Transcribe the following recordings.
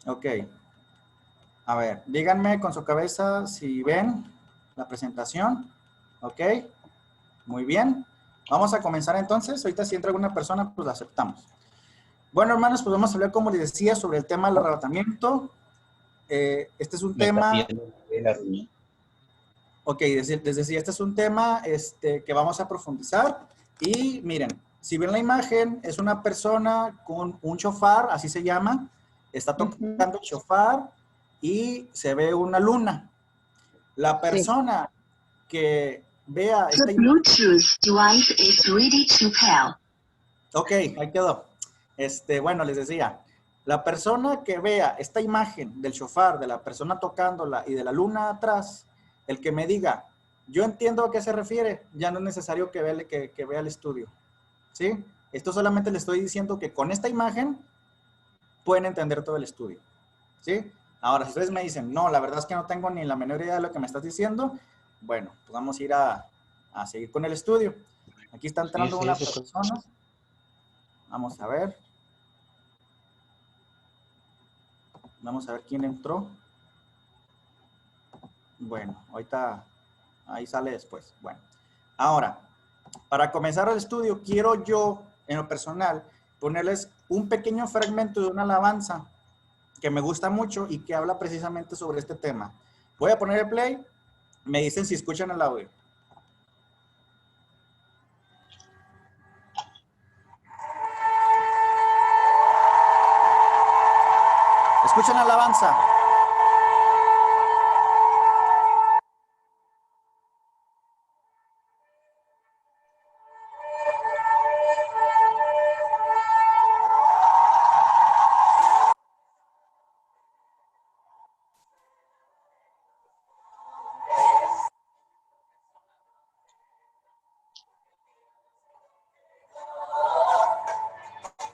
Ok. A ver, díganme con su cabeza si ven la presentación. Ok. Muy bien. Vamos a comenzar entonces. Ahorita si entra alguna persona, pues la aceptamos. Bueno, hermanos, pues vamos a hablar, como les decía, sobre el tema del arrebatamiento. Este es un Me está tema... pidiendo la reunión. Ok, les decía, este es un tema que vamos a profundizar. Y miren, si ven la imagen, es una persona con un shofar, así se llama. Está tocando el shofar y se ve una luna. La persona que vea esta imagen... Bluetooth device is ready to pair. Ok, ahí quedó. Bueno, les decía, la persona que vea esta imagen del shofar, de la persona tocándola y de la luna atrás, el que me diga, yo entiendo a qué se refiere, ya no es necesario que vea el estudio. ¿Sí? Esto solamente le estoy diciendo que con esta imagen pueden entender todo el estudio. ¿Sí? Ahora, si ustedes me dicen, no, la verdad es que no tengo ni la menor idea de lo que me estás diciendo, bueno, pues vamos a ir a seguir con el estudio. Aquí está entrando una persona. Vamos a ver. Vamos a ver quién entró. Bueno, ahorita ahí sale después. Bueno, ahora, para comenzar el estudio, quiero yo, en lo personal, ponerles un pequeño fragmento de una alabanza que me gusta mucho y que habla precisamente sobre este tema. Voy a poner el play. Me dicen si escuchan el audio. ¿Escuchan la alabanza?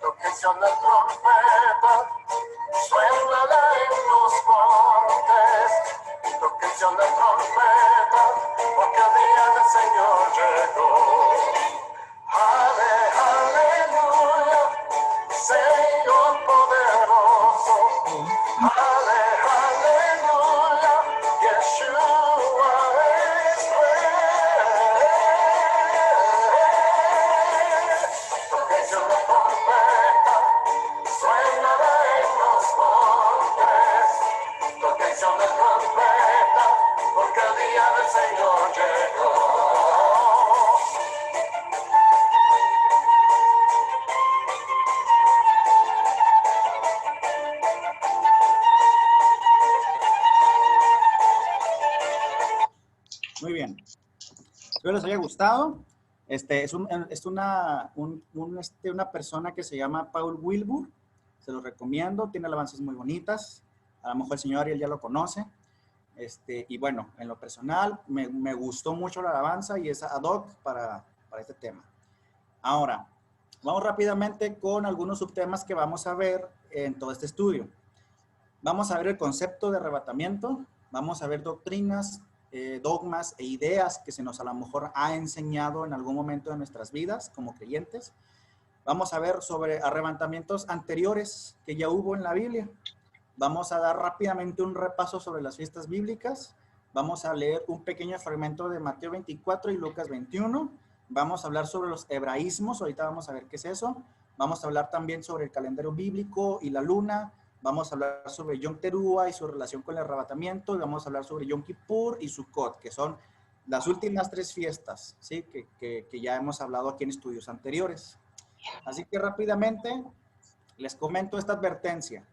Toquéis la trompeta, suénala en los montes. Toquéis la trompeta, porque el día del Señor llegó. Aleluya, Señor poderoso. Aleluya, Yeshua es rey. Toquéis la trompeta, suénala en los montes. Toquéis la trompeta, porque el día del Señor llegó. Muy bien. Espero les haya gustado. Es una persona que se llama Paul Wilbur. Se los recomiendo. Tiene alabanzas muy bonitas. A lo mejor el señor Ariel ya lo conoce. Y bueno, en lo personal, me gustó mucho la alabanza y es ad hoc para este tema. Ahora, vamos rápidamente con algunos subtemas que vamos a ver en todo este estudio. Vamos a ver el concepto de arrebatamiento. Vamos a ver doctrinas, dogmas e ideas que se nos a lo mejor ha enseñado en algún momento de nuestras vidas como creyentes. Vamos a ver sobre arrebatamientos anteriores que ya hubo en la Biblia. Vamos a dar rápidamente un repaso sobre las fiestas bíblicas. Vamos a leer un pequeño fragmento de Mateo 24 y Lucas 21. Vamos a hablar sobre los hebraísmos. Ahorita vamos a ver qué es eso. Vamos a hablar también sobre el calendario bíblico y la luna. Vamos a hablar sobre Yom Teruah y su relación con el arrebatamiento. Y vamos a hablar sobre Yom Kippur y Sukkot, que son las últimas 3 fiestas, ¿sí? que ya hemos hablado aquí en estudios anteriores. Así que rápidamente les comento esta advertencia.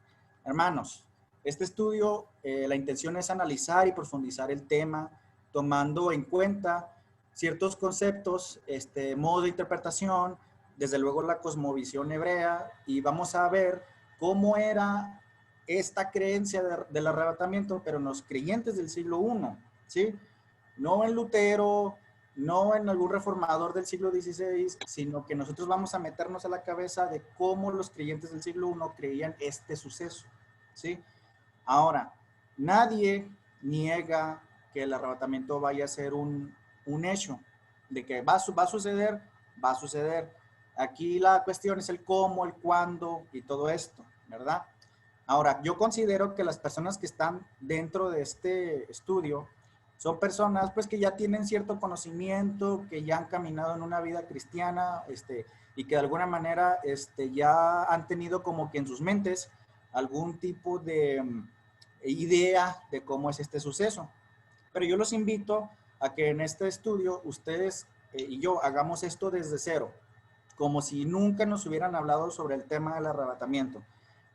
Hermanos, este estudio, la intención es analizar y profundizar el tema, tomando en cuenta ciertos conceptos, modo de interpretación, desde luego la cosmovisión hebrea, y vamos a ver cómo era esta creencia del arrebatamiento, pero en los creyentes del siglo I, ¿sí? No en Lutero, no en algún reformador del siglo XVI, sino que nosotros vamos a meternos a la cabeza de cómo los creyentes del siglo I creían este suceso, ¿sí? Ahora, nadie niega que el arrebatamiento vaya a ser un hecho, de que va a suceder, va a suceder. Aquí la cuestión es el cómo, el cuándo y todo esto, ¿verdad? Ahora, yo considero que las personas que están dentro de este estudio son personas pues que ya tienen cierto conocimiento, que ya han caminado en una vida cristiana, y que de alguna manera ya han tenido como que en sus mentes algún tipo de idea de cómo es este suceso. Pero yo los invito a que en este estudio ustedes y yo hagamos esto desde cero, como si nunca nos hubieran hablado sobre el tema del arrebatamiento.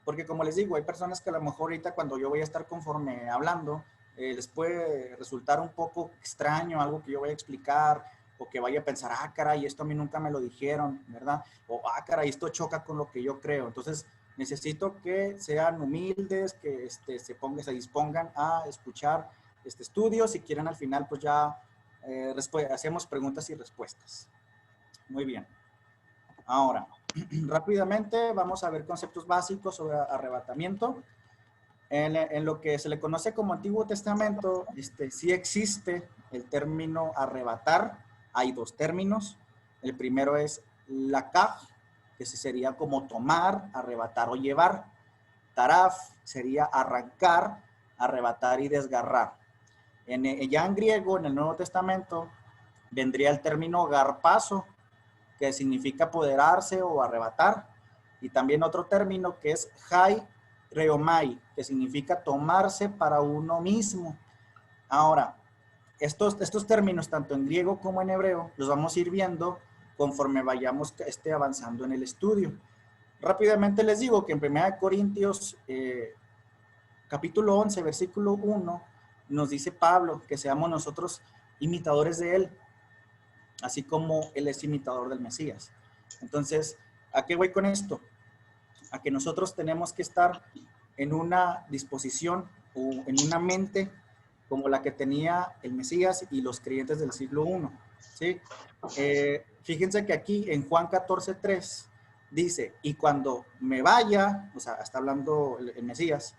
Porque como les digo, hay personas que a lo mejor ahorita cuando yo voy a estar conforme hablando, les puede resultar un poco extraño algo que yo voy a explicar, o que vaya a pensar, ah, caray, esto a mí nunca me lo dijeron, ¿verdad? O, ah, caray, esto choca con lo que yo creo. Entonces, necesito que sean humildes, que se dispongan a escuchar este estudio. Si quieren, al final, pues ya hacemos preguntas y respuestas. Muy bien. Ahora, rápidamente vamos a ver conceptos básicos sobre arrebatamiento. En lo que se le conoce como Antiguo Testamento, sí existe el término arrebatar. Hay dos términos. El primero es lakaj, que sería como tomar, arrebatar o llevar. Taraf sería arrancar, arrebatar y desgarrar. Ya en griego, en el Nuevo Testamento, vendría el término garpazo, que significa apoderarse o arrebatar. Y también otro término que es hai reomai, que significa tomarse para uno mismo. Ahora, estos términos, tanto en griego como en hebreo, los vamos a ir viendo conforme vayamos avanzando en el estudio. Rápidamente les digo que en 1 Corintios, capítulo 11, versículo 1, nos dice Pablo que seamos nosotros imitadores de él, así como él es imitador del Mesías. Entonces, ¿a qué voy con esto? A que nosotros tenemos que estar en una disposición o en una mente como la que tenía el Mesías y los creyentes del siglo I. ¿Sí? Fíjense que aquí en Juan 14:3 dice, y cuando me vaya, o sea, está hablando el Mesías,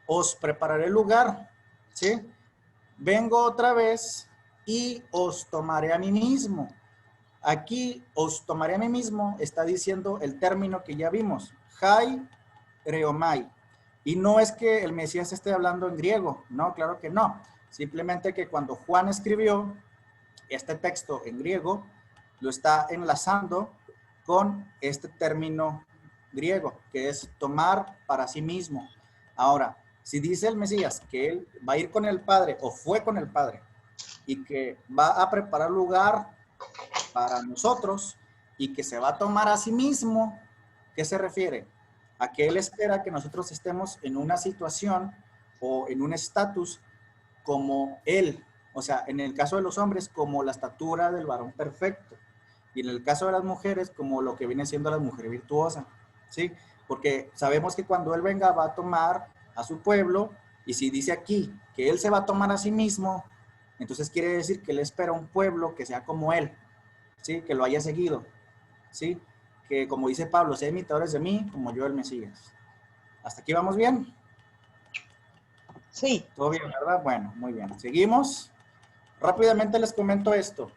os prepararé lugar, ¿sí? Vengo otra vez y os tomaré a mí mismo. Aquí, os tomaré a mí mismo, está diciendo el término que ya vimos, hai reomai. Y no es que el Mesías esté hablando en griego, no, claro que no. Simplemente que cuando Juan escribió este texto en griego, lo está enlazando con este término griego, que es tomar para sí mismo. Ahora, si dice el Mesías que él va a ir con el Padre o fue con el Padre y que va a preparar lugar para nosotros y que se va a tomar a sí mismo, ¿qué se refiere? A que él espera que nosotros estemos en una situación o en un estatus como él, o sea, en el caso de los hombres, como la estatura del varón perfecto, y en el caso de las mujeres, como lo que viene siendo la mujer virtuosa, ¿sí? Porque sabemos que cuando él venga va a tomar a su pueblo, y si dice aquí que él se va a tomar a sí mismo, entonces quiere decir que él espera un pueblo que sea como él, ¿sí? Que lo haya seguido, ¿sí? Que como dice Pablo, sean imitadores de mí, como yo el Mesías. ¿Hasta aquí vamos bien? Sí. ¿Todo bien, verdad? Bueno, muy bien. Seguimos. Rápidamente les comento esto.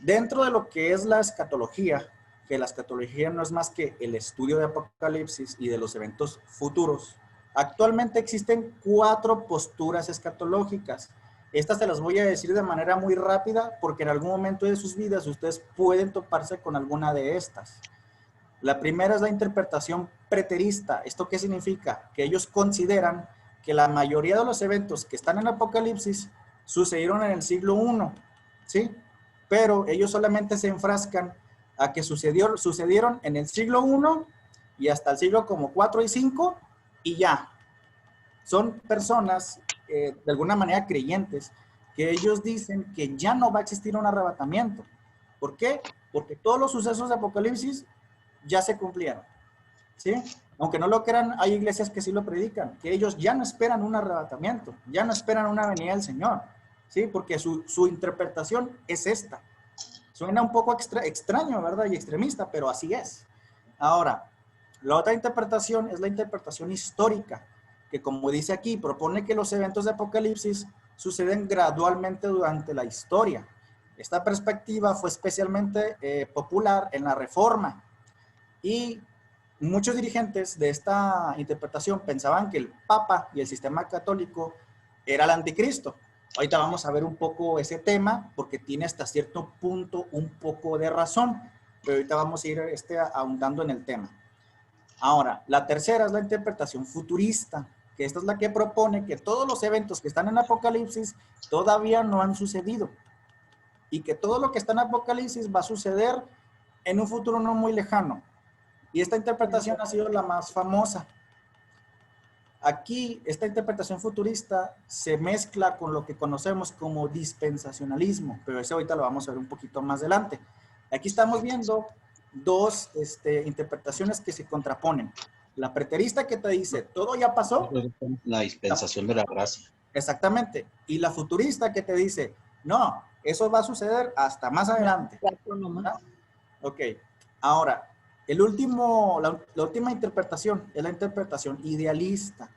Dentro de lo que es la escatología, que la escatología no es más que el estudio de Apocalipsis y de los eventos futuros, actualmente existen 4 posturas escatológicas. Estas se las voy a decir de manera muy rápida porque en algún momento de sus vidas ustedes pueden toparse con alguna de estas. La primera es la interpretación preterista. ¿Esto qué significa? Que ellos consideran que la mayoría de los eventos que están en Apocalipsis sucedieron en el siglo I, ¿sí? Pero ellos solamente se enfrascan a que sucedieron en el siglo I y hasta el siglo como 4 y 5 y ya. Son personas, de alguna manera creyentes, que ellos dicen que ya no va a existir un arrebatamiento. ¿Por qué? Porque todos los sucesos de Apocalipsis ya se cumplieron, ¿sí? Aunque no lo crean, hay iglesias que sí lo predican, que ellos ya no esperan un arrebatamiento, ya no esperan una venida del Señor, ¿sí? Porque su interpretación es esta. Suena un poco extraño, ¿verdad? Y extremista, pero así es. Ahora, la otra interpretación es la interpretación histórica, que como dice aquí, propone que los eventos de Apocalipsis suceden gradualmente durante la historia. Esta perspectiva fue especialmente popular en la Reforma y muchos dirigentes de esta interpretación pensaban que el Papa y el sistema católico era el anticristo. Ahorita vamos a ver un poco ese tema porque tiene hasta cierto punto un poco de razón, pero ahorita vamos a ir ahondando en el tema. Ahora, la tercera es la interpretación futurista, que esta es la que propone que todos los eventos que están en Apocalipsis todavía no han sucedido y que todo lo que está en Apocalipsis va a suceder en un futuro no muy lejano. Y esta interpretación ha sido la más famosa. Aquí, esta interpretación futurista se mezcla con lo que conocemos como dispensacionalismo, pero eso ahorita lo vamos a ver un poquito más adelante. Aquí estamos viendo dos interpretaciones que se contraponen. La preterista que te dice, todo ya pasó. La dispensación de la gracia. Exactamente. Y la futurista que te dice, no, eso va a suceder hasta más adelante. ¿Verdad? Ok. Ahora, la última interpretación es la interpretación idealista,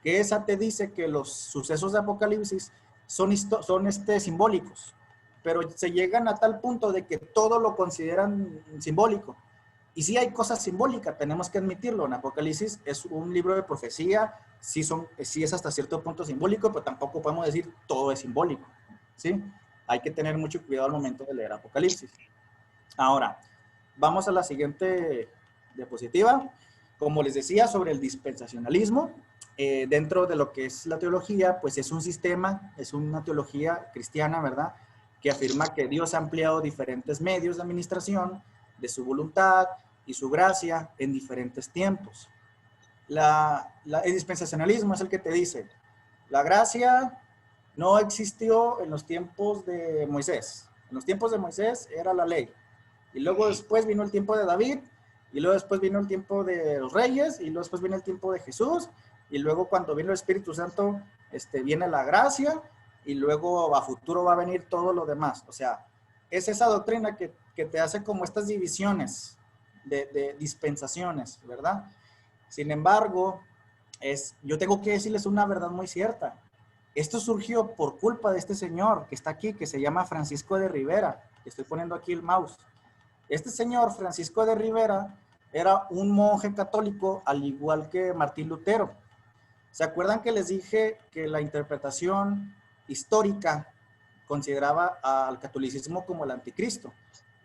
que esa te dice que los sucesos de Apocalipsis son simbólicos, pero se llegan a tal punto de que todo lo consideran simbólico. Y sí hay cosas simbólicas, tenemos que admitirlo. En Apocalipsis es un libro de profecía, sí es hasta cierto punto simbólico, pero tampoco podemos decir todo es simbólico, ¿sí? Hay que tener mucho cuidado al momento de leer Apocalipsis. Ahora, vamos a la siguiente diapositiva. Como les decía sobre el dispensacionalismo, dentro de lo que es la teología, pues es un sistema, es una teología cristiana, ¿verdad? Que afirma que Dios ha ampliado diferentes medios de administración de su voluntad y su gracia en diferentes tiempos. El dispensacionalismo es el que te dice, la gracia no existió en los tiempos de Moisés. En los tiempos de Moisés era la ley. Y luego después vino el tiempo de David, y luego después vino el tiempo de los reyes, y luego después vino el tiempo de Jesús, y luego cuando vino el Espíritu Santo, viene la gracia, y luego a futuro va a venir todo lo demás. O sea, es esa doctrina que te hace como estas divisiones de dispensaciones, ¿verdad? Sin embargo, yo tengo que decirles una verdad muy cierta. Esto surgió por culpa de este señor que está aquí, que se llama Francisco de Rivera. Estoy poniendo aquí el mouse. Este señor, Francisco de Rivera, era un monje católico, al igual que Martín Lutero. ¿Se acuerdan que les dije que la interpretación histórica consideraba al catolicismo como el anticristo?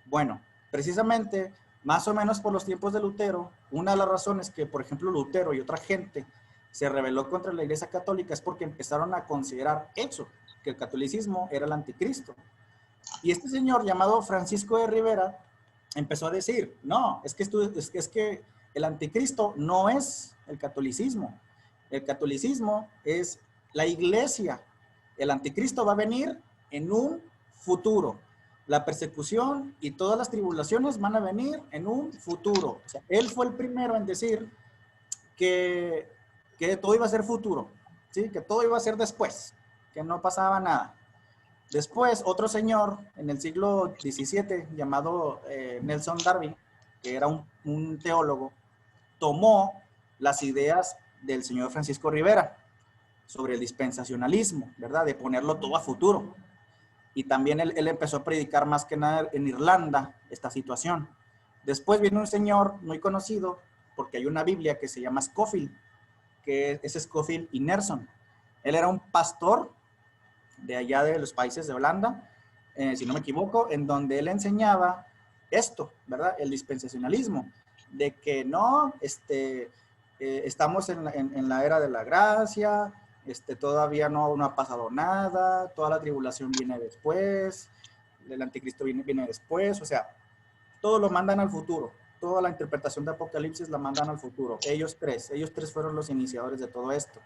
Bueno, precisamente, más o menos por los tiempos de Lutero, una de las razones que, por ejemplo, Lutero y otra gente se rebeló contra la Iglesia Católica es porque empezaron a considerar eso, que el catolicismo era el anticristo. Y este señor llamado Francisco de Rivera empezó a decir, no, es que el anticristo no es el catolicismo. El catolicismo es la iglesia. El anticristo va a venir en un futuro. La persecución y todas las tribulaciones van a venir en un futuro. O sea, él fue el primero en decir que todo iba a ser futuro, ¿sí? Que todo iba a ser después, que no pasaba nada. Después, otro señor en el siglo XVII llamado Nelson Darby, que era un teólogo, tomó las ideas del señor Francisco Rivera sobre el dispensacionalismo, ¿verdad? De ponerlo todo a futuro. Y también él empezó a predicar más que nada en Irlanda esta situación. Después viene un señor muy conocido, porque hay una Biblia que se llama Scofield, que es Scofield y Nerson. Él era un pastor de allá de los países de Holanda, si no me equivoco, en donde él enseñaba esto, ¿verdad? El dispensacionalismo, de que no, estamos en la era de la gracia, todavía no ha pasado nada, toda la tribulación viene después, el anticristo viene después, o sea, todo lo mandan al futuro, toda la interpretación de Apocalipsis la mandan al futuro, ellos tres fueron los iniciadores de todo esto.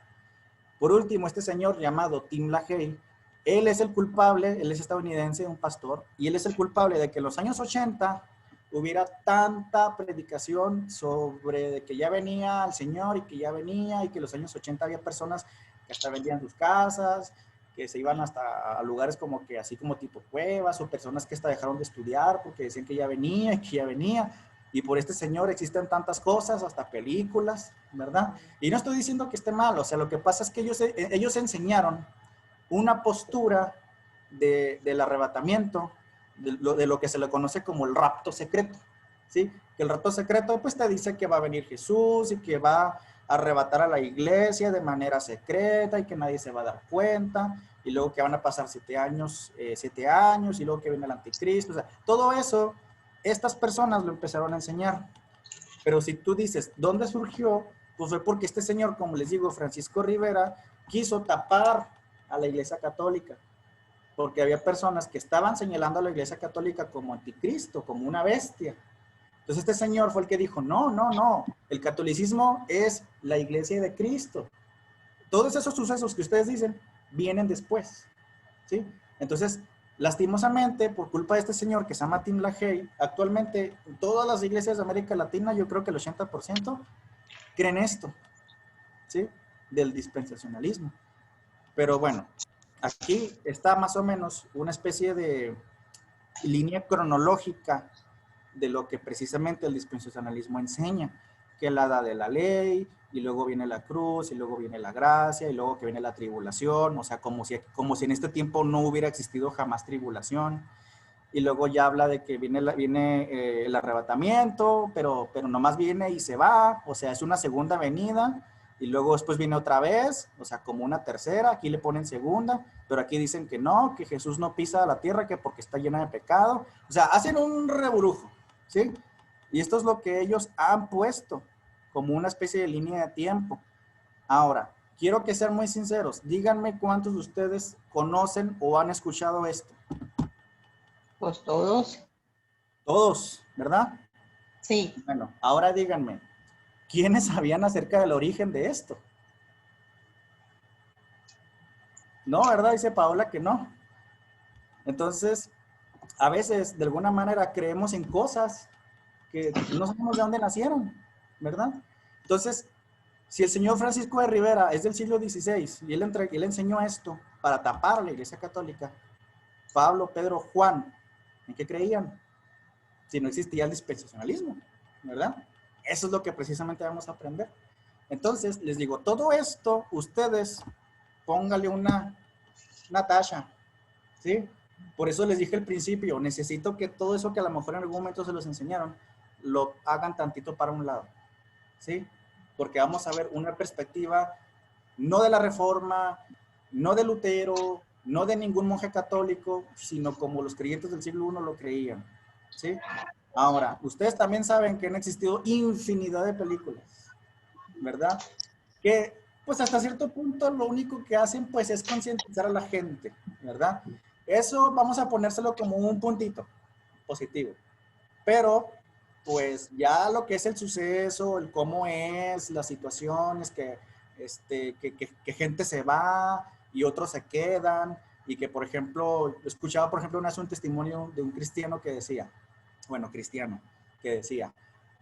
Por último, este señor llamado Tim LaHaye, él es el culpable, él es estadounidense, un pastor, y él es el culpable de que en los años 80 hubiera tanta predicación sobre de que ya venía el Señor y que ya venía, y que en los años 80 había personas que hasta vendían sus casas, que se iban hasta a lugares como que así como tipo cuevas, o personas que hasta dejaron de estudiar porque decían que ya venía y que ya venía. Y por este señor existen tantas cosas, hasta películas, ¿verdad? Y no estoy diciendo que esté mal, o sea, lo que pasa es que ellos enseñaron una postura del arrebatamiento, de lo que se le conoce como el rapto secreto, ¿sí? Que el rapto secreto pues te dice que va a venir Jesús y que va a arrebatar a la iglesia de manera secreta y que nadie se va a dar cuenta, y luego que van a pasar 7 años, y luego que viene el anticristo. O sea, todo eso, estas personas lo empezaron a enseñar. Pero si tú dices, ¿dónde surgió? Pues fue porque este señor, como les digo, Francisco Rivera, quiso tapar a la Iglesia Católica, porque había personas que estaban señalando a la Iglesia Católica como anticristo, como una bestia. Entonces este señor fue el que dijo, no, no, no, el catolicismo es la Iglesia de Cristo. Todos esos sucesos que ustedes dicen vienen después, ¿sí? Entonces, lastimosamente, por culpa de este señor que se llama Tim LaHaye, actualmente en todas las iglesias de América Latina, yo creo que el 80% creen esto, ¿sí? Del dispensacionalismo. Pero bueno, aquí está más o menos una especie de línea cronológica de lo que precisamente el dispensacionalismo enseña, que la edad de la ley, y luego viene la cruz, y luego viene la gracia, y luego que viene la tribulación, o sea, como si en este tiempo no hubiera existido jamás tribulación, y luego ya habla de que viene el arrebatamiento, pero nomás viene y se va, o sea, es una segunda venida, y luego después viene otra vez, o sea, como una tercera, aquí le ponen segunda, pero aquí dicen que no, que Jesús no pisa la tierra, que porque está llena de pecado, o sea, hacen un reburujo, ¿sí? Y esto es lo que ellos han puesto como una especie de línea de tiempo. Ahora, quiero que sean muy sinceros, díganme cuántos de ustedes conocen o han escuchado esto. Pues todos. Todos, ¿verdad? Sí. Bueno, ahora díganme, ¿quiénes sabían acerca del origen de esto? No, ¿verdad? Dice Paola que no. Entonces, a veces, de alguna manera, creemos en cosas que no sabemos de dónde nacieron, ¿verdad? Entonces, si el señor Francisco de Rivera es del siglo XVI y él enseñó esto para tapar a la Iglesia Católica, Pablo, Pedro, Juan, ¿en qué creían? Si no existía el dispensacionalismo, ¿verdad? Eso es lo que precisamente vamos a aprender. Entonces, les digo, todo esto, ustedes póngale una talla, ¿sí? Por eso les dije al principio, necesito que todo eso que a lo mejor en algún momento se los enseñaron, lo hagan tantito para un lado, ¿sí? Porque vamos a ver una perspectiva no de la Reforma, no de Lutero, no de ningún monje católico, sino como los creyentes del siglo I lo creían, ¿sí? Ahora, ustedes también saben que han existido infinidad de películas, ¿verdad? Que, pues hasta cierto punto, lo único que hacen, pues, es concientizar a la gente, ¿verdad? Eso vamos a ponérselo como un puntito positivo. Pero, pues, ya lo que es el suceso, el cómo es, las situaciones, que gente se va y otros se quedan, y que, por ejemplo, escuchaba, por ejemplo, una vez un testimonio de un cristiano que decía,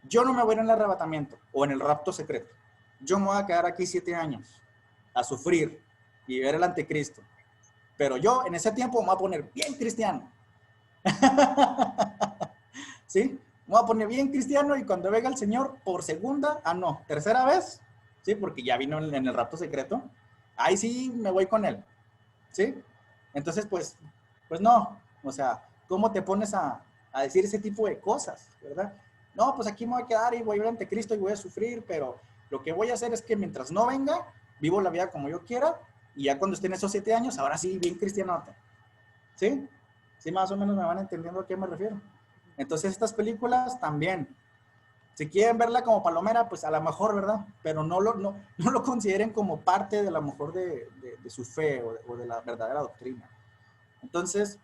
yo no me voy a ir en el arrebatamiento o en el rapto secreto. Yo me voy a quedar aquí 7 años a sufrir y ver el anticristo. Pero yo en ese tiempo me voy a poner bien cristiano. ¿Sí? Me voy a poner bien cristiano y cuando venga el Señor por tercera vez, ¿sí? Porque ya vino en el rapto secreto, ahí sí me voy con él. ¿Sí? Entonces, pues no. O sea, ¿cómo te pones a decir ese tipo de cosas, verdad? No, pues aquí me voy a quedar y voy a ver ante Cristo y voy a sufrir, pero lo que voy a hacer es que mientras no venga, vivo la vida como yo quiera, y ya cuando estén esos 7 años, ahora sí, bien cristianote. ¿Sí? Sí, más o menos me van entendiendo a qué me refiero. Entonces, estas películas también, si quieren verla como palomera, pues a lo mejor, ¿verdad? Pero no lo consideren como parte de, a lo mejor, de su fe o de la verdadera doctrina. Entonces,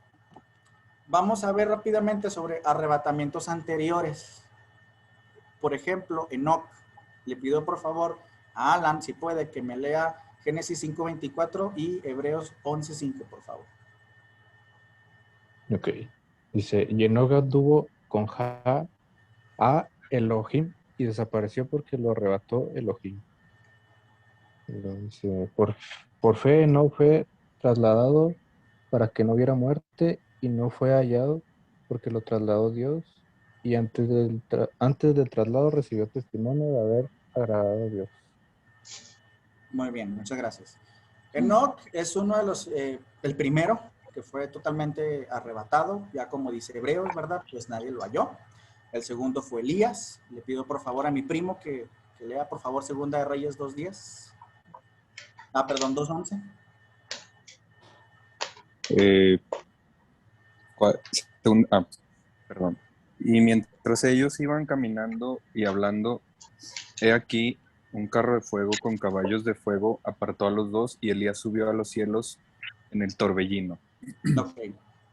vamos a ver rápidamente sobre arrebatamientos anteriores. Por ejemplo, Enoc. Le pido por favor a Alan, si puede, que me lea Génesis 5:24 y Hebreos 11:5, por favor. Ok. Dice, y Enoc anduvo con Ja a Elohim y desapareció porque lo arrebató Elohim. Dice, por fe no fue trasladado para que no hubiera muerte y no fue hallado porque lo trasladó Dios y antes del traslado recibió testimonio de haber agradado a Dios. Muy bien, muchas gracias. Enoc es uno de los, el primero que fue totalmente arrebatado, ya como dice Hebreos, ¿verdad? Pues nadie lo halló. El segundo fue Elías. Le pido por favor a mi primo que lea por favor Segunda de Reyes 2:10. Ah, perdón, 2:11. Cua- perdón. Y mientras ellos iban caminando y hablando, he aquí un carro de fuego con caballos de fuego apartó a los dos y Elías subió a los cielos en el torbellino. Ok,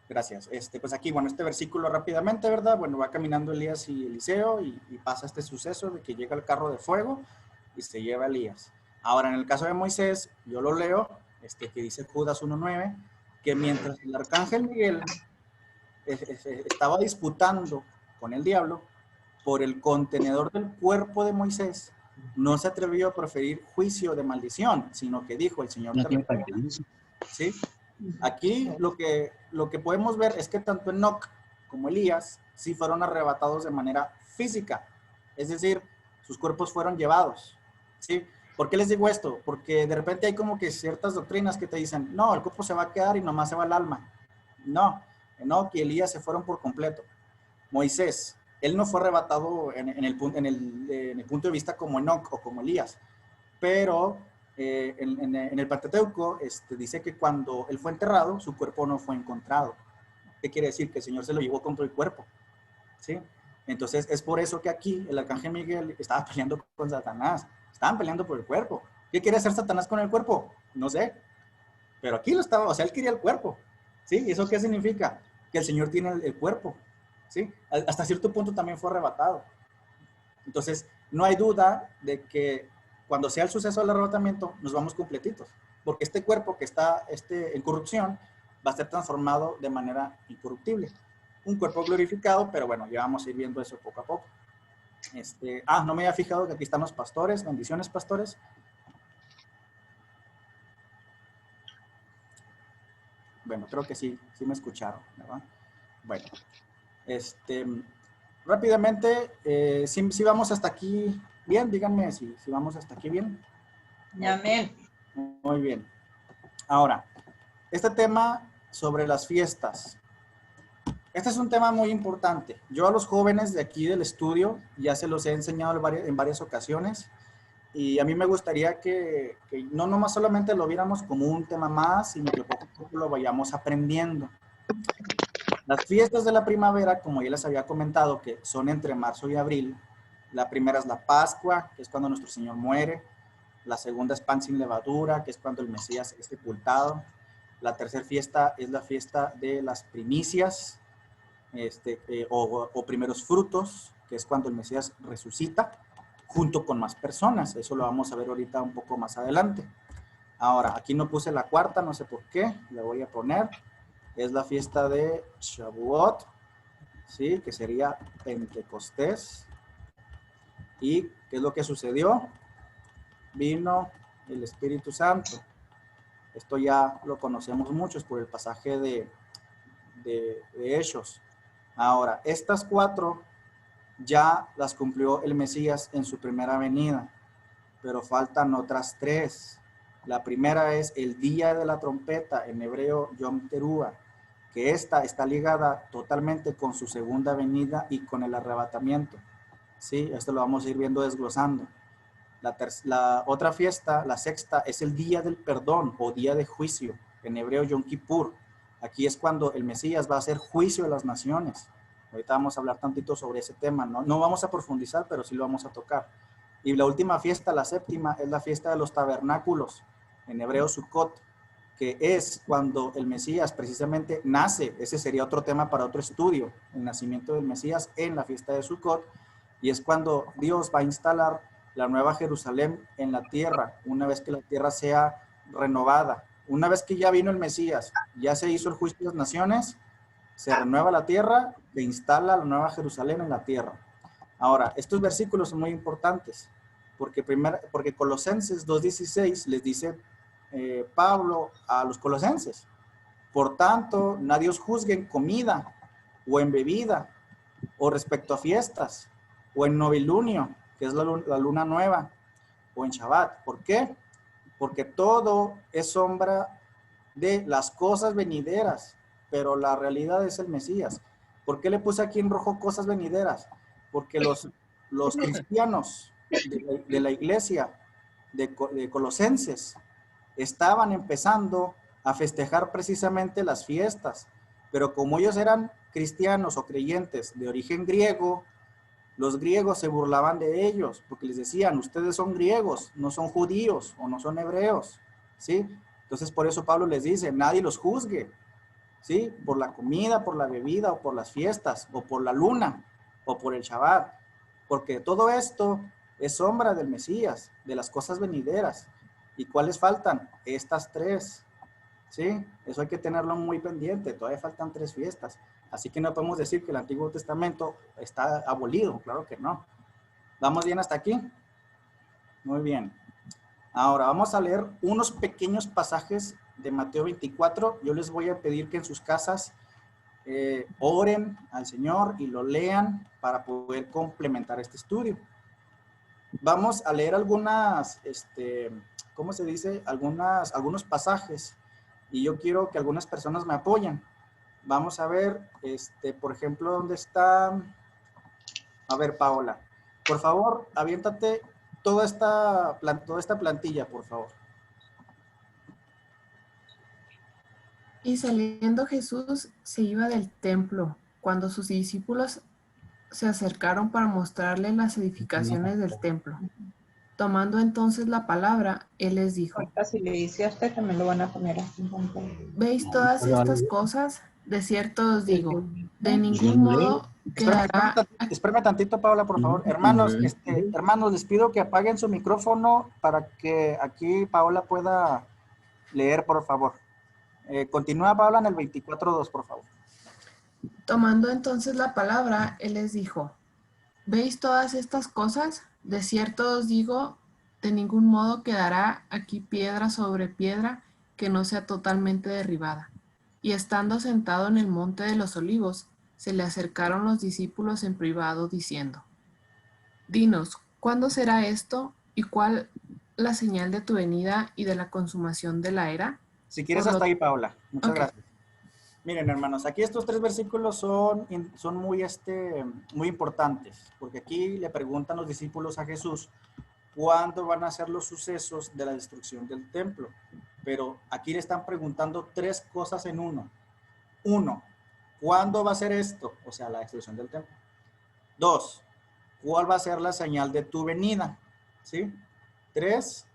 gracias. Pues aquí, bueno, este versículo rápidamente, ¿verdad? Bueno, va caminando Elías y Eliseo y pasa este suceso de que llega el carro de fuego y se lleva a Elías. Ahora, en el caso de Moisés, yo lo leo, que dice Judas 1:9, que mientras el arcángel Miguel estaba disputando con el diablo por el contenedor del cuerpo de Moisés, no se atrevió a proferir juicio de maldición, sino que dijo, el Señor te reprenda. ¿Sí? Aquí lo que podemos ver es que tanto Enoc como Elías sí fueron arrebatados de manera física, es decir, sus cuerpos fueron llevados, ¿sí? ¿Por qué les digo esto? Porque de repente hay como que ciertas doctrinas que te dicen, no, el cuerpo se va a quedar y nomás se va el alma. No, Enoc y Elías se fueron por completo. Moisés, él no fue arrebatado en el punto de vista como Enoc o como Elías, pero en el Pentateuco dice que cuando él fue enterrado, su cuerpo no fue encontrado. ¿Qué quiere decir? Que el Señor se lo llevó con todo el cuerpo, ¿sí? Entonces es por eso que aquí el arcángel Miguel estaba peleando con Satanás. Estaban peleando por el cuerpo. ¿Qué quiere hacer Satanás con el cuerpo? No sé. Pero aquí lo estaba, o sea, él quería el cuerpo, ¿sí? ¿Y eso qué significa? Que el Señor tiene el cuerpo, ¿sí? Hasta cierto punto también fue arrebatado. Entonces, no hay duda de que cuando sea el suceso del arrebatamiento, nos vamos completitos. Porque este cuerpo que está en corrupción va a ser transformado de manera incorruptible. Un cuerpo glorificado, pero bueno, ya vamos a ir viendo eso poco a poco. No me había fijado que aquí están los pastores. Bendiciones, pastores. Bueno, creo que sí me escucharon, ¿verdad? Bueno, rápidamente, si vamos hasta aquí bien, díganme si vamos hasta aquí bien. Amén. Muy bien. Ahora, este tema sobre las fiestas. Este es un tema muy importante. Yo a los jóvenes de aquí del estudio ya se los he enseñado en varias ocasiones y a mí me gustaría que no nomás solamente lo viéramos como un tema más, sino que poco a poco lo vayamos aprendiendo. Las fiestas de la primavera, como ya les había comentado, que son entre marzo y abril. La primera es la Pascua, que es cuando nuestro Señor muere. La segunda es Pan sin levadura, que es cuando el Mesías es sepultado. La tercera fiesta es la fiesta de las primicias, o primeros frutos, que es cuando el Mesías resucita, junto con más personas. Eso lo vamos a ver ahorita un poco más adelante. Ahora, aquí no puse la cuarta, no sé por qué, la voy a poner. Es la fiesta de Shavuot, ¿sí? Que sería Pentecostés. ¿Y qué es lo que sucedió? Vino el Espíritu Santo. Esto ya lo conocemos muchos por el pasaje de Hechos. Ahora, estas 4 ya las cumplió el Mesías en su primera venida, pero faltan otras 3. La primera es el día de la trompeta, en hebreo Yom Teruah, que esta está ligada totalmente con su segunda venida y con el arrebatamiento. Sí, esto lo vamos a ir viendo desglosando. La otra fiesta, la sexta, es el día del perdón o día de juicio, en hebreo Yom Kippur. Aquí es cuando el Mesías va a hacer juicio de las naciones. Ahorita vamos a hablar tantito sobre ese tema, ¿no? No vamos a profundizar, pero sí lo vamos a tocar. Y la última fiesta, la séptima, es la fiesta de los tabernáculos, en hebreo Sukkot, que es cuando el Mesías precisamente nace. Ese sería otro tema para otro estudio, el nacimiento del Mesías en la fiesta de Sukkot, y es cuando Dios va a instalar la nueva Jerusalén en la tierra, una vez que la tierra sea renovada. Una vez que ya vino el Mesías, ya se hizo el juicio de las naciones, se renueva la tierra, se instala la nueva Jerusalén en la tierra. Ahora, estos versículos son muy importantes, porque Colosenses 2:16 les dice Pablo a los colosenses: por tanto, nadie os juzgue en comida o en bebida, o respecto a fiestas, o en novilunio, que es la luna nueva, o en Shabbat. ¿Por qué? Porque todo es sombra de las cosas venideras, pero la realidad es el Mesías. ¿Por qué le puse aquí en rojo cosas venideras? porque los cristianos de la iglesia de Colosenses estaban empezando a festejar precisamente las fiestas, pero como ellos eran cristianos o creyentes de origen griego, los griegos se burlaban de ellos porque les decían, ustedes son griegos, no son judíos o no son hebreos, ¿sí? Entonces por eso Pablo les dice, nadie los juzgue, ¿sí? Por la comida, por la bebida o por las fiestas o por la luna o por el Shabbat, porque todo esto es sombra del Mesías, de las cosas venideras. ¿Y cuáles faltan? Estas tres, ¿sí? Eso hay que tenerlo muy pendiente, todavía faltan 3 fiestas. Así que no podemos decir que el Antiguo Testamento está abolido, claro que no. ¿Vamos bien hasta aquí? Muy bien. Ahora vamos a leer unos pequeños pasajes de Mateo 24. Yo les voy a pedir que en sus casas oren al Señor y lo lean para poder complementar este estudio. Vamos a leer algunas, ¿cómo se dice? Algunos pasajes y yo quiero que algunas personas me apoyen. Vamos a ver, por ejemplo, ¿dónde está? A ver, Paola, por favor, aviéntate toda esta plantilla, por favor. Y saliendo Jesús se iba del templo, cuando sus discípulos se acercaron para mostrarle las edificaciones del templo. Tomando entonces la palabra, él les dijo, Ahorita si le dice a usted que me lo van a poner aquí en pantalla. ¿veis todas estas cosas? De cierto os digo, de ningún modo quedará... Espérame tantito, Paola, por favor. Hermanos, hermanos, les pido que apaguen su micrófono para que aquí Paola pueda leer, por favor. Continúa, Paola, en el 24.2, por favor. Tomando entonces la palabra, él les dijo, ¿veis todas estas cosas? De cierto os digo, de ningún modo quedará aquí piedra sobre piedra que no sea totalmente derribada. Y estando sentado en el monte de los olivos, se le acercaron los discípulos en privado, diciendo, dinos, ¿cuándo será esto? ¿Y cuál la señal de tu venida y de la consumación de la era? Si quieres hasta ahí, Paola. Muchas gracias. Miren, hermanos, aquí estos 3 versículos son muy importantes, porque aquí le preguntan los discípulos a Jesús cuándo van a ser los sucesos de la destrucción del templo. Pero aquí le están preguntando 3 cosas en uno. 1, ¿cuándo va a ser esto? O sea, la destrucción del templo. 2, ¿cuál va a ser la señal de tu venida? ¿Sí? 3,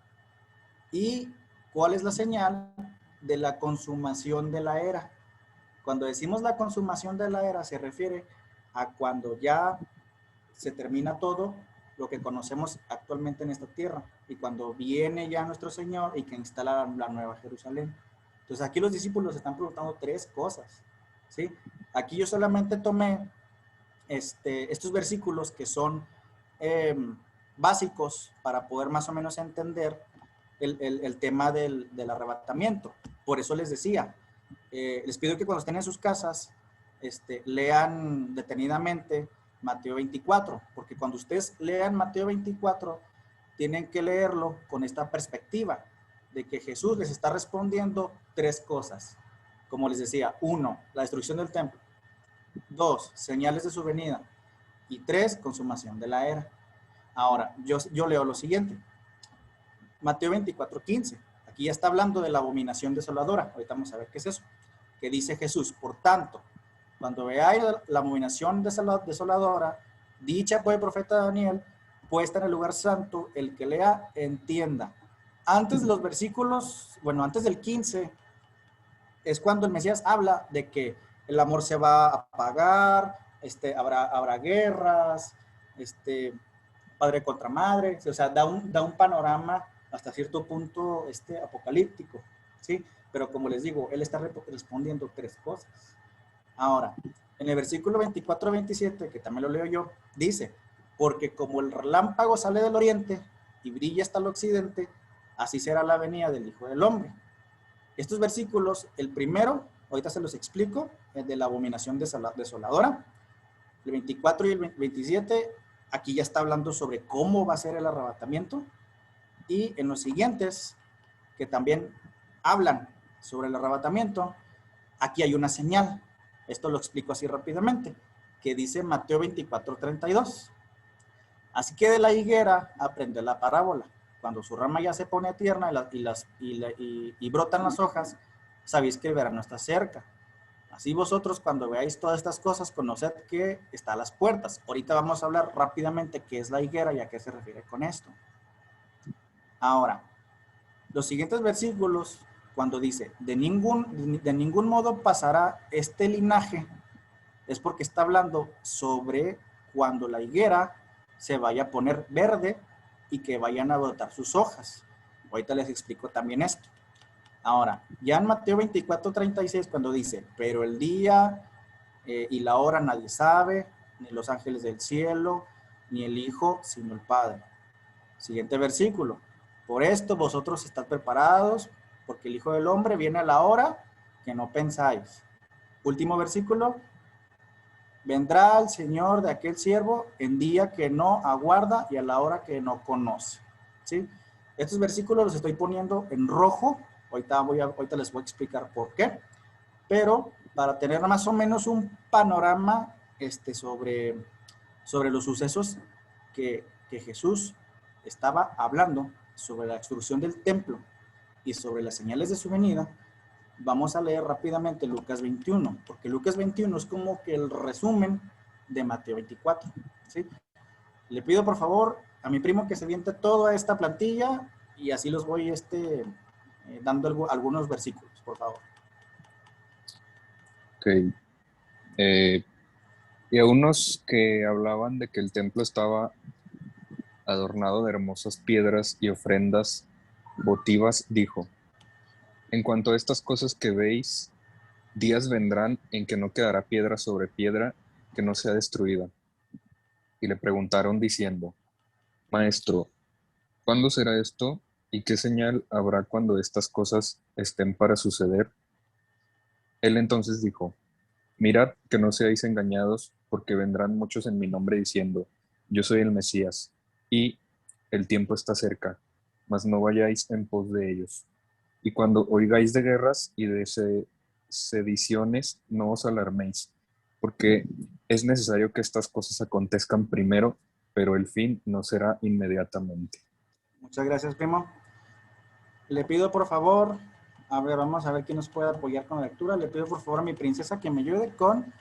¿y cuál es la señal de la consumación de la era? Cuando decimos la consumación de la era, se refiere a cuando ya se termina todo lo que conocemos actualmente en esta tierra y cuando viene ya nuestro Señor y que instala la nueva Jerusalén. Entonces aquí los discípulos están preguntando 3 cosas, ¿sí? Aquí yo solamente tomé estos versículos que son básicos para poder más o menos entender el tema del arrebatamiento. Por eso les decía, les pido que cuando estén en sus casas lean detenidamente Mateo 24, porque cuando ustedes lean Mateo 24 tienen que leerlo con esta perspectiva de que Jesús les está respondiendo 3 cosas, como les decía: 1, la destrucción del templo; 2, señales de su venida; y 3, consumación de la era. Ahora, yo leo lo siguiente. Mateo 24:15. Aquí ya está hablando de la abominación desoladora. Ahorita vamos a ver qué es eso. Que dice Jesús: por tanto, cuando veáis la abominación desoladora, dicha por el profeta Daniel, puesta en el lugar santo, el que lea, entienda. Antes de los versículos, antes del 15, es cuando el Mesías habla de que el amor se va a apagar, habrá guerras, padre contra madre, o sea, da un panorama hasta cierto punto apocalíptico, ¿sí? Pero como les digo, él está respondiendo 3 cosas. Ahora, en el versículo 24-27, que también lo leo yo, dice: porque como el relámpago sale del oriente y brilla hasta el occidente, así será la venida del Hijo del Hombre. Estos versículos, el primero, ahorita se los explico, el de la abominación desoladora. El 24 y el 27, aquí ya está hablando sobre cómo va a ser el arrebatamiento. Y en los siguientes, que también hablan sobre el arrebatamiento, aquí hay una señal. Esto lo explico así rápidamente. que dice Mateo 24:32. Así que de la higuera aprende la parábola. Cuando su rama ya se pone tierna y brotan las hojas, sabéis que el verano está cerca. Así vosotros, cuando veáis todas estas cosas, conoced que está a las puertas. Ahorita vamos a hablar rápidamente qué es la higuera y a qué se refiere con esto. Ahora, los siguientes versículos, cuando dice, de ningún modo pasará este linaje, es porque está hablando sobre cuando la higuera se vaya a poner verde y que vayan a brotar sus hojas. Ahorita les explico también esto. Ahora, ya en Mateo 24:36, cuando dice, pero el día y la hora nadie sabe, ni los ángeles del cielo, ni el Hijo, sino el Padre. Siguiente versículo. Por esto vosotros estáis preparados, porque el Hijo del Hombre viene a la hora que no pensáis. Último versículo. Vendrá el Señor de aquel siervo en día que no aguarda y a la hora que no conoce. ¿Sí? Estos versículos los estoy poniendo en rojo. Ahorita les voy a explicar por qué. Pero para tener más o menos un panorama sobre los sucesos que Jesús estaba hablando, sobre la destrucción del templo y sobre las señales de su venida, vamos a leer rápidamente Lucas 21, porque Lucas 21 es como que el resumen de Mateo 24. ¿Sí? Le pido por favor a mi primo que se aviente toda esta plantilla y así los voy dando algunos versículos, por favor. Ok. Y a unos que hablaban de que el templo estaba adornado de hermosas piedras y ofrendas votivas, dijo, en cuanto a estas cosas que veis, días vendrán en que no quedará piedra sobre piedra que no sea destruida. Y le preguntaron diciendo, Maestro, ¿cuándo será esto? ¿Y qué señal habrá cuando estas cosas estén para suceder? Él entonces dijo, mirad que no seáis engañados, porque vendrán muchos en mi nombre diciendo, yo soy el Mesías, y el tiempo está cerca, mas no vayáis en pos de ellos. Y cuando oigáis de guerras y de sediciones, no os alarméis, porque es necesario que estas cosas acontezcan primero, pero el fin no será inmediatamente. Muchas gracias, primo. Le pido por favor, vamos a ver quién nos puede apoyar con la lectura. Le pido por favor a mi princesa que me ayude con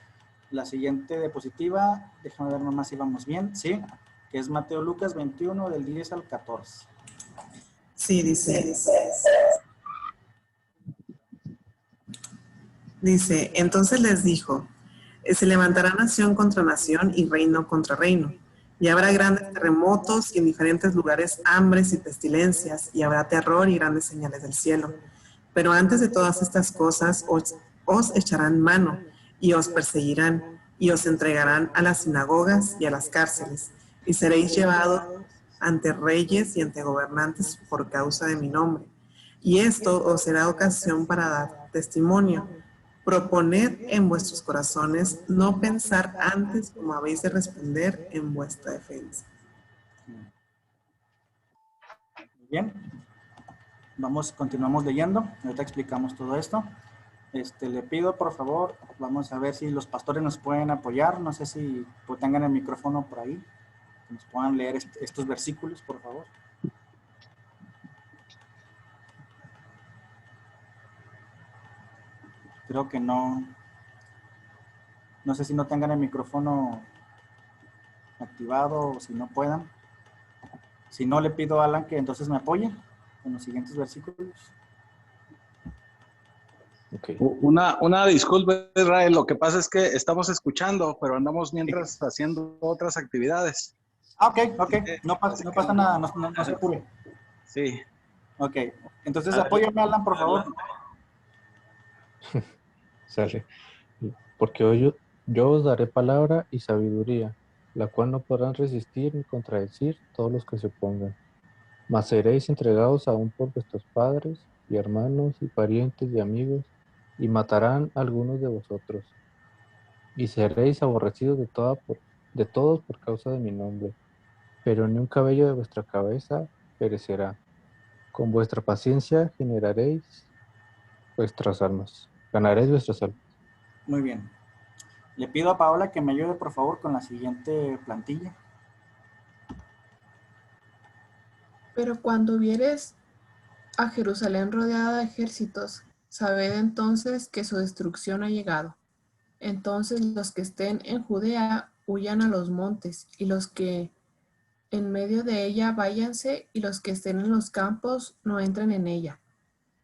la siguiente diapositiva. Déjame ver nomás si vamos bien. Sí, que es Mateo Lucas 21 del 10 al 14. Sí, dice, entonces les dijo, se levantará nación contra nación y reino contra reino, y habrá grandes terremotos y en diferentes lugares hambres y pestilencias, y habrá terror y grandes señales del cielo. Pero antes de todas estas cosas os echarán mano y os perseguirán y os entregarán a las sinagogas y a las cárceles, y seréis llevados ante reyes y ante gobernantes por causa de mi nombre. Y esto os será ocasión para dar testimonio. Proponed en vuestros corazones no pensar antes como habéis de responder en vuestra defensa. Bien, continuamos leyendo. Ahorita explicamos todo esto. Le pido por favor, vamos a ver si los pastores nos pueden apoyar. No sé si tengan el micrófono por ahí, que nos puedan leer estos versículos, por favor. Creo que no sé si no tengan el micrófono activado o si no puedan. Si no, le pido a Alan que entonces me apoye con los siguientes versículos. Okay. Una disculpa, Israel, lo que pasa es que estamos escuchando, pero andamos mientras haciendo otras actividades. Ok, no pasa nada, no se apure. Sí. Ok, entonces apóyame, Alan, por favor. Sale. Porque yo os daré palabra y sabiduría, la cual no podrán resistir ni contradecir todos los que se opongan. Mas seréis entregados aún por vuestros padres y hermanos y parientes y amigos, y matarán a algunos de vosotros. Y seréis aborrecidos de todos por causa de mi nombre. Pero ni un cabello de vuestra cabeza perecerá. Con vuestra paciencia ganaréis vuestras almas. Muy bien. Le pido a Paola que me ayude, por favor, con la siguiente plantilla. Pero cuando vieres a Jerusalén rodeada de ejércitos, sabed entonces que su destrucción ha llegado. Entonces los que estén en Judea huyan a los montes, y los que en medio de ella váyanse, y los que estén en los campos no entren en ella,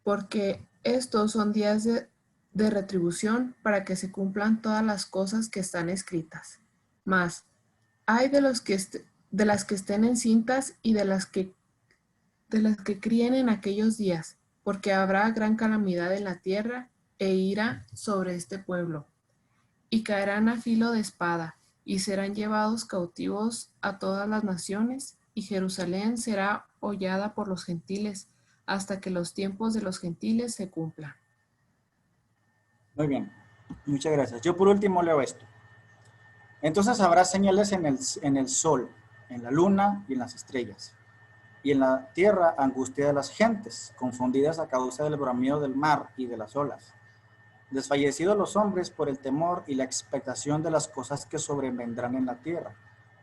porque estos son días de retribución para que se cumplan todas las cosas que están escritas. Mas, ay de de las que estén encintas y de las que críen en aquellos días, porque habrá gran calamidad en la tierra e ira sobre este pueblo. Y caerán a filo de espada, y serán llevados cautivos a todas las naciones, y Jerusalén será hollada por los gentiles, hasta que los tiempos de los gentiles se cumplan. Muy bien, muchas gracias. Yo por último leo esto. Entonces habrá señales en el sol, en la luna y en las estrellas. Y en la tierra angustia de las gentes, confundidas a causa del bramido del mar y de las olas. Desfallecidos los hombres por el temor y la expectación de las cosas que sobrevendrán en la tierra,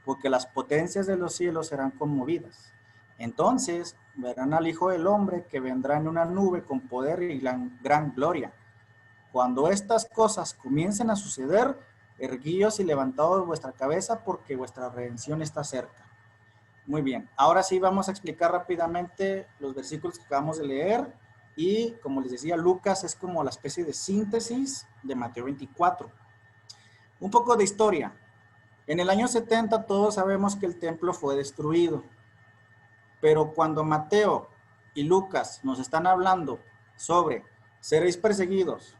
porque las potencias de los cielos serán conmovidas. Entonces verán al Hijo del Hombre que vendrá en una nube con poder y gran gloria. Cuando estas cosas comiencen a suceder, erguíos y levantaos vuestra cabeza, porque vuestra redención está cerca. Muy bien, ahora sí vamos a explicar rápidamente los versículos que acabamos de leer. Y como les decía, Lucas es como la especie de síntesis de Mateo 24. Un poco de historia. En el año 70 todos sabemos que el templo fue destruido. Pero cuando Mateo y Lucas nos están hablando sobre seréis perseguidos,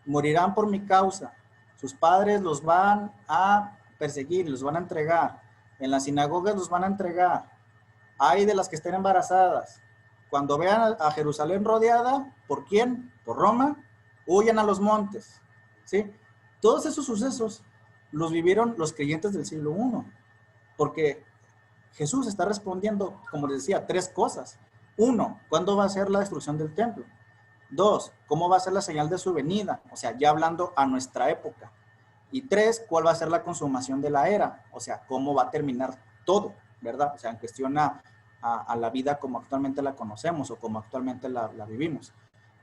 morirán por mi causa, sus padres los van a perseguir, los van a entregar, en las sinagogas los van a entregar, hay de las que estén embarazadas. Cuando vean a Jerusalén rodeada, ¿por quién? Por Roma, huyan a los montes, ¿sí? Todos esos sucesos los vivieron los creyentes del siglo I, porque Jesús está respondiendo, como les decía, 3 cosas. 1, ¿cuándo va a ser la destrucción del templo? 2, ¿cómo va a ser la señal de su venida? O sea, ya hablando a nuestra época. Y 3, ¿cuál va a ser la consumación de la era? O sea, ¿cómo va a terminar todo? ¿Verdad? O sea, en cuestión a la vida como actualmente la conocemos o como actualmente la vivimos.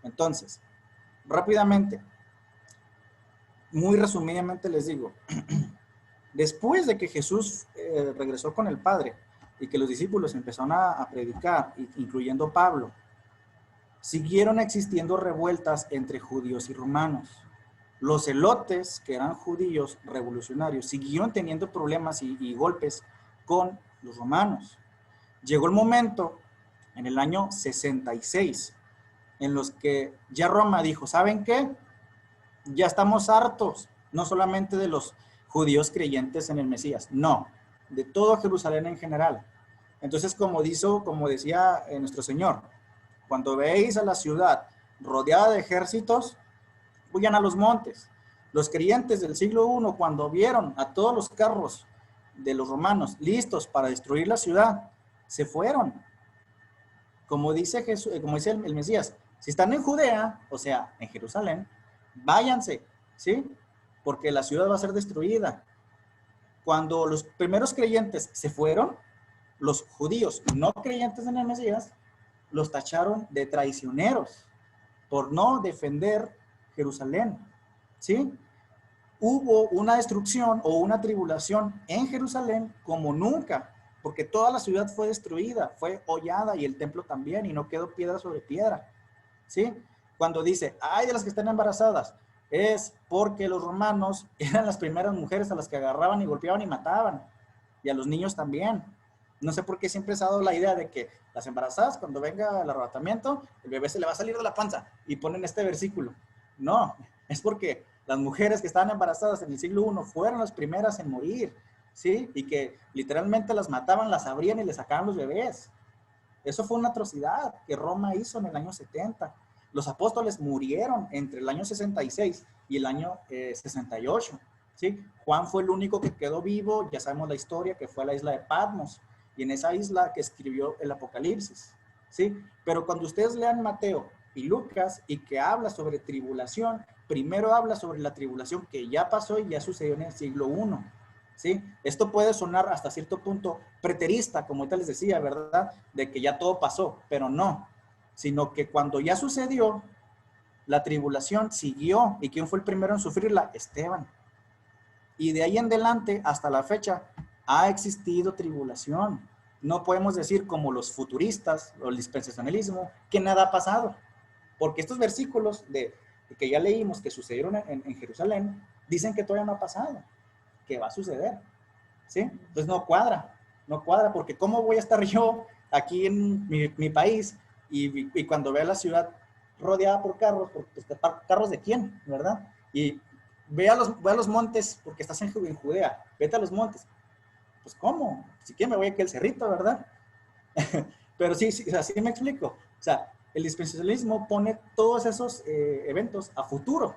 Entonces, rápidamente, muy resumidamente les digo, después de que Jesús regresó con el Padre y que los discípulos empezaron a predicar, incluyendo Pablo, siguieron existiendo revueltas entre judíos y romanos. Los celotes, que eran judíos revolucionarios, siguieron teniendo problemas y golpes con los romanos. Llegó el momento, en el año 66, en los que ya Roma dijo, ¿saben qué? Ya estamos hartos, no solamente de los judíos creyentes en el Mesías, no, de todo Jerusalén en general. Entonces, como decía nuestro Señor, cuando veáis a la ciudad rodeada de ejércitos, huyan a los montes. Los creyentes del siglo I, cuando vieron a todos los carros de los romanos listos para destruir la ciudad, se fueron. Como dice Jesús, como dice el Mesías, si están en Judea, o sea, en Jerusalén, váyanse, ¿sí? Porque la ciudad va a ser destruida. Cuando los primeros creyentes se fueron, los judíos no creyentes en el Mesías los tacharon de traicioneros por no defender Jerusalén, ¿sí? Hubo una destrucción o una tribulación en Jerusalén como nunca, porque toda la ciudad fue destruida, fue hollada y el templo también, y no quedó piedra sobre piedra, ¿sí? Cuando dice, ay de las que están embarazadas, es porque los romanos eran las primeras mujeres a las que agarraban y golpeaban y mataban, y a los niños también. No sé por qué siempre se ha dado la idea de que las embarazadas, cuando venga el arrebatamiento, el bebé se le va a salir de la panza, y ponen este versículo. No, es porque las mujeres que estaban embarazadas en el siglo I fueron las primeras en morir, ¿sí? Y que literalmente las mataban, las abrían y les sacaban los bebés. Eso fue una atrocidad que Roma hizo en el año 70. Los apóstoles murieron entre el año 66 y el año 68, ¿sí? Juan fue el único que quedó vivo, ya sabemos la historia, que fue a la isla de Patmos, y en esa isla que escribió el Apocalipsis, ¿sí? Pero cuando ustedes lean Mateo y Lucas y que habla sobre tribulación, primero habla sobre la tribulación que ya pasó y ya sucedió en el siglo I. ¿Sí? Esto puede sonar hasta cierto punto preterista, como ahorita les decía, ¿verdad? De que ya todo pasó, pero no, sino que cuando ya sucedió, la tribulación siguió. ¿Y quién fue el primero en sufrirla? Esteban. Y de ahí en adelante, hasta la fecha, ha existido tribulación. No podemos decir como los futuristas o el dispensacionalismo que nada ha pasado. Porque estos versículos que ya leímos que sucedieron en Jerusalén, dicen que todavía no ha pasado, que va a suceder. ¿Sí? Entonces no cuadra, porque ¿cómo voy a estar yo aquí en mi país y cuando vea la ciudad rodeada por carros, pues, ¿carros de quién? ¿Verdad? Y ve a los montes, porque estás en Judea, vete a los montes. Pues ¿cómo? Si quieren me voy aquí al cerrito, ¿verdad? Pero sí, así me explico. O sea, el dispensacionalismo pone todos esos eventos a futuro.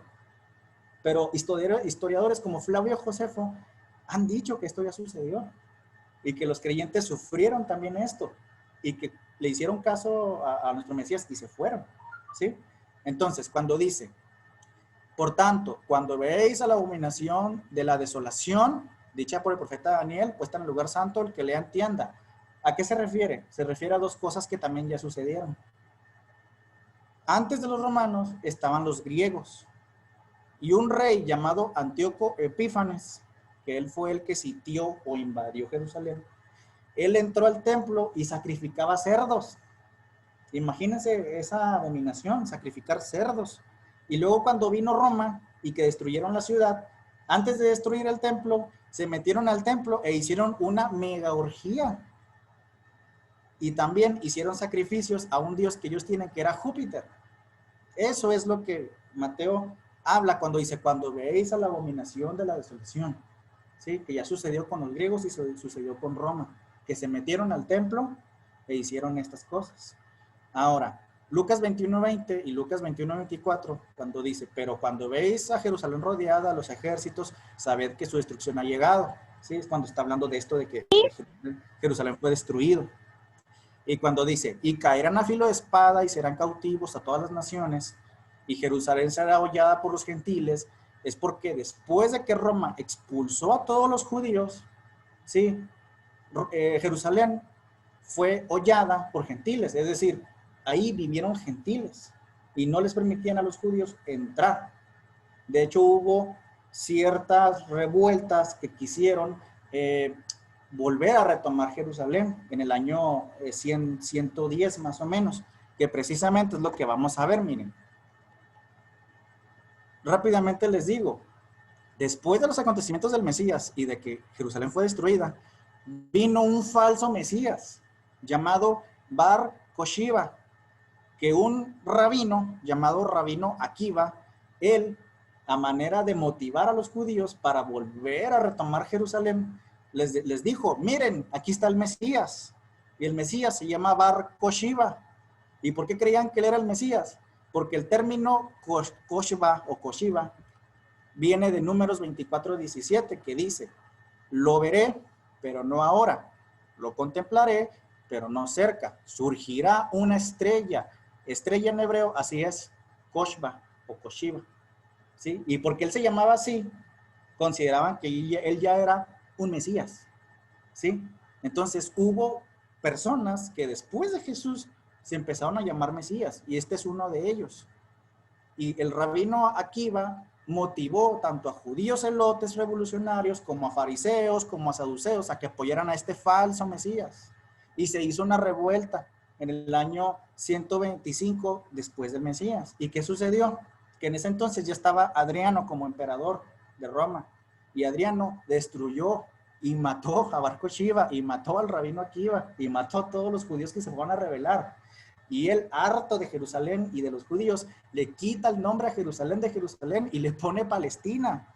Pero historiadores como Flavio Josefo han dicho que esto ya sucedió y que los creyentes sufrieron también esto y que le hicieron caso a nuestro Mesías y se fueron. ¿Sí? Entonces, cuando dice, por tanto, cuando veáis a la abominación de la desolación, dicha por el profeta Daniel, puesta en el lugar santo, el que lea entienda. ¿A qué se refiere? Se refiere a dos cosas que también ya sucedieron. Antes de los romanos estaban los griegos y un rey llamado Antíoco Epífanes, que él fue el que sitió o invadió Jerusalén. Él entró al templo y sacrificaba cerdos. Imagínense esa abominación, sacrificar cerdos. Y luego cuando vino Roma y que destruyeron la ciudad, antes de destruir el templo, se metieron al templo e hicieron una mega orgía. Y también hicieron sacrificios a un dios que ellos tienen, que era Júpiter. Eso es lo que Mateo habla cuando dice, cuando veáis a la abominación de la desolación. ¿Sí? Que ya sucedió con los griegos y sucedió con Roma, que se metieron al templo e hicieron estas cosas. Ahora, Lucas 21:20 y Lucas 21:24, cuando dice, pero cuando veis a Jerusalén rodeada, a los ejércitos, sabed que su destrucción ha llegado. ¿Sí? Es cuando está hablando de esto de que Jerusalén fue destruido. Y cuando dice, y caerán a filo de espada y serán cautivos a todas las naciones, y Jerusalén será hollada por los gentiles, es porque después de que Roma expulsó a todos los judíos, ¿sí? Jerusalén fue hollada por gentiles, es decir, ahí vivieron gentiles y no les permitían a los judíos entrar. De hecho, hubo ciertas revueltas que quisieron volver a retomar Jerusalén en el año 110 más o menos, que precisamente es lo que vamos a ver, miren. Rápidamente les digo, después de los acontecimientos del Mesías y de que Jerusalén fue destruida, vino un falso Mesías llamado Bar Koshiva, que un rabino llamado Rabino Akiva, él, a manera de motivar a los judíos para volver a retomar Jerusalén, les dijo, miren, aquí está el Mesías, y el Mesías se llama Bar Koshiva. ¿Y por qué creían que él era el Mesías? Porque el término Koshiva o Koshiva viene de Números 24:17, que dice, lo veré, pero no ahora, lo contemplaré, pero no cerca, surgirá una estrella en hebreo, así es, Koshba o Koshiva, ¿sí? Y porque él se llamaba así, consideraban que él ya era un Mesías, ¿sí? Entonces hubo personas que después de Jesús se empezaron a llamar Mesías, y este es uno de ellos. Y el rabino Akiva motivó tanto a judíos celotes revolucionarios como a fariseos, como a saduceos, a que apoyaran a este falso Mesías. Y se hizo una revuelta en el año 125 después del Mesías. ¿Y qué sucedió? Que en ese entonces ya estaba Adriano como emperador de Roma. Y Adriano destruyó y mató a Bar Koshiva, y mató al rabino Akiva, y mató a todos los judíos que se fueron a rebelar. Y él, harto de Jerusalén y de los judíos, le quita el nombre a Jerusalén de Jerusalén y le pone Palestina.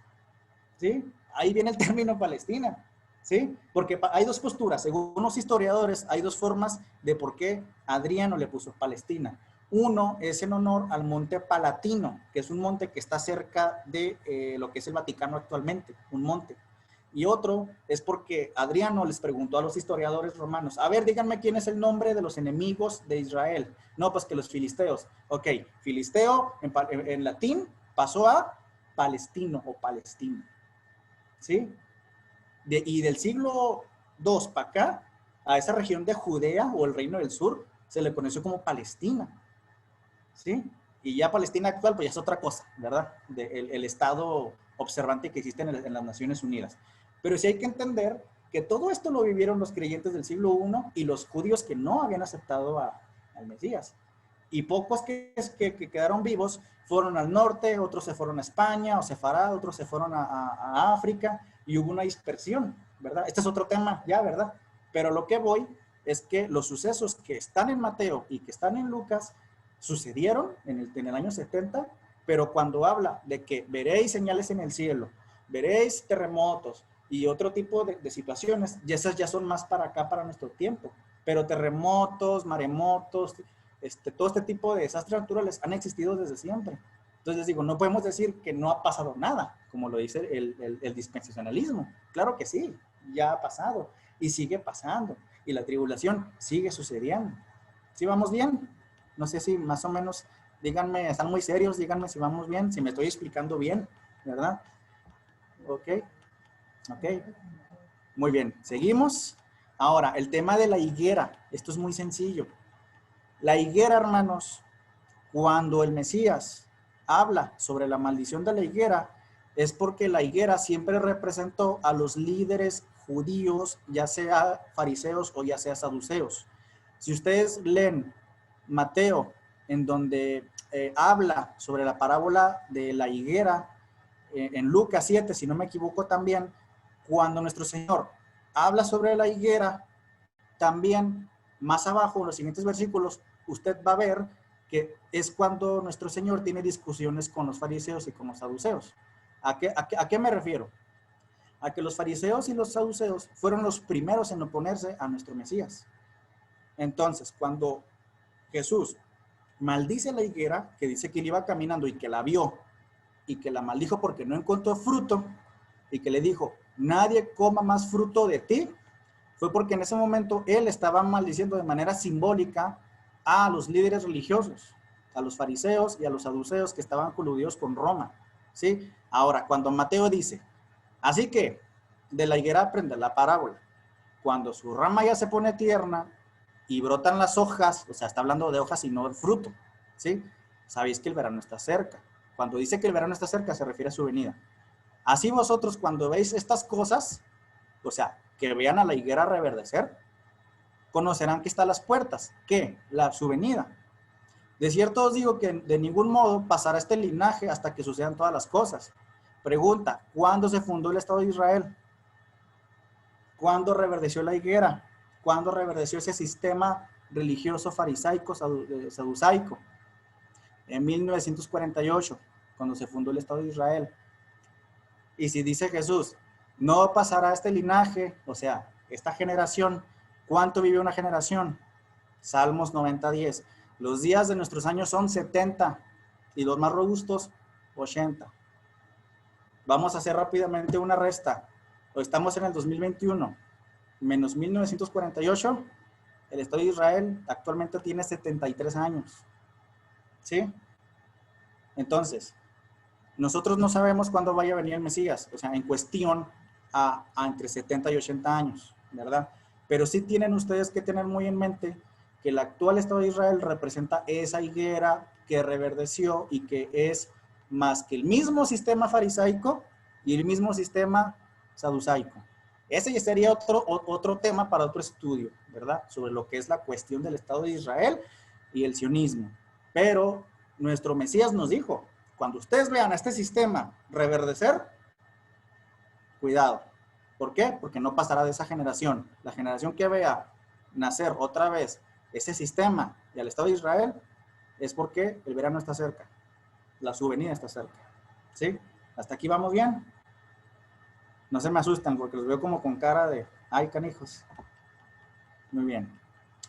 ¿Sí? Ahí viene el término Palestina. ¿Sí? Porque hay dos posturas. Según los historiadores, hay dos formas de por qué Adriano le puso Palestina. Uno es en honor al monte Palatino, que es un monte que está cerca de lo que es el Vaticano actualmente, un monte. Y otro es porque Adriano les preguntó a los historiadores romanos, a ver, díganme quién es el nombre de los enemigos de Israel. No, pues que los filisteos. Ok, filisteo en latín pasó a palestino o palestino. ¿Sí? Y del siglo II para acá, a esa región de Judea o el Reino del Sur, se le conoció como Palestina. ¿Sí? Y ya Palestina actual, pues ya es otra cosa, ¿verdad? El estado observante que existe en las Naciones Unidas. Pero sí hay que entender que todo esto lo vivieron los creyentes del siglo I y los judíos que no habían aceptado al Mesías. Y pocos que quedaron vivos fueron al norte, otros se fueron a España o Sefarad, otros se fueron a África y hubo una dispersión, ¿verdad? Este es otro tema ya, ¿verdad? Pero lo que voy es que los sucesos que están en Mateo y que están en Lucas sucedieron en el año 70, pero cuando habla de que veréis señales en el cielo, veréis terremotos y otro tipo de situaciones, y esas ya son más para acá, para nuestro tiempo. Pero terremotos, maremotos, todo este tipo de desastres naturales han existido desde siempre. Entonces les digo, no podemos decir que no ha pasado nada, como lo dice el dispensacionalismo. Claro que sí, ya ha pasado y sigue pasando. Y la tribulación sigue sucediendo. ¿Sí vamos bien? No sé si más o menos, díganme, están muy serios, díganme si vamos bien, si me estoy explicando bien, ¿verdad? Ok, ok. Muy bien, seguimos. Ahora, el tema de la higuera, esto es muy sencillo. La higuera, hermanos, cuando el Mesías habla sobre la maldición de la higuera, es porque la higuera siempre representó a los líderes judíos, ya sea fariseos o ya sea saduceos. Si ustedes leen Mateo, en donde habla sobre la parábola de la higuera, en Lucas 7, si no me equivoco también, cuando nuestro Señor habla sobre la higuera, también más abajo, en los siguientes versículos, usted va a ver que es cuando nuestro Señor tiene discusiones con los fariseos y con los saduceos. ¿A qué me refiero? A que los fariseos y los saduceos fueron los primeros en oponerse a nuestro Mesías. Entonces, cuando Jesús maldice la higuera, que dice que él iba caminando y que la vio, y que la maldijo porque no encontró fruto, y que le dijo, nadie coma más fruto de ti, fue porque en ese momento él estaba maldiciendo de manera simbólica a los líderes religiosos, a los fariseos y a los saduceos que estaban coludidos con Roma, ¿sí? Ahora, cuando Mateo dice, así que de la higuera aprende la parábola, cuando su rama ya se pone tierna y brotan las hojas, o sea, está hablando de hojas y no de fruto, ¿sí? Sabéis que el verano está cerca. Cuando dice que el verano está cerca, se refiere a su venida. Así vosotros, cuando veis estas cosas, o sea, que vean a la higuera reverdecer, conocerán que está a las puertas. ¿Qué? Su venida. De cierto os digo que de ningún modo pasará este linaje hasta que sucedan todas las cosas. Pregunta, ¿cuándo se fundó el Estado de Israel? ¿Cuándo reverdeció la higuera? ¿Cuándo reverdeció ese sistema religioso farisaico, saducaico? En 1948, cuando se fundó el Estado de Israel. Y si dice Jesús, no pasará este linaje, o sea, esta generación, ¿cuánto vive una generación? Salmos 90:10. Los días de nuestros años son 70 y los más robustos, 80. Vamos a hacer rápidamente una resta. Estamos en el 2021, menos 1948, el Estado de Israel actualmente tiene 73 años. ¿Sí? Entonces, nosotros no sabemos cuándo vaya a venir el Mesías, o sea, en cuestión a entre 70 y 80 años, ¿verdad? Pero sí tienen ustedes que tener muy en mente que el actual Estado de Israel representa esa higuera que reverdeció y que es más que el mismo sistema farisaico y el mismo sistema saducaico. Ese ya sería otro tema para otro estudio, ¿verdad? Sobre lo que es la cuestión del Estado de Israel y el sionismo. Pero nuestro Mesías nos dijo, cuando ustedes vean a este sistema reverdecer, cuidado. ¿Por qué? Porque no pasará de esa generación. La generación que vea nacer otra vez ese sistema y al Estado de Israel es porque el verano está cerca. Su venida está cerca. ¿Sí? ¿Hasta aquí vamos bien? No se me asustan porque los veo como con cara de, ay, canijos. Muy bien.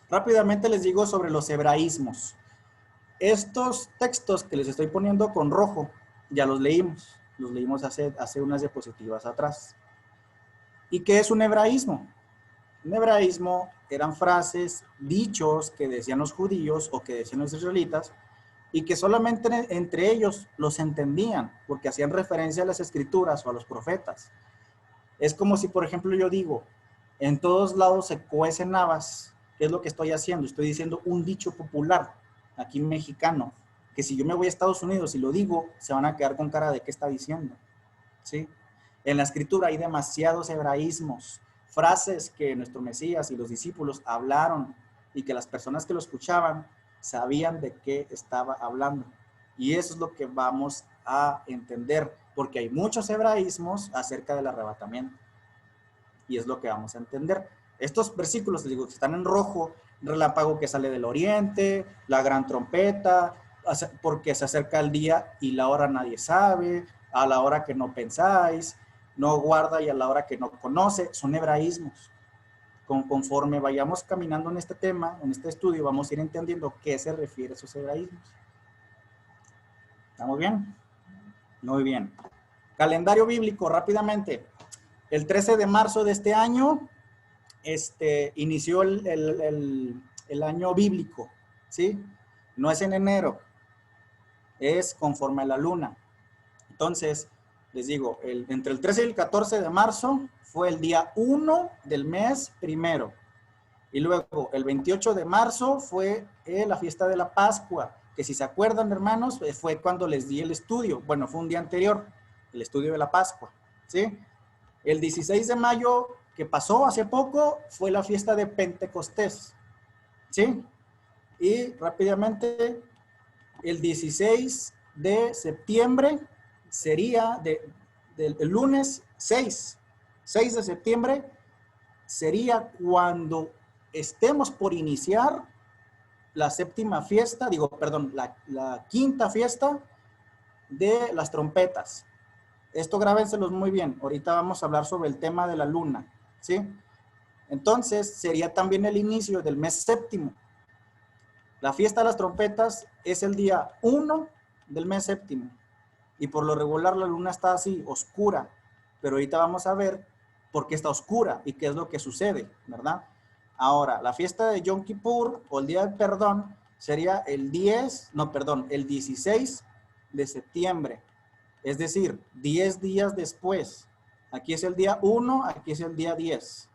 Rápidamente les digo sobre los hebraísmos. Estos textos que les estoy poniendo con rojo, ya los leímos hace unas diapositivas atrás. ¿Y qué es un hebraísmo? Un hebraísmo eran frases, dichos que decían los judíos o que decían los israelitas y que solamente entre ellos los entendían porque hacían referencia a las escrituras o a los profetas. Es como si, por ejemplo, yo digo, en todos lados se cuecen habas. ¿Qué es lo que estoy haciendo? Estoy diciendo un dicho popular, aquí mexicano, que si yo me voy a Estados Unidos y lo digo, se van a quedar con cara de qué está diciendo. ¿Sí? En la escritura hay demasiados hebraísmos, frases que nuestro Mesías y los discípulos hablaron y que las personas que lo escuchaban sabían de qué estaba hablando. Y eso es lo que vamos a entender, porque hay muchos hebraísmos acerca del arrebatamiento. Y es lo que vamos a entender. Estos versículos, les digo, que están en rojo, relámpago que sale del oriente, la gran trompeta, porque se acerca el día y la hora nadie sabe, a la hora que no pensáis, no guarda y a la hora que no conoce, son hebraísmos. Conforme vayamos caminando en este tema, en este estudio, vamos a ir entendiendo qué se refiere a esos hebraísmos. ¿Estamos bien? Muy bien. Calendario bíblico, rápidamente. El 13 de marzo de este año, inició el año bíblico, ¿sí? No es en enero, es conforme a la luna. Entonces, les digo, entre el 13 y el 14 de marzo fue el día 1 del mes primero. Y luego, el 28 de marzo fue la fiesta de la Pascua, que si se acuerdan, hermanos, fue cuando les di el estudio. Bueno, fue un día anterior, el estudio de la Pascua, ¿sí? El 16 de mayo, que pasó hace poco, fue la fiesta de Pentecostés, ¿sí? Y rápidamente, el 16 de septiembre sería el lunes 6 de septiembre, sería cuando estemos por iniciar la séptima fiesta, la quinta fiesta de las trompetas. Esto grábenselos muy bien. Ahorita vamos a hablar sobre el tema de la luna, ¿sí? Entonces, sería también el inicio del mes séptimo. La fiesta de las trompetas es el día 1 del mes séptimo. Y por lo regular la luna está así, oscura. Pero ahorita vamos a ver por qué está oscura y qué es lo que sucede, ¿verdad? Ahora, la fiesta de Yom Kippur o el Día del Perdón sería el 16 de septiembre. Es decir, 10 días después. Aquí es el día 1, aquí es el día 10.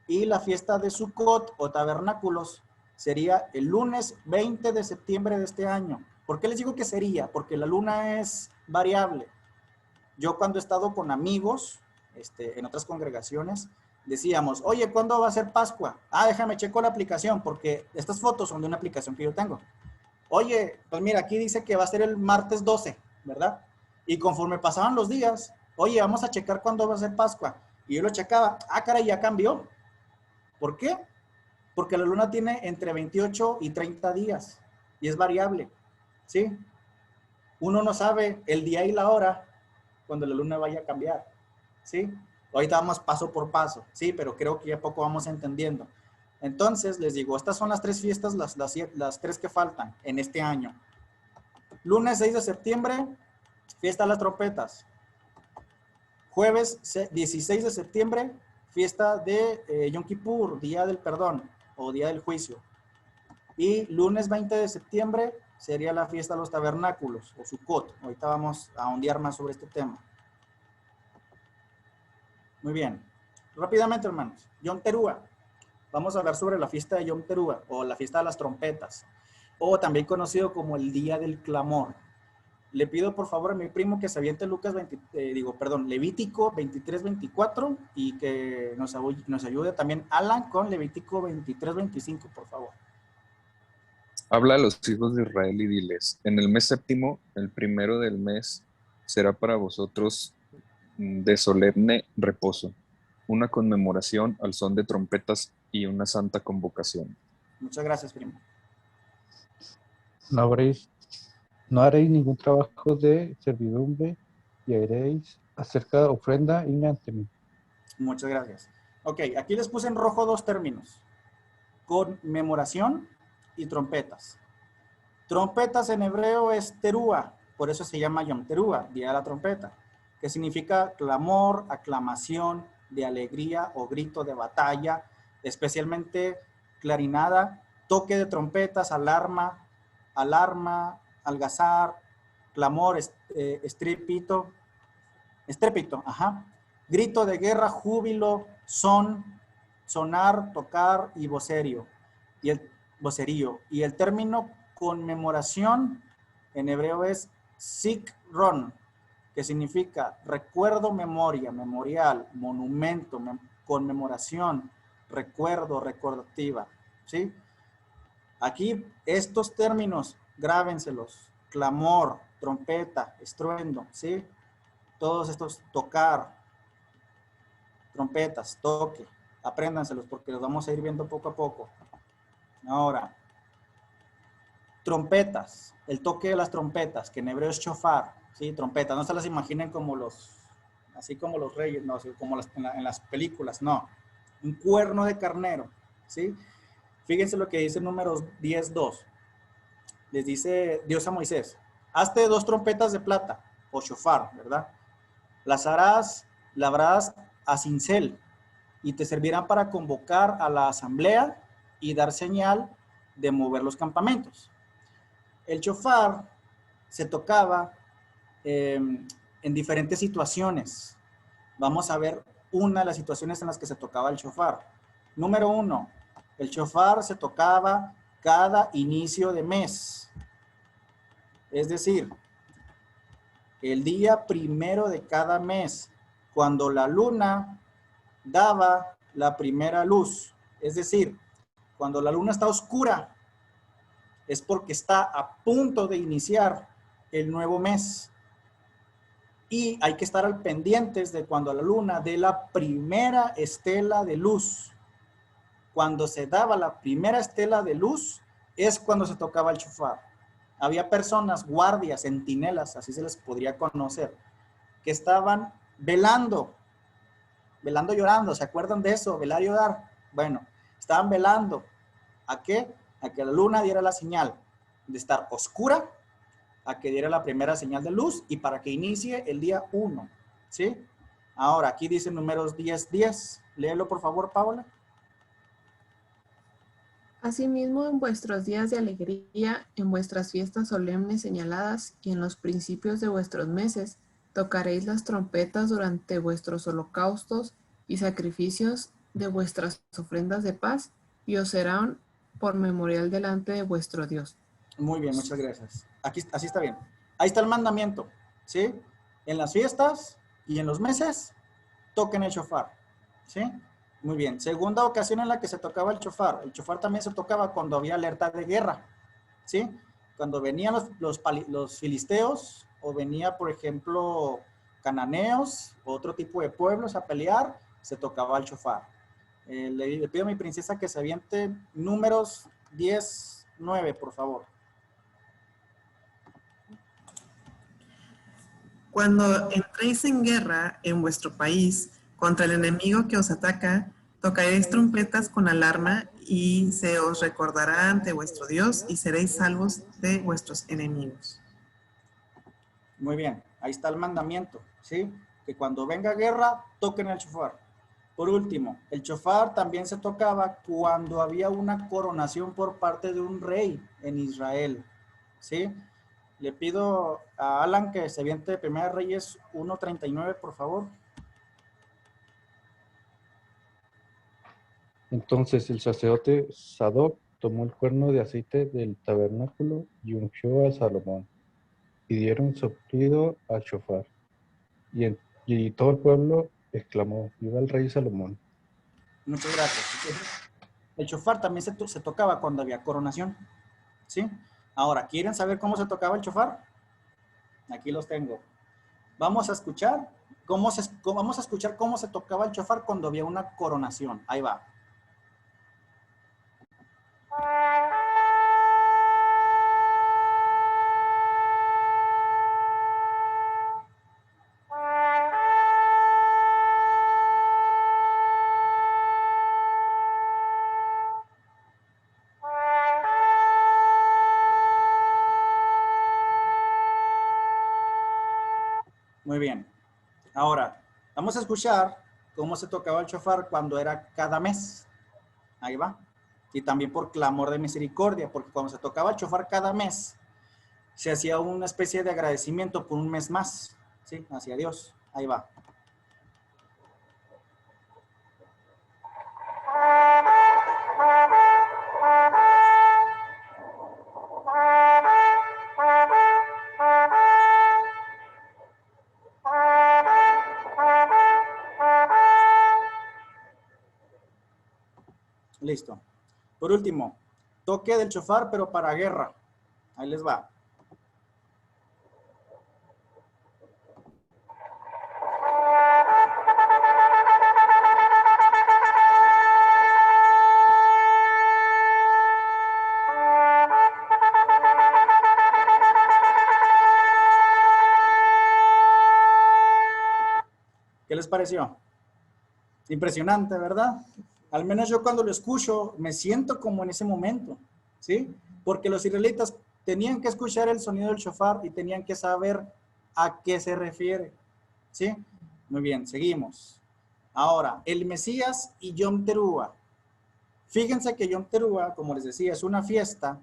Y la fiesta de Sukkot o tabernáculos sería el lunes 20 de septiembre de este año. ¿Por qué les digo que sería? Porque la luna es variable. Yo cuando he estado con amigos, en otras congregaciones, decíamos, oye, ¿cuándo va a ser Pascua? Déjame checo la aplicación, porque estas fotos son de una aplicación que yo tengo. Oye, pues mira, aquí dice que va a ser el martes 12, ¿verdad? Y conforme pasaban los días, oye, vamos a checar cuándo va a ser Pascua. Y yo lo checaba, caray, ya cambió. ¿Por qué? Porque la luna tiene entre 28 y 30 días y es variable, ¿sí? Uno no sabe el día y la hora cuando la luna vaya a cambiar, ¿sí? Ahorita vamos paso por paso, ¿sí? Pero creo que ya poco vamos entendiendo. Entonces, les digo, estas son las tres fiestas, las tres que faltan en este año. Lunes 6 de septiembre, fiesta de las trompetas. Jueves 16 de septiembre, fiesta de Yom Kippur, Día del Perdón o Día del Juicio. Y lunes 20 de septiembre sería la fiesta de los tabernáculos o Sukkot. Ahorita vamos a ondear más sobre este tema. Muy bien. Rápidamente, hermanos. Yom Teruah. Vamos a hablar sobre la fiesta de Yom Teruah o la fiesta de las trompetas, o también conocido como el Día del Clamor. Le pido por favor a mi primo que se aviente Levítico 23-24 y que nos ayude también Alan con Levítico 23-25, por favor. Habla a los hijos de Israel y diles, en el mes séptimo, el primero del mes, será para vosotros de solemne reposo, una conmemoración al son de trompetas y una santa convocación. Muchas gracias, primo. No haréis ningún trabajo de servidumbre y haréis acerca de ofrenda y ante mí. Muchas gracias. Ok, aquí les puse en rojo dos términos. Conmemoración y trompetas. Trompetas en hebreo es teruah, por eso se llama Yom Teruah, Día de la Trompeta, que significa clamor, aclamación, de alegría o grito de batalla, especialmente clarinada, toque de trompetas, alarma, algazar, clamor, estrépito, ajá, grito de guerra, júbilo, sonar, tocar y vocerío. Y el término conmemoración en hebreo es zikron, que significa recuerdo, memoria, memorial, monumento, conmemoración, recuerdo, recordativa, ¿sí? Aquí estos términos, grábenselos, clamor, trompeta, estruendo, ¿sí? Todos estos, tocar, trompetas, toque, apréndanselos porque los vamos a ir viendo poco a poco. Ahora, trompetas, el toque de las trompetas, que en hebreo es shofar, ¿sí? Trompetas, no se las imaginen como así como los reyes, no, como en las películas, no. Un cuerno de carnero, ¿sí? Fíjense lo que dice Números 10:2. Les dice Dios a Moisés, hazte 2 trompetas de plata, o shofar, ¿verdad? Las labrarás a cincel, y te servirán para convocar a la asamblea y dar señal de mover los campamentos. El shofar se tocaba en diferentes situaciones. Vamos a ver una de las situaciones en las que se tocaba el shofar. Número 1, el shofar se tocaba cada inicio de mes. Es decir, el día primero de cada mes, cuando la luna daba la primera luz. Es decir, cuando la luna está oscura, es porque está a punto de iniciar el nuevo mes. Y hay que estar al pendientes de cuando la luna dé la primera estela de luz. Cuando se daba la primera estela de luz, es cuando se tocaba el shofar. Había personas, guardias, centinelas, así se les podría conocer, que estaban velando llorando. ¿Se acuerdan de eso? Velar y llorar. Bueno, estaban velando. ¿A qué? A que la luna diera la señal de estar oscura, a que diera la primera señal de luz y para que inicie el día 1. ¿Sí? Ahora, aquí dice Números 10:10. Léelo, por favor, Paola. Asimismo, en vuestros días de alegría, en vuestras fiestas solemnes señaladas y en los principios de vuestros meses, tocaréis las trompetas durante vuestros holocaustos y sacrificios de vuestras ofrendas de paz, y os serán por memorial delante de vuestro Dios. Muy bien, muchas gracias. Aquí, así está bien. Ahí está el mandamiento, ¿sí? En las fiestas y en los meses, toquen el shofar, ¿sí? Muy bien. Segunda ocasión en la que se tocaba el shofar. El shofar también se tocaba cuando había alerta de guerra, ¿sí? Cuando venían los filisteos o venía, por ejemplo, cananeos o otro tipo de pueblos a pelear, se tocaba el shofar. Le pido a mi princesa que se aviente Números 10:9, por favor. Cuando entréis en guerra en vuestro país contra el enemigo que os ataca, tocaréis trompetas con alarma y se os recordará ante vuestro Dios y seréis salvos de vuestros enemigos. Muy bien, ahí está el mandamiento, ¿sí? Que cuando venga guerra, toquen el shofar. Por último, el shofar también se tocaba cuando había una coronación por parte de un rey en Israel, ¿sí? Le pido a Alan que se aviente Primera Reyes 1:39, por favor. Entonces el sacerdote Sadoc tomó el cuerno de aceite del tabernáculo y ungió a Salomón, y dieron soplido al shofar. Y todo el pueblo exclamó: ¡Viva el rey Salomón! Muchas gracias. El shofar también se tocaba cuando había coronación, ¿sí? Ahora, ¿quieren saber cómo se tocaba el shofar? Aquí los tengo. Vamos a escuchar cómo se tocaba el shofar cuando había una coronación. Ahí va. Muy bien. Ahora, vamos a escuchar ¿Cómo se tocaba el shofar? Cuando era cada mes. Ahí va. Y también por clamor de misericordia, porque cuando se tocaba el shofar cada mes, se hacía una especie de agradecimiento por un mes más, ¿sí? Hacia Dios. Ahí va. Listo. Por último, toque del shofar, pero para guerra. Ahí les va. ¿Qué les pareció? Impresionante, ¿verdad? Al menos yo cuando lo escucho me siento como en ese momento, ¿sí? Porque los israelitas tenían que escuchar el sonido del shofar y tenían que saber a qué se refiere, ¿sí? Muy bien, seguimos. Ahora, el Mesías y Yom Teruah. Fíjense que Yom Teruah, como les decía, es una fiesta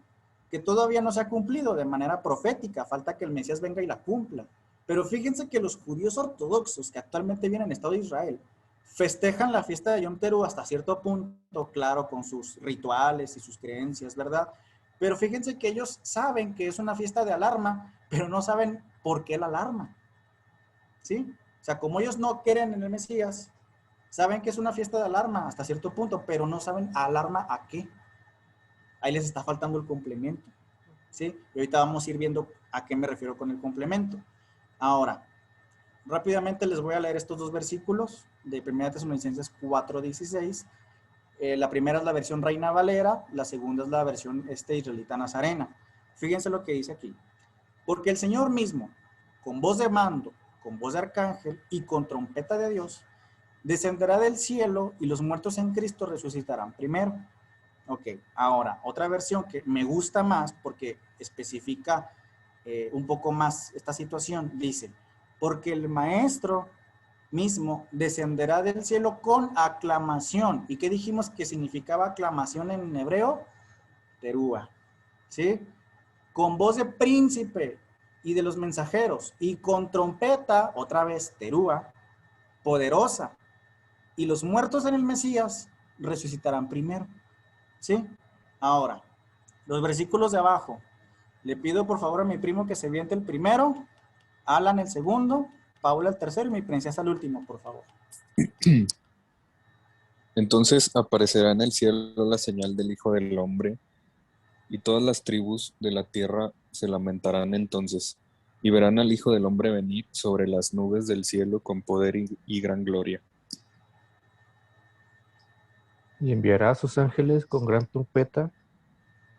que todavía no se ha cumplido de manera profética. Falta que el Mesías venga y la cumpla. Pero fíjense que los judíos ortodoxos que actualmente viven en el Estado de Israel festejan la fiesta de Yom Teruah hasta cierto punto, claro, con sus rituales y sus creencias, ¿verdad? Pero fíjense que ellos saben que es una fiesta de alarma, pero no saben por qué la alarma, ¿sí? O sea, como ellos no creen en el Mesías, saben que es una fiesta de alarma hasta cierto punto, pero no saben alarma a qué. Ahí les está faltando el complemento, ¿sí? Y ahorita vamos a ir viendo a qué me refiero con el complemento. Ahora, rápidamente les voy a leer estos dos versículos de 1 Tesalonicenses 4:16. La primera es la versión Reina Valera, la segunda es la versión israelita Nazarena. Fíjense lo que dice aquí. Porque el Señor mismo, con voz de mando, con voz de arcángel y con trompeta de Dios, descenderá del cielo y los muertos en Cristo resucitarán primero. Ok, ahora, otra versión que me gusta más porque especifica un poco más esta situación, dice, porque el Maestro mismo descenderá del cielo con aclamación. ¿Y qué dijimos que significaba aclamación en hebreo? Teruah, ¿sí? Con voz de príncipe y de los mensajeros y con trompeta, otra vez Teruah, poderosa. Y los muertos en el Mesías resucitarán primero, ¿sí? Ahora, los versículos de abajo. Le pido por favor a mi primo que se viente el primero, Alan el segundo, Paula el tercero y mi princesa el último, por favor. Entonces aparecerá en el cielo la señal del Hijo del Hombre, y todas las tribus de la tierra se lamentarán entonces, y verán al Hijo del Hombre venir sobre las nubes del cielo con poder y gran gloria. Y enviará a sus ángeles con gran trompeta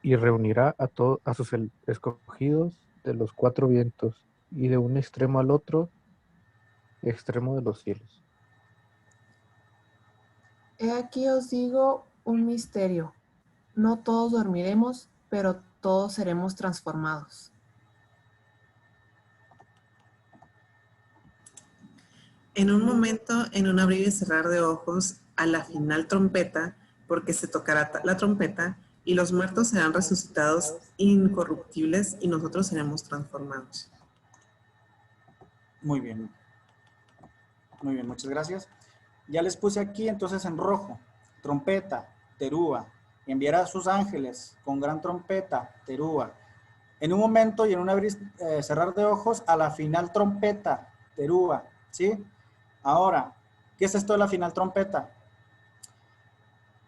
y reunirá a sus escogidos de los cuatro vientos y de un extremo al otro extremo de los cielos. He aquí os digo un misterio. No todos dormiremos, pero todos seremos transformados. En un momento, en un abrir y cerrar de ojos, a la final trompeta, porque se tocará la trompeta, y los muertos serán resucitados incorruptibles, y nosotros seremos transformados. Muy bien, muchas gracias. Ya les puse aquí entonces en rojo, trompeta, Teruah, enviará a sus ángeles con gran trompeta, Teruah. En un momento y en un abrir, cerrar de ojos, a la final trompeta, Teruah, ¿sí? Ahora, ¿qué es esto de la final trompeta?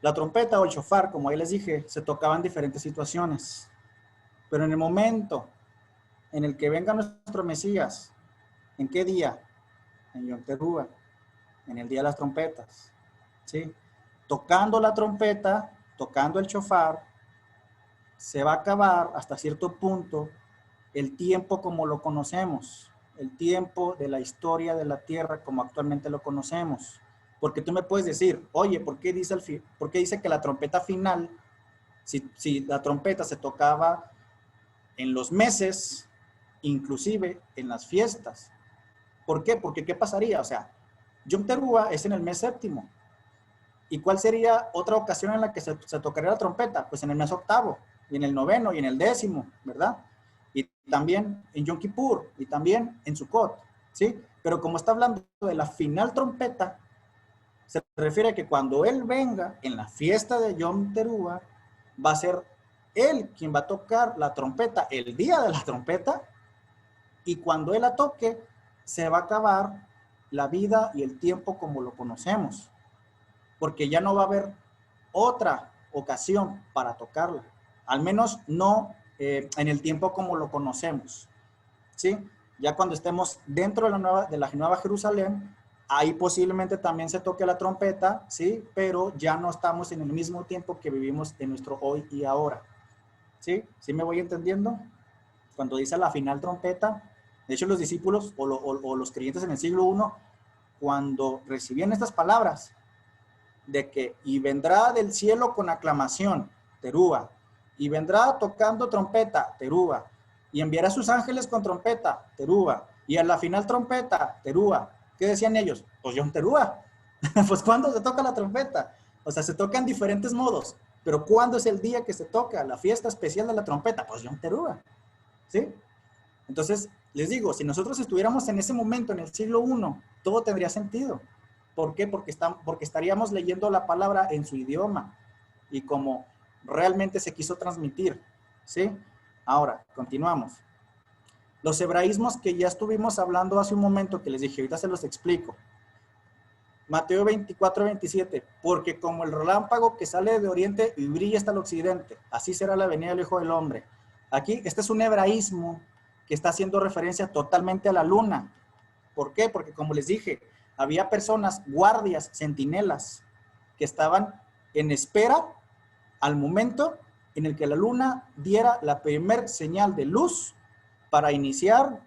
La trompeta o el shofar, como ahí les dije, se tocaba en diferentes situaciones. Pero en el momento en el que venga nuestro Mesías, ¿en qué día? En Yom Teruah, en el día de las trompetas, ¿sí? Tocando la trompeta, tocando el shofar, se va a acabar hasta cierto punto el tiempo como lo conocemos, el tiempo de la historia de la tierra como actualmente lo conocemos. Porque tú me puedes decir, oye, ¿por qué dice que la trompeta final, si la trompeta se tocaba en los meses, inclusive en las fiestas? ¿Por qué? Porque ¿qué pasaría? O sea, Yom Teruah es en el mes séptimo. ¿Y cuál sería otra ocasión en la que se tocaría la trompeta? Pues en el mes octavo, y en el noveno, y en el décimo, ¿verdad? Y también en Yom Kippur, y también en Sukkot, ¿sí? Pero como está hablando de la final trompeta, se refiere a que cuando Él venga en la fiesta de Yom Teruah, va a ser Él quien va a tocar la trompeta el día de la trompeta, y cuando Él la toque, se va a acabar la vida y el tiempo como lo conocemos, porque ya no va a haber otra ocasión para tocarla, al menos no en el tiempo como lo conocemos, ¿sí? Ya cuando estemos dentro de la nueva Jerusalén, ahí posiblemente también se toque la trompeta, ¿sí? Pero ya no estamos en el mismo tiempo que vivimos en nuestro hoy y ahora, ¿sí? ¿Sí me voy entendiendo? Cuando dice la final trompeta, de hecho los discípulos o los creyentes en el siglo I, cuando recibían estas palabras de que y vendrá del cielo con aclamación, Teruah, y vendrá tocando trompeta, Teruah, y enviará a sus ángeles con trompeta, Teruah, y a la final trompeta, Teruah. ¿Qué decían ellos? Pues Yom Teruah. Pues ¿cuándo se toca la trompeta? O sea, se toca en diferentes modos, pero ¿cuándo es el día que se toca la fiesta especial de la trompeta? Pues Yom Teruah, ¿sí? Entonces, les digo, si nosotros estuviéramos en ese momento, en el siglo I, todo tendría sentido. ¿Por qué? Porque estaríamos leyendo la palabra en su idioma y como realmente se quiso transmitir, ¿sí? Ahora, continuamos. Los hebraísmos que ya estuvimos hablando hace un momento, que les dije, ahorita se los explico. Mateo 24, 27, porque como el relámpago que sale de oriente y brilla hasta el occidente, así será la venida del Hijo del Hombre. Aquí, este es un hebraísmo que está haciendo referencia totalmente a la luna. ¿Por qué? Porque como les dije, había personas, guardias, centinelas, que estaban en espera al momento en el que la luna diera la primer señal de luz para iniciar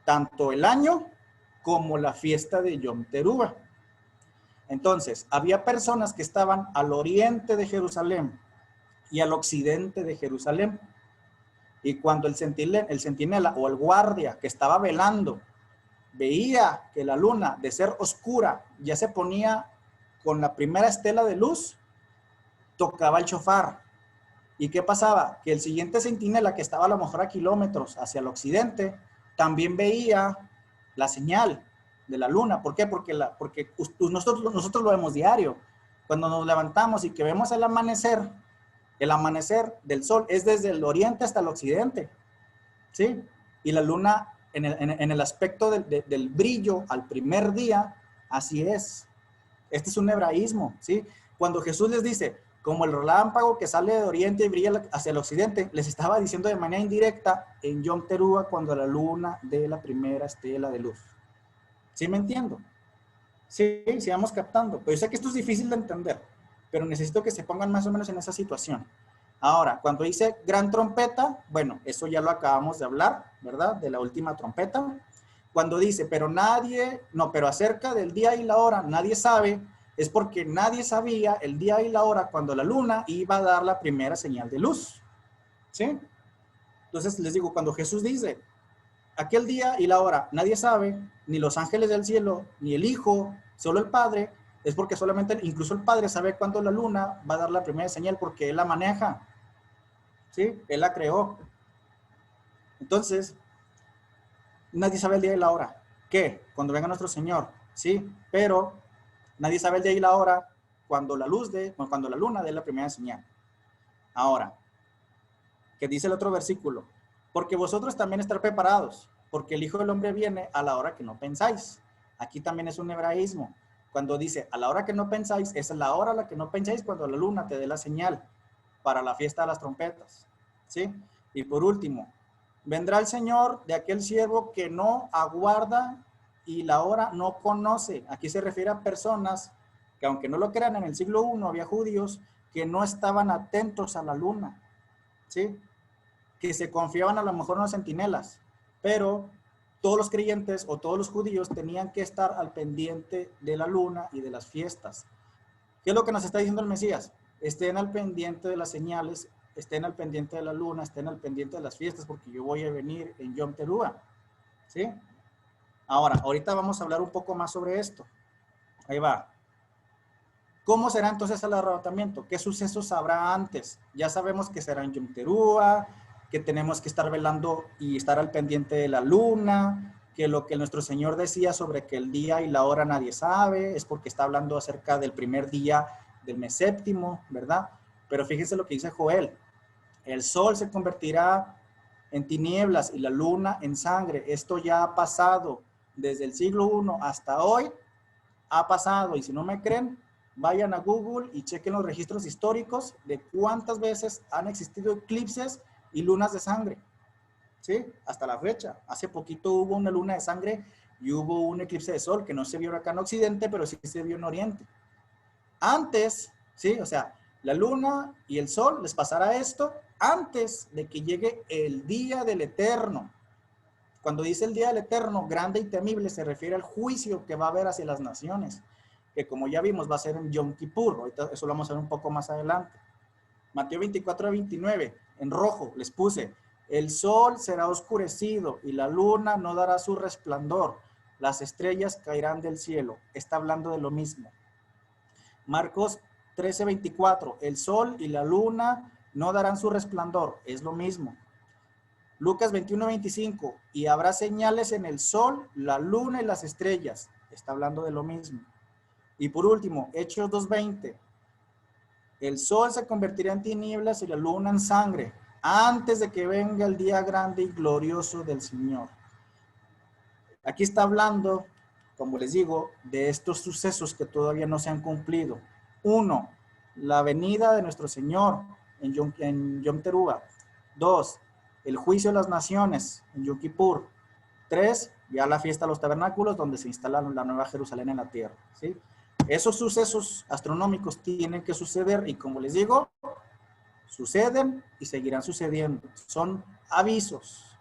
tanto el año como la fiesta de Yom Teruah. Entonces, había personas que estaban al oriente de Jerusalén y al occidente de Jerusalén. Y cuando el centinela o el guardia que estaba velando veía que la luna, de ser oscura, ya se ponía con la primera estela de luz, tocaba el shofar. ¿Y qué pasaba? Que el siguiente centinela, que estaba a lo mejor a kilómetros hacia el occidente, también veía la señal de la luna. ¿Por qué? Porque nosotros lo vemos diario. Cuando nos levantamos y que vemos el amanecer del sol es desde el oriente hasta el occidente, ¿sí? Y la luna en el aspecto del brillo al primer día, así es. Este es un hebraísmo, ¿sí? Cuando Jesús les dice, como el relámpago que sale de oriente y brilla hacia el occidente, les estaba diciendo de manera indirecta en Yom Teruah cuando la luna dé la primera estela de luz. ¿Sí me entiendo? Sí, sí vamos captando. Pero yo sé que esto es difícil de entender, pero necesito que se pongan más o menos en esa situación. Ahora, cuando dice gran trompeta, bueno, eso ya lo acabamos de hablar, ¿verdad? De la última trompeta. Cuando dice, pero acerca del día y la hora nadie sabe, es porque nadie sabía el día y la hora cuando la luna iba a dar la primera señal de luz, ¿sí? Entonces les digo, cuando Jesús dice, aquel día y la hora nadie sabe, ni los ángeles del cielo, ni el Hijo, solo el Padre, es porque solamente incluso el Padre sabe cuándo la luna va a dar la primera señal porque Él la maneja, ¿sí? Él la creó. Entonces, nadie sabe el día y la hora. ¿Qué? Cuando venga nuestro Señor, ¿sí? Pero nadie sabe el día y la hora cuando la luna dé la primera señal. Ahora, ¿qué dice el otro versículo? Porque vosotros también estar preparados, porque el Hijo del Hombre viene a la hora que no pensáis. Aquí también es un hebraísmo. Cuando dice a la hora que no pensáis, es la hora a la que no pensáis cuando la luna te dé la señal para la fiesta de las trompetas, ¿sí? Y por último, vendrá el Señor de aquel siervo que no aguarda y la hora no conoce. Aquí se refiere a personas que, aunque no lo crean, en el siglo I había judíos que no estaban atentos a la luna, ¿sí? Que se confiaban a lo mejor en los centinelas, pero todos los creyentes o todos los judíos tenían que estar al pendiente de la luna y de las fiestas. ¿Qué es lo que nos está diciendo el Mesías? Estén al pendiente de las señales, estén al pendiente de la luna, estén al pendiente de las fiestas, porque yo voy a venir en Yom Teruah, ¿sí? Ahora, ahorita vamos a hablar un poco más sobre esto. Ahí va. ¿Cómo será entonces el arrebatamiento? ¿Qué sucesos habrá antes? Ya sabemos que será en Yom Teruah, que tenemos que estar velando y estar al pendiente de la luna, que lo que nuestro Señor decía sobre que el día y la hora nadie sabe, es porque está hablando acerca del primer día del mes séptimo, ¿verdad? Pero fíjense lo que dice Joel. El sol se convertirá en tinieblas y la luna en sangre. Esto ya ha pasado desde el siglo I hasta hoy. Ha pasado, y si no me creen, vayan a Google y chequen los registros históricos de cuántas veces han existido eclipses y lunas de sangre. ¿Sí? Hasta la fecha. Hace poquito hubo una luna de sangre y hubo un eclipse de sol que no se vio acá en Occidente, pero sí se vio en Oriente. Antes, ¿sí? O sea, la luna y el sol les pasará esto antes de que llegue el día del Eterno. Cuando dice el día del Eterno, grande y temible, se refiere al juicio que va a haber hacia las naciones, que como ya vimos va a ser en Yom Kippur. Ahorita eso lo vamos a ver un poco más adelante. Mateo 24:29, en rojo les puse, el sol será oscurecido y la luna no dará su resplandor, las estrellas caerán del cielo. Está hablando de lo mismo. Marcos 13:24, el sol y la luna no darán su resplandor, es lo mismo. Lucas 21:25, y habrá señales en el sol, la luna y las estrellas. Está hablando de lo mismo. Y por último, Hechos 2:20, el sol se convertirá en tinieblas y la luna en sangre, antes de que venga el día grande y glorioso del Señor. Aquí está hablando, como les digo, de estos sucesos que todavía no se han cumplido. 1, la venida de nuestro Señor en Yom Teruah. 2, el juicio de las naciones en Yom Kippur. 3, ya la fiesta de los tabernáculos, donde se instala la nueva Jerusalén en la tierra. ¿Sí? Esos sucesos astronómicos tienen que suceder y, como les digo, suceden y seguirán sucediendo. Son avisos.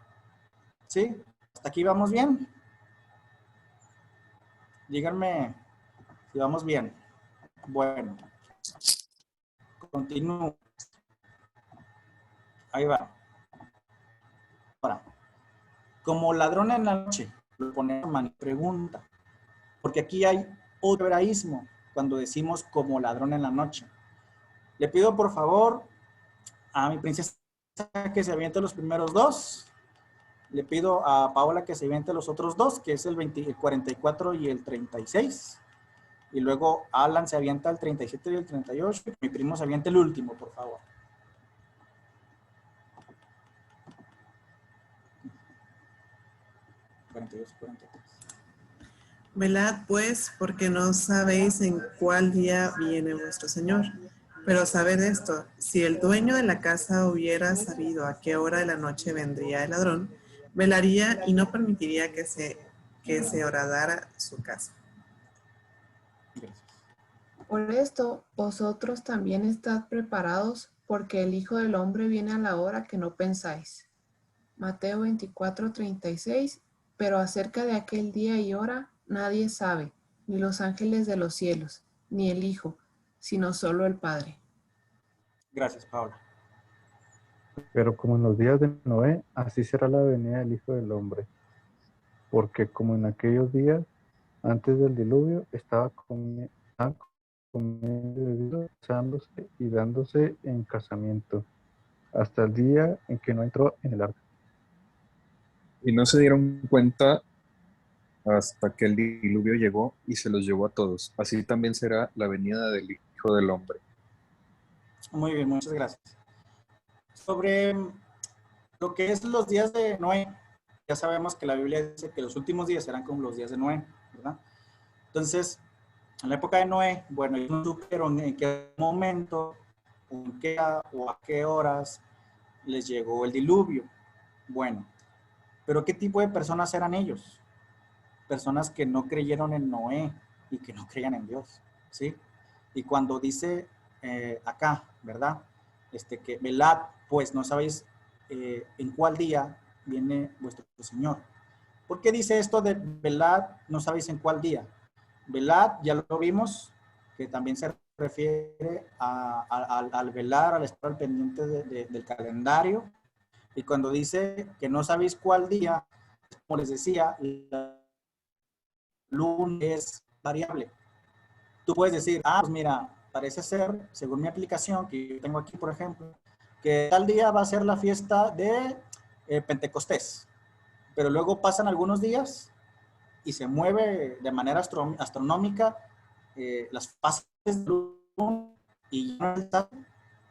¿Sí? ¿Hasta aquí vamos bien? Díganme si vamos bien. Bueno, continúo. Ahí va. Ahora, como ladrón en la noche, lo ponemos en pregunta, porque aquí hay otro hebraísmo cuando decimos como ladrón en la noche. Le pido por favor a mi princesa que se aviente los primeros dos. Le pido a Paola que se aviente los otros dos, que es el 44 y el 36. Y luego Alan se avienta el 37 y el 38. Y mi primo se avienta el último, por favor. Velad pues, porque no sabéis en cuál día viene vuestro Señor. Pero sabed esto, si el dueño de la casa hubiera sabido a qué hora de la noche vendría el ladrón, velaría y no permitiría que se horadara su casa. Por esto, vosotros también estad preparados, porque el Hijo del Hombre viene a la hora que no pensáis. Mateo 24:36, pero acerca de aquel día y hora nadie sabe, ni los ángeles de los cielos, ni el Hijo, sino solo el Padre. Gracias, Paola. Pero como en los días de Noé, así será la venida del Hijo del Hombre. Porque como en aquellos días, antes del diluvio, estaba comiendo y bebiendo, casándose y dándose en casamiento, hasta el día en que no entró en el arca. Y no se dieron cuenta hasta que el diluvio llegó y se los llevó a todos. Así también será la venida del Hijo del Hombre. Muy bien, muchas gracias. Sobre lo que es los días de Noé, ya sabemos que la Biblia dice que los últimos días serán como los días de Noé, ¿verdad? Entonces, en la época de Noé, bueno, ellos no supieron en qué momento, en qué o a qué horas les llegó el diluvio. Bueno, pero ¿qué tipo de personas eran ellos? Personas que no creyeron en Noé y que no creían en Dios, ¿sí? Y cuando dice acá, ¿verdad? Que velad, pues no sabéis en cuál día viene vuestro Señor. ¿Por qué dice esto de velad, no sabéis en cuál día? Velad, ya lo vimos, que también se refiere al velar, al estar al pendiente del calendario. Y cuando dice que no sabéis cuál día, como les decía, la luna es variable. tú puedes decir, pues mira, parece ser, según mi aplicación que yo tengo aquí, por ejemplo, que tal día va a ser la fiesta de Pentecostés, pero luego pasan algunos días y se mueve de manera astronómica las fases de luna y ya no está,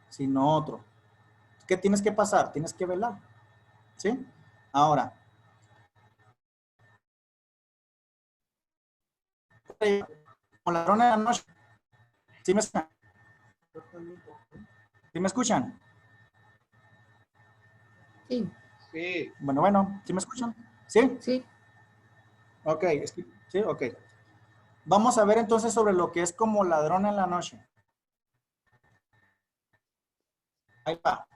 sino otro. ¿Qué tienes que pasar? Tienes que velar, ¿sí? Ahora, como ladrón en la noche, ¿sí me escuchan? ¿Sí me escuchan? Sí. Sí. Bueno, ¿sí me escuchan? ¿Sí? Sí. Ok, sí, ok. Vamos a ver entonces sobre lo que es como ladrón en la noche. Ahí va.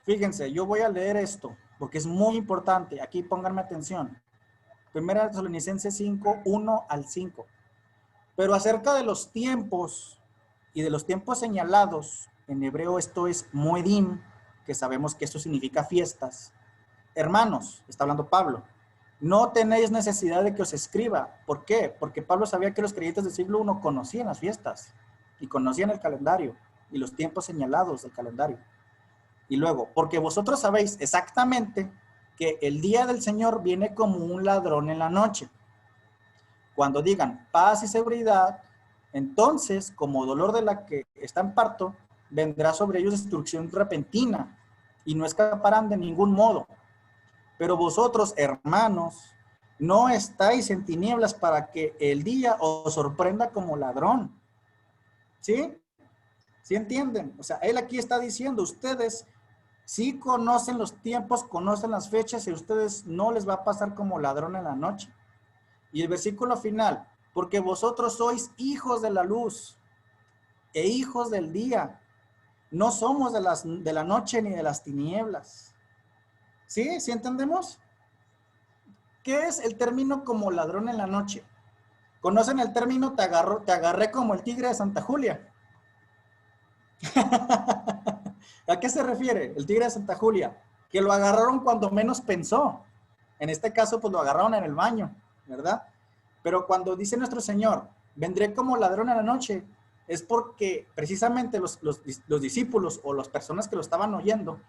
Fíjense, yo voy a leer esto porque es muy importante. Aquí pónganme atención. Primera Tesalonicenses 5, 1 al 5. Pero acerca de los tiempos y de los tiempos señalados, en hebreo esto es moedim, que sabemos que esto significa fiestas. Hermanos, está hablando Pablo, no tenéis necesidad de que os escriba. ¿Por qué? Porque Pablo sabía que los creyentes del siglo I conocían las fiestas y conocían el calendario y los tiempos señalados del calendario. Y luego, porque vosotros sabéis exactamente que el día del Señor viene como un ladrón en la noche. Cuando digan paz y seguridad, entonces, como dolor de la que está en parto, vendrá sobre ellos destrucción repentina y no escaparán de ningún modo. Pero vosotros, hermanos, no estáis en tinieblas para que el día os sorprenda como ladrón. ¿Sí? ¿Sí entienden? O sea, él aquí está diciendo, ustedes sí conocen los tiempos, conocen las fechas y a ustedes no les va a pasar como ladrón en la noche. Y el versículo final, porque vosotros sois hijos de la luz e hijos del día. No somos de la noche ni de las tinieblas. ¿Sí? ¿Sí entendemos? ¿Qué es el término como ladrón en la noche? ¿Conocen el término te agarré como el tigre de Santa Julia? ¿A qué se refiere el tigre de Santa Julia? Que lo agarraron cuando menos pensó. En este caso, pues lo agarraron en el baño, ¿verdad? Pero cuando dice nuestro Señor, vendré como ladrón en la noche, es porque precisamente los discípulos o las personas que lo estaban oyendo,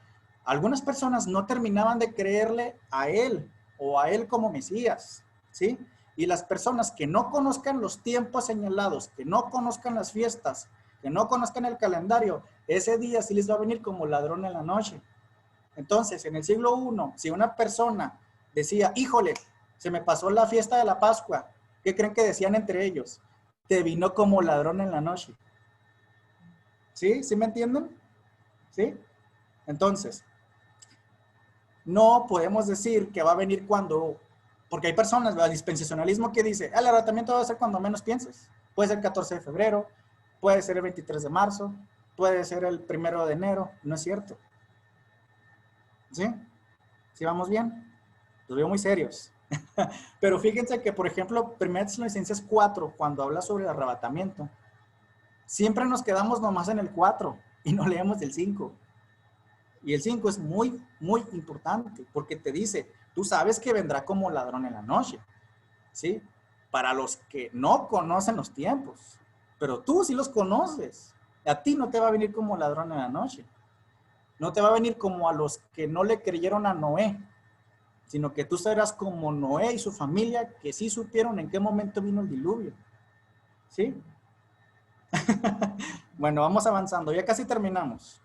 algunas personas no terminaban de creerle a él o a él como Mesías, ¿sí? Y las personas que no conozcan los tiempos señalados, que no conozcan las fiestas, que no conozcan el calendario, ese día sí les va a venir como ladrón en la noche. Entonces, en el siglo I, si una persona decía, híjole, se me pasó la fiesta de la Pascua, ¿qué creen que decían entre ellos? Te vino como ladrón en la noche. ¿Sí? ¿Sí me entienden? ¿Sí? Entonces, no podemos decir que va a venir cuando, porque hay personas, el dispensacionalismo que dice, el arrebatamiento va a ser cuando menos pienses. Puede ser el 14 de febrero, puede ser el 23 de marzo, puede ser el 1 de enero, no es cierto. ¿Sí? ¿Sí vamos bien? Los veo muy serios. Pero fíjense que, por ejemplo, 1 Tesalonicenses 4, cuando habla sobre el arrebatamiento, siempre nos quedamos nomás en el 4 y no leemos el 5. Y el 5 es muy, muy importante porque te dice, tú sabes que vendrá como ladrón en la noche, ¿sí? Para los que no conocen los tiempos, pero tú sí los conoces. A ti no te va a venir como ladrón en la noche. No te va a venir como a los que no le creyeron a Noé, sino que tú serás como Noé y su familia, que sí supieron en qué momento vino el diluvio. ¿Sí? Bueno, vamos avanzando, ya casi terminamos.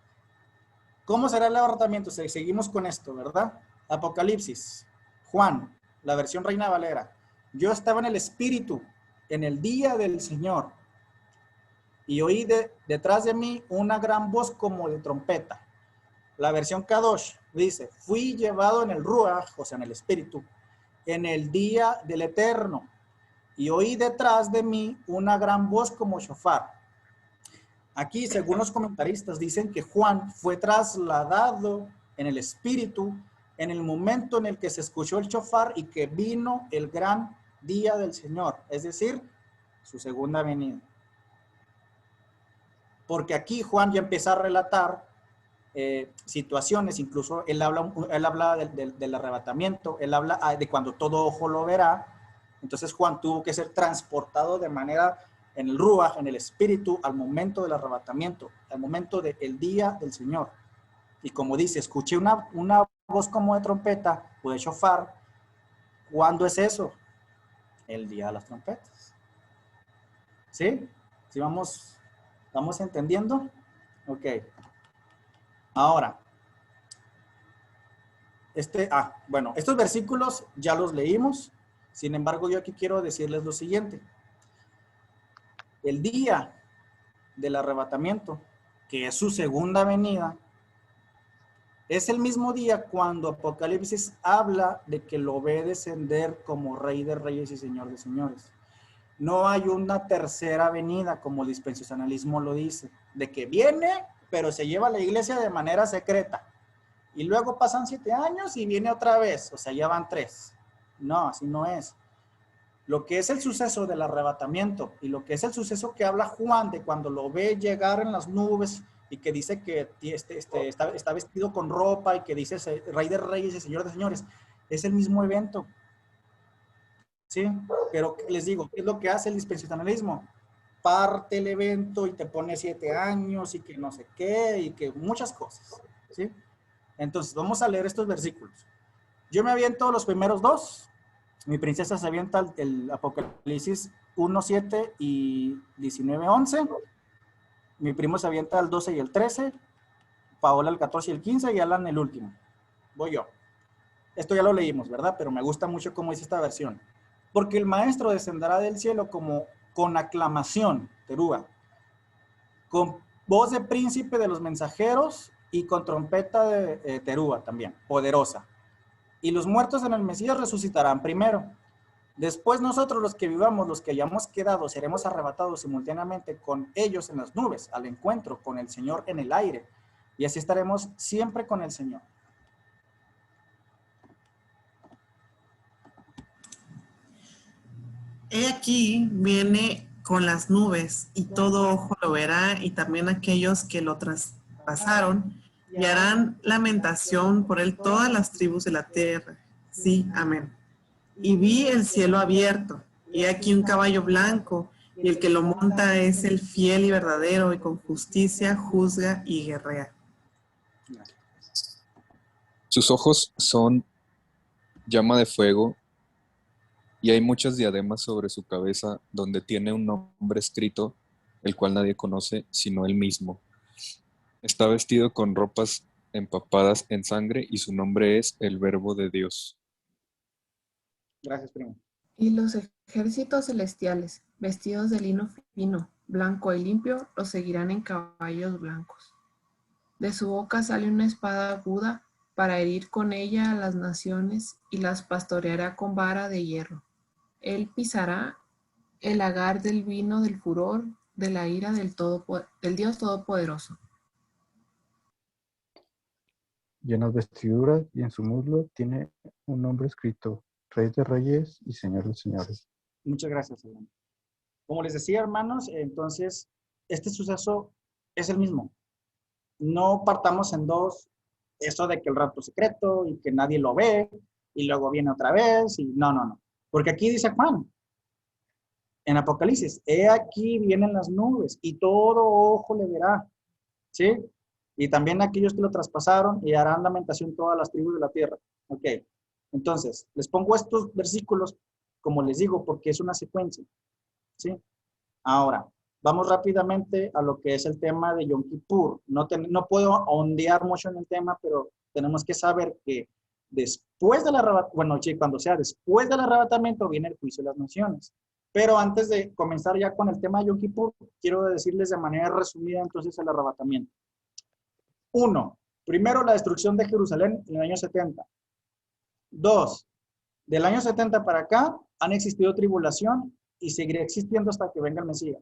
¿Cómo será el arrebatamiento? Seguimos con esto, ¿verdad? Apocalipsis, Juan, la versión Reina Valera. Yo estaba en el Espíritu en el día del Señor y oí detrás de mí una gran voz como de trompeta. La versión Kadosh dice, fui llevado en el Ruach, o sea, en el Espíritu, en el día del Eterno, y oí detrás de mí una gran voz como shofar. Aquí, según los comentaristas, dicen que Juan fue trasladado en el Espíritu en el momento en el que se escuchó el shofar y que vino el gran día del Señor, es decir, su segunda venida. Porque aquí Juan ya empieza a relatar situaciones, incluso él habla del arrebatamiento, él habla de cuando todo ojo lo verá. Entonces Juan tuvo que ser transportado de manera en el Ruach, en el espíritu, al momento del arrebatamiento, al momento del día del Señor. Y como dice, escuché una voz como de trompeta o de shofar. ¿Cuándo es eso? El día de las trompetas. ¿Sí? ¿Sí vamos entendiendo? Ok. Ahora, bueno, estos versículos ya los leímos. Sin embargo, yo aquí quiero decirles lo siguiente. El día del arrebatamiento, que es su segunda venida, es el mismo día cuando Apocalipsis habla de que lo ve descender como Rey de Reyes y Señor de Señores. No hay una tercera venida, como el dispensacionalismo lo dice, de que viene, pero se lleva a la iglesia de manera secreta. Y luego pasan 7 años y viene otra vez, o sea, ya van 3. No, así no es. Lo que es el suceso del arrebatamiento y lo que es el suceso que habla Juan de cuando lo ve llegar en las nubes y que dice que está vestido con ropa y que dice Rey de Reyes y Señor de Señores, es el mismo evento. ¿Sí? Pero les digo, ¿qué es lo que hace el dispensacionalismo? Parte el evento y te pone 7 años y que no sé qué y que muchas cosas. ¿Sí? Entonces, vamos a leer estos versículos. Yo me aviento los primeros 2. Mi princesa se avienta el Apocalipsis 1:7 y 19:11. Mi primo se avienta el 12 y el 13. Paola el 14 y el 15 y Alan el último. Voy yo. Esto ya lo leímos, ¿verdad? Pero me gusta mucho cómo dice esta versión. Porque el maestro descenderá del cielo como con aclamación, terúa, con voz de príncipe de los mensajeros y con trompeta de terúa también, poderosa. Y los muertos en el Mesías resucitarán primero. Después nosotros los que vivamos, los que hayamos quedado, seremos arrebatados simultáneamente con ellos en las nubes, al encuentro con el Señor en el aire. Y así estaremos siempre con el Señor. He aquí viene con las nubes y todo ojo lo verá y también aquellos que lo traspasaron y harán lamentación por él todas las tribus de la tierra. Sí, amén. Y vi el cielo abierto y aquí un caballo blanco y el que lo monta es el fiel y verdadero y con justicia juzga y guerrea. Sus ojos son llama de fuego y hay muchas diademas sobre su cabeza donde tiene un nombre escrito, el cual nadie conoce sino él mismo. Está vestido con ropas empapadas en sangre y su nombre es el Verbo de Dios. Gracias, primo. Y los ejércitos celestiales, vestidos de lino fino, blanco y limpio, los seguirán en caballos blancos. De su boca sale una espada aguda para herir con ella a las naciones y las pastoreará con vara de hierro. Él pisará el lagar del vino del furor de la ira del Dios Todopoderoso. Y en las vestiduras y en su muslo tiene un nombre escrito, Rey de Reyes y Señor de Señores. Muchas gracias, Alan. Como les decía, hermanos, entonces, este suceso es el mismo. No partamos en dos, eso de que el rapto secreto y que nadie lo ve y luego viene otra vez y no. Porque aquí dice Juan, en Apocalipsis, he aquí vienen las nubes y todo ojo le verá, ¿sí? Y también aquellos que lo traspasaron y harán lamentación todas las tribus de la tierra. Ok, entonces, les pongo estos versículos, como les digo, porque es una secuencia, ¿sí? Ahora, vamos rápidamente a lo que es el tema de Yom Kippur. No puedo ondear mucho en el tema, pero tenemos que saber que después del arrebatamiento, bueno, sí, cuando sea después del arrebatamiento viene el juicio de las naciones. Pero antes de comenzar ya con el tema de Yom Kippur, quiero decirles de manera resumida entonces el arrebatamiento. 1. Primero, la destrucción de Jerusalén en el año 70. 2. Del año 70 para acá han existido tribulación y seguirá existiendo hasta que venga el Mesías.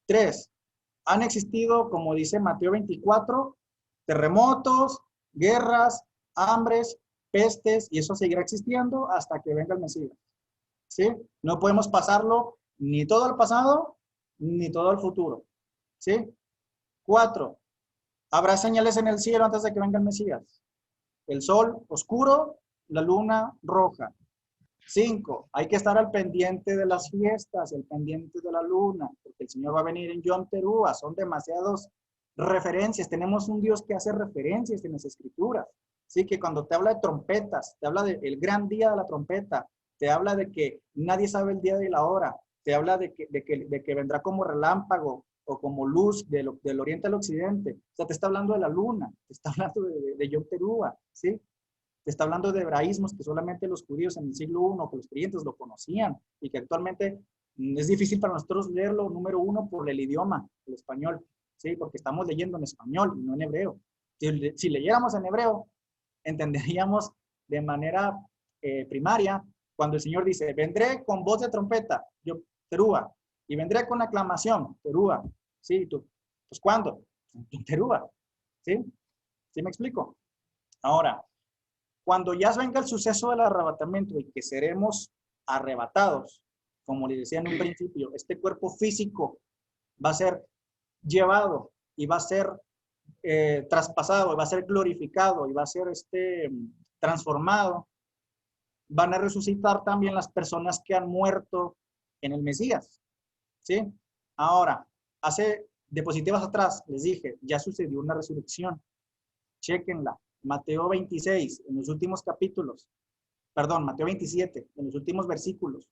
3. Han existido, como dice Mateo 24, terremotos, guerras, hambres, pestes, y eso seguirá existiendo hasta que venga el Mesías. ¿Sí? No podemos pasarlo ni todo al pasado, ni todo al futuro. ¿Sí? 4. Habrá señales en el cielo antes de que venga el Mesías. El sol oscuro, la luna roja. 5, hay que estar al pendiente de las fiestas, el pendiente de la luna, porque el Señor va a venir en Yom Teruah. Son demasiadas referencias. Tenemos un Dios que hace referencias en las Escrituras. Sí, que cuando te habla de trompetas, te habla del gran día de la trompeta, te habla de que nadie sabe el día y la hora, te habla de que vendrá como relámpago o como luz del oriente al occidente. O sea, te está hablando de la luna, te está hablando de Yom Teruah, ¿sí? Te está hablando de hebraísmos que solamente los judíos en el siglo I, que los creyentes lo conocían y que actualmente es difícil para nosotros leerlo, número uno, por el idioma, el español, ¿sí? Porque estamos leyendo en español y no en hebreo. Si leyéramos en hebreo, entenderíamos de manera primaria cuando el Señor dice, vendré con voz de trompeta, yo, Teruah, y vendré con aclamación, Teruah, ¿sí? ¿Tú? Pues ¿cuándo? Teruah, ¿sí? ¿Sí me explico? Ahora, cuando ya venga el suceso del arrebatamiento y que seremos arrebatados, como les decía en un principio, este cuerpo físico va a ser llevado y va a ser traspasado, y va a ser glorificado y va a ser transformado, van a resucitar también las personas que han muerto en el Mesías, ¿sí? Ahora, hace diapositivas atrás les dije, ya sucedió una resurrección, chéquenla. Mateo 26, en los últimos capítulos, perdón, Mateo 27, en los últimos versículos,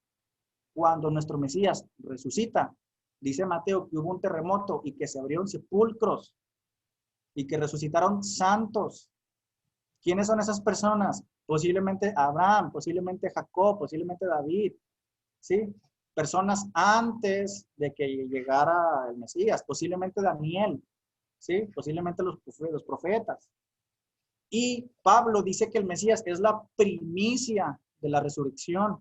cuando nuestro Mesías resucita, dice Mateo que hubo un terremoto y que se abrieron sepulcros y que resucitaron santos. ¿Quiénes son esas personas? Posiblemente Abraham, posiblemente Jacob, posiblemente David, ¿sí? Personas antes de que llegara el Mesías, posiblemente Daniel, ¿sí? Posiblemente los profetas. Y Pablo dice que el Mesías es la primicia de la resurrección.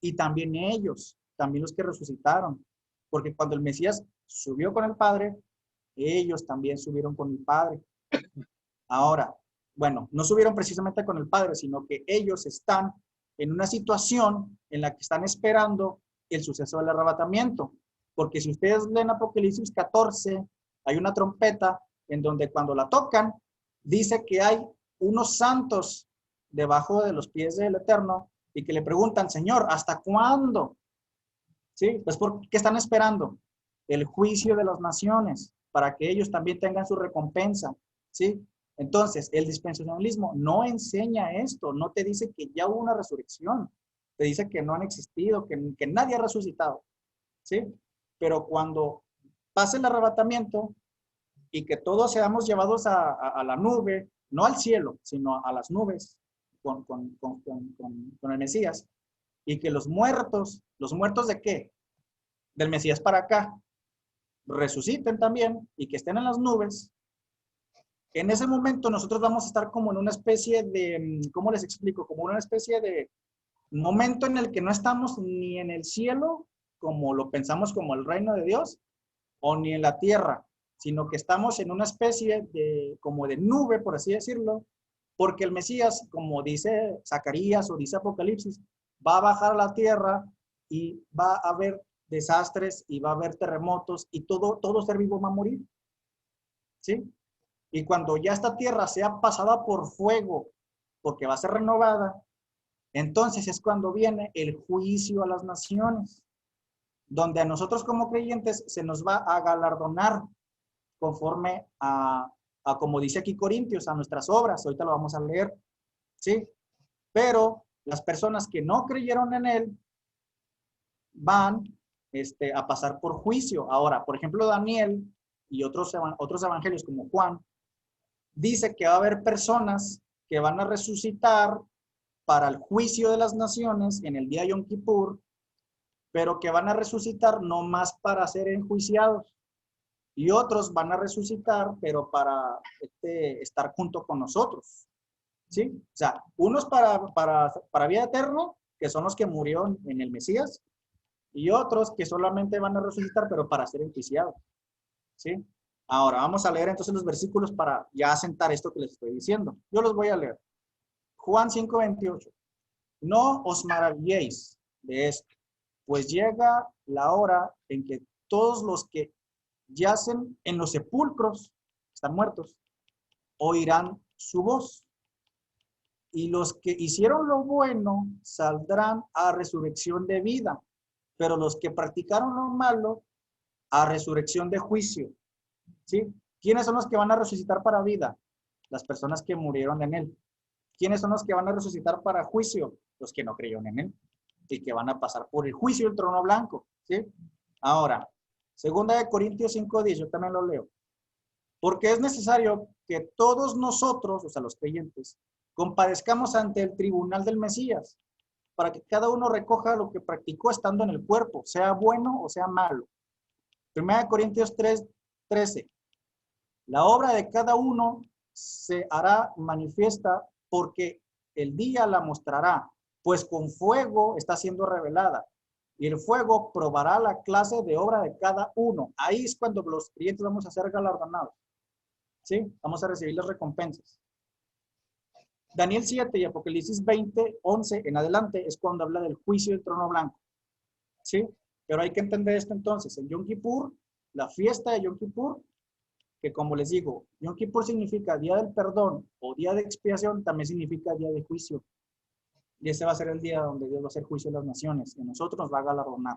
Y también ellos, también los que resucitaron. Porque cuando el Mesías subió con el Padre, ellos también subieron con el Padre. Ahora, bueno, no subieron precisamente con el Padre, sino que ellos están en una situación en la que están esperando el suceso del arrebatamiento. Porque si ustedes leen Apocalipsis 14, hay una trompeta en donde cuando la tocan, dice que hay unos santos debajo de los pies del Eterno y que le preguntan, Señor, ¿hasta cuándo? ¿Sí? Pues ¿por qué están esperando? El juicio de las naciones, para que ellos también tengan su recompensa, ¿sí? Entonces, el dispensacionalismo no enseña esto, no te dice que ya hubo una resurrección, te dice que no han existido, que nadie ha resucitado, ¿sí? Pero cuando pase el arrebatamiento y que todos seamos llevados a la nube, no al cielo, sino a las nubes con el Mesías, y que los muertos ¿de qué? Del Mesías para acá, resuciten también y que estén en las nubes. En ese momento nosotros vamos a estar como en una especie de, ¿cómo les explico? Como una especie de momento en el que no estamos ni en el cielo, como lo pensamos como el reino de Dios, o ni en la tierra, sino que estamos en una especie de, como de nube, por así decirlo, porque el Mesías, como dice Zacarías o dice Apocalipsis, va a bajar a la tierra y va a haber desastres y va a haber terremotos y todo ser vivo va a morir, ¿sí? Y cuando ya esta tierra sea pasada por fuego, porque va a ser renovada, entonces es cuando viene el juicio a las naciones, donde a nosotros como creyentes se nos va a galardonar conforme a como dice aquí Corintios, a nuestras obras. Ahorita lo vamos a leer, ¿sí? Pero las personas que no creyeron en él van a pasar por juicio. Ahora, por ejemplo, Daniel y otros evangelios como Juan, dice que va a haber personas que van a resucitar para el juicio de las naciones en el día Yom Kippur, pero que van a resucitar no más para ser enjuiciados. Y otros van a resucitar, pero para estar junto con nosotros, ¿sí? O sea, unos para vida eterna, que son los que murieron en el Mesías, y otros que solamente van a resucitar, pero para ser enjuiciados, ¿sí? Ahora, vamos a leer entonces los versículos para ya asentar esto que les estoy diciendo. Yo los voy a leer. Juan 5:28. No os maravilléis de esto, pues llega la hora en que todos los que yacen en los sepulcros, están muertos, oirán su voz. Y los que hicieron lo bueno saldrán a resurrección de vida, pero los que practicaron lo malo a resurrección de juicio. ¿Sí? ¿Quiénes son los que van a resucitar para vida? Las personas que murieron en él. ¿Quiénes son los que van a resucitar para juicio? Los que no creyeron en él y que van a pasar por el juicio del trono blanco. ¿Sí? Ahora, 2 Corintios 5:10, yo también lo leo. Porque es necesario que todos nosotros, o sea, los creyentes, compadezcamos ante el tribunal del Mesías, para que cada uno recoja lo que practicó estando en el cuerpo, sea bueno o sea malo. 1 Corintios 3:13. La obra de cada uno se hará manifiesta porque el día la mostrará, pues con fuego está siendo revelada. Y el fuego probará la clase de obra de cada uno. Ahí es cuando los creyentes vamos a ser galardonados. ¿Sí? Vamos a recibir las recompensas. Daniel 7 y Apocalipsis 20:11 en adelante es cuando habla del juicio del trono blanco. ¿Sí? Pero hay que entender esto entonces. En Yom Kippur, la fiesta de Yom Kippur, que como les digo, Yom Kippur significa día del perdón o día de expiación, también significa día de juicio. Y ese va a ser el día donde Dios va a hacer juicio de las naciones y a nosotros nos va a galardonar.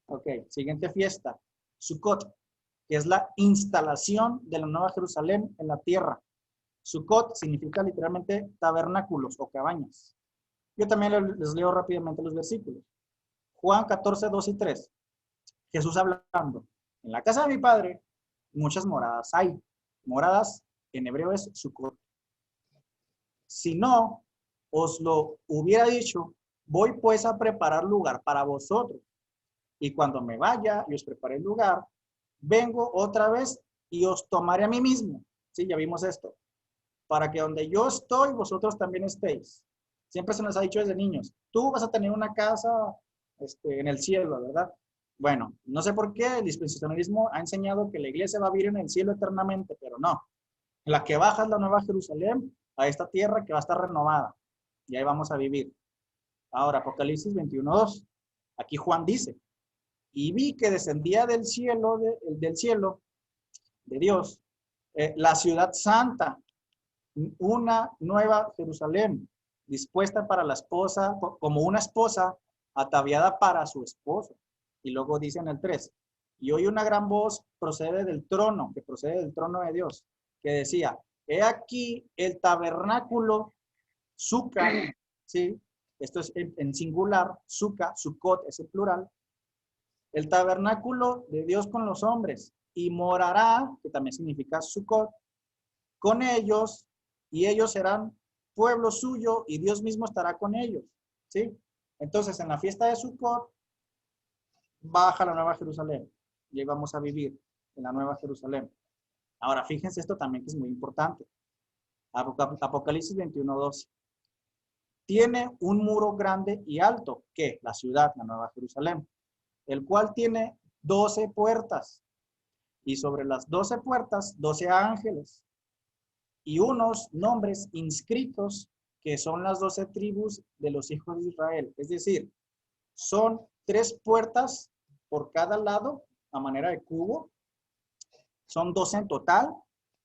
Ok, siguiente fiesta, Sukkot, que es la instalación de la Nueva Jerusalén en la tierra. Sukkot significa literalmente tabernáculos o cabañas. Yo también les leo rápidamente los versículos. Juan 14:2 y 3. Jesús hablando. En la casa de mi padre muchas moradas hay. Moradas en hebreo es Sukkot. Si no os lo hubiera dicho, voy pues a preparar lugar para vosotros. Y cuando me vaya y os prepare el lugar, vengo otra vez y os tomaré a mí mismo. Sí, ya vimos esto. Para que donde yo estoy, vosotros también estéis. Siempre se nos ha dicho desde niños, tú vas a tener una casa en el cielo, ¿verdad? Bueno, no sé por qué el dispensacionalismo ha enseñado que la iglesia va a vivir en el cielo eternamente, pero no. La que baja es la Nueva Jerusalén a esta tierra que va a estar renovada. Y ahí vamos a vivir. Ahora, Apocalipsis 21:2. Aquí Juan dice, y vi que descendía del cielo de Dios, la ciudad santa, una nueva Jerusalén, dispuesta para la esposa, como una esposa ataviada para su esposo. Y luego dice en el 3, y oí una gran voz procede del trono, que procede del trono de Dios, que decía, he aquí el tabernáculo, Sukkot, ¿sí? Esto es en singular, Sukkot es el plural, el tabernáculo de Dios con los hombres, y morará, que también significa Sukkot, con ellos, y ellos serán pueblo suyo, y Dios mismo estará con ellos, ¿sí? Entonces, en la fiesta de Sukkot, baja la Nueva Jerusalén, y ahí vamos a vivir en la Nueva Jerusalén. Ahora, fíjense esto también que es muy importante. Apocalipsis 21:12. Tiene un muro grande y alto, que la ciudad, la Nueva Jerusalén, el cual tiene 12 puertas, y sobre las 12 puertas, 12 ángeles, y unos nombres inscritos que son las 12 tribus de los hijos de Israel. Es decir, son 3 puertas por cada lado, a manera de cubo. Son 12 en total,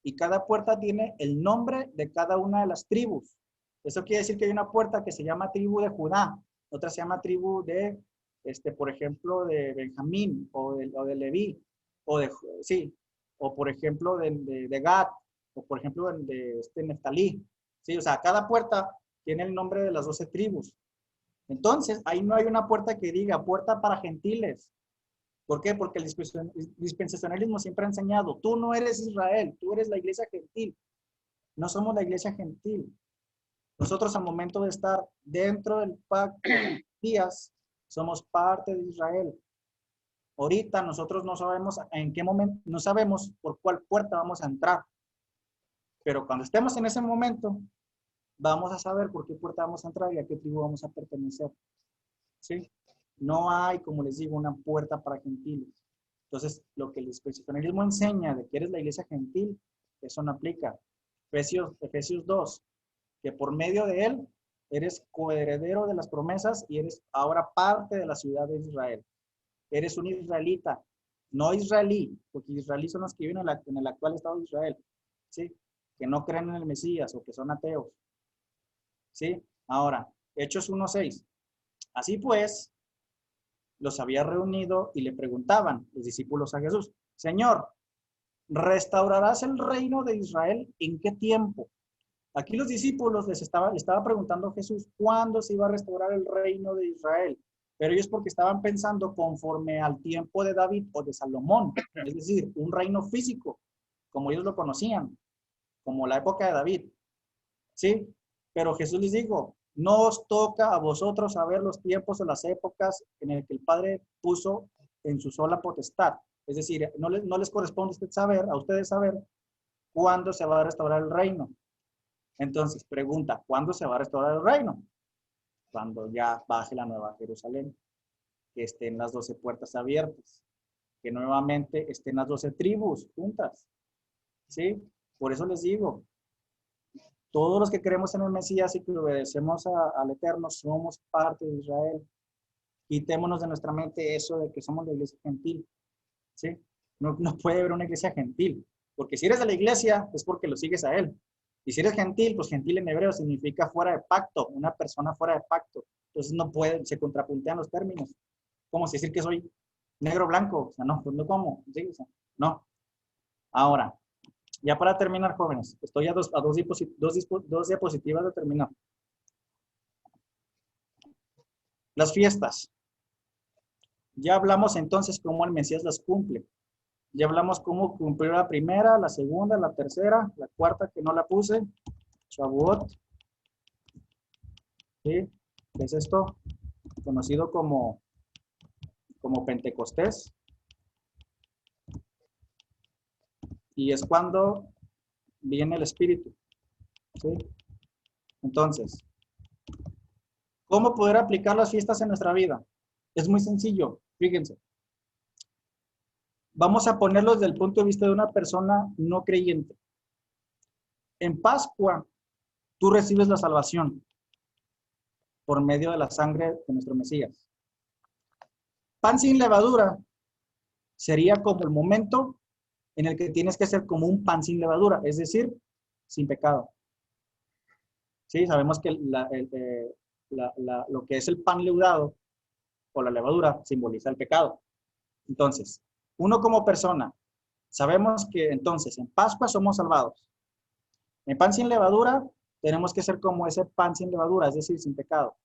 y cada puerta tiene el nombre de cada una de las tribus. Eso quiere decir que hay una puerta que se llama tribu de Judá, otra se llama tribu de, por ejemplo, de Benjamín, o de Leví, o por ejemplo de Gad, o por ejemplo de Neftalí. Sí, o sea, cada puerta tiene el nombre de las 12 tribus. Entonces, ahí no hay una puerta que diga puerta para gentiles. ¿Por qué? Porque el dispensacionalismo siempre ha enseñado, tú no eres Israel, tú eres la iglesia gentil. No somos la iglesia gentil. Nosotros al momento de estar dentro del pacto de días, somos parte de Israel. Ahorita nosotros no sabemos en qué momento, no sabemos por cuál puerta vamos a entrar. Pero cuando estemos en ese momento, vamos a saber por qué puerta vamos a entrar y a qué tribu vamos a pertenecer. ¿Sí? No hay, como les digo, una puerta para gentiles. Entonces, lo que el dispensacionalismo enseña de que eres la iglesia gentil, eso no aplica. Efesios 2, que por medio de él eres coheredero de las promesas y eres ahora parte de la ciudad de Israel. Eres un israelita, no israelí, porque israelí son los que viven en el actual Estado de Israel. ¿Sí? que no creen en el Mesías o que son ateos. ¿Sí? Ahora, Hechos 1:6. Así pues, los había reunido y le preguntaban los discípulos a Jesús, Señor, ¿restaurarás el reino de Israel en qué tiempo? Aquí los discípulos le estaba preguntando a Jesús cuándo se iba a restaurar el reino de Israel. Pero ellos porque estaban pensando conforme al tiempo de David o de Salomón, es decir, un reino físico, como ellos lo conocían, como la época de David. ¿Sí? Pero Jesús les dijo, no os toca a vosotros saber los tiempos o las épocas en el que el Padre puso en su sola potestad. Es decir, no les corresponde a ustedes saber cuándo se va a restaurar el reino. Entonces, pregunta, ¿cuándo se va a restaurar el reino? Cuando ya baje la Nueva Jerusalén, que estén las 12 puertas abiertas, que nuevamente estén las 12 tribus juntas. ¿Sí? Por eso les digo, todos los que creemos en el Mesías y que obedecemos al Eterno somos parte de Israel. Quitémonos de nuestra mente eso de que somos la iglesia gentil. ¿Sí? No puede haber una iglesia gentil, porque si eres de la iglesia es porque lo sigues a él. Y si eres gentil, pues gentil en hebreo significa fuera de pacto, una persona fuera de pacto. Entonces no puede, se contrapuntean los términos. Como si decir que soy negro blanco, o sea, no, pues no como, ¿sí? O sea, no. Ahora, ya para terminar, jóvenes, estoy a dos diapositivas de terminar. Las fiestas. Ya hablamos entonces cómo el Mesías las cumple. Ya hablamos cómo cumplió la primera, la segunda, la tercera, la cuarta que no la puse. Shavuot. ¿Sí? ¿Qué es esto? Conocido como Pentecostés. Y es cuando viene el Espíritu. ¿Sí? Entonces, ¿cómo poder aplicar las fiestas en nuestra vida? Es muy sencillo, fíjense. Vamos a ponerlo desde el punto de vista de una persona no creyente. En Pascua, tú recibes la salvación por medio de la sangre de nuestro Mesías. Pan sin levadura sería como el momento en el que tienes que ser como un pan sin levadura, es decir, sin pecado. Sí, sabemos que lo que es el pan leudado o la levadura simboliza el pecado. Entonces, uno como persona, sabemos que entonces en Pascua somos salvados. En pan sin levadura tenemos que ser como ese pan sin levadura, es decir, sin pecado.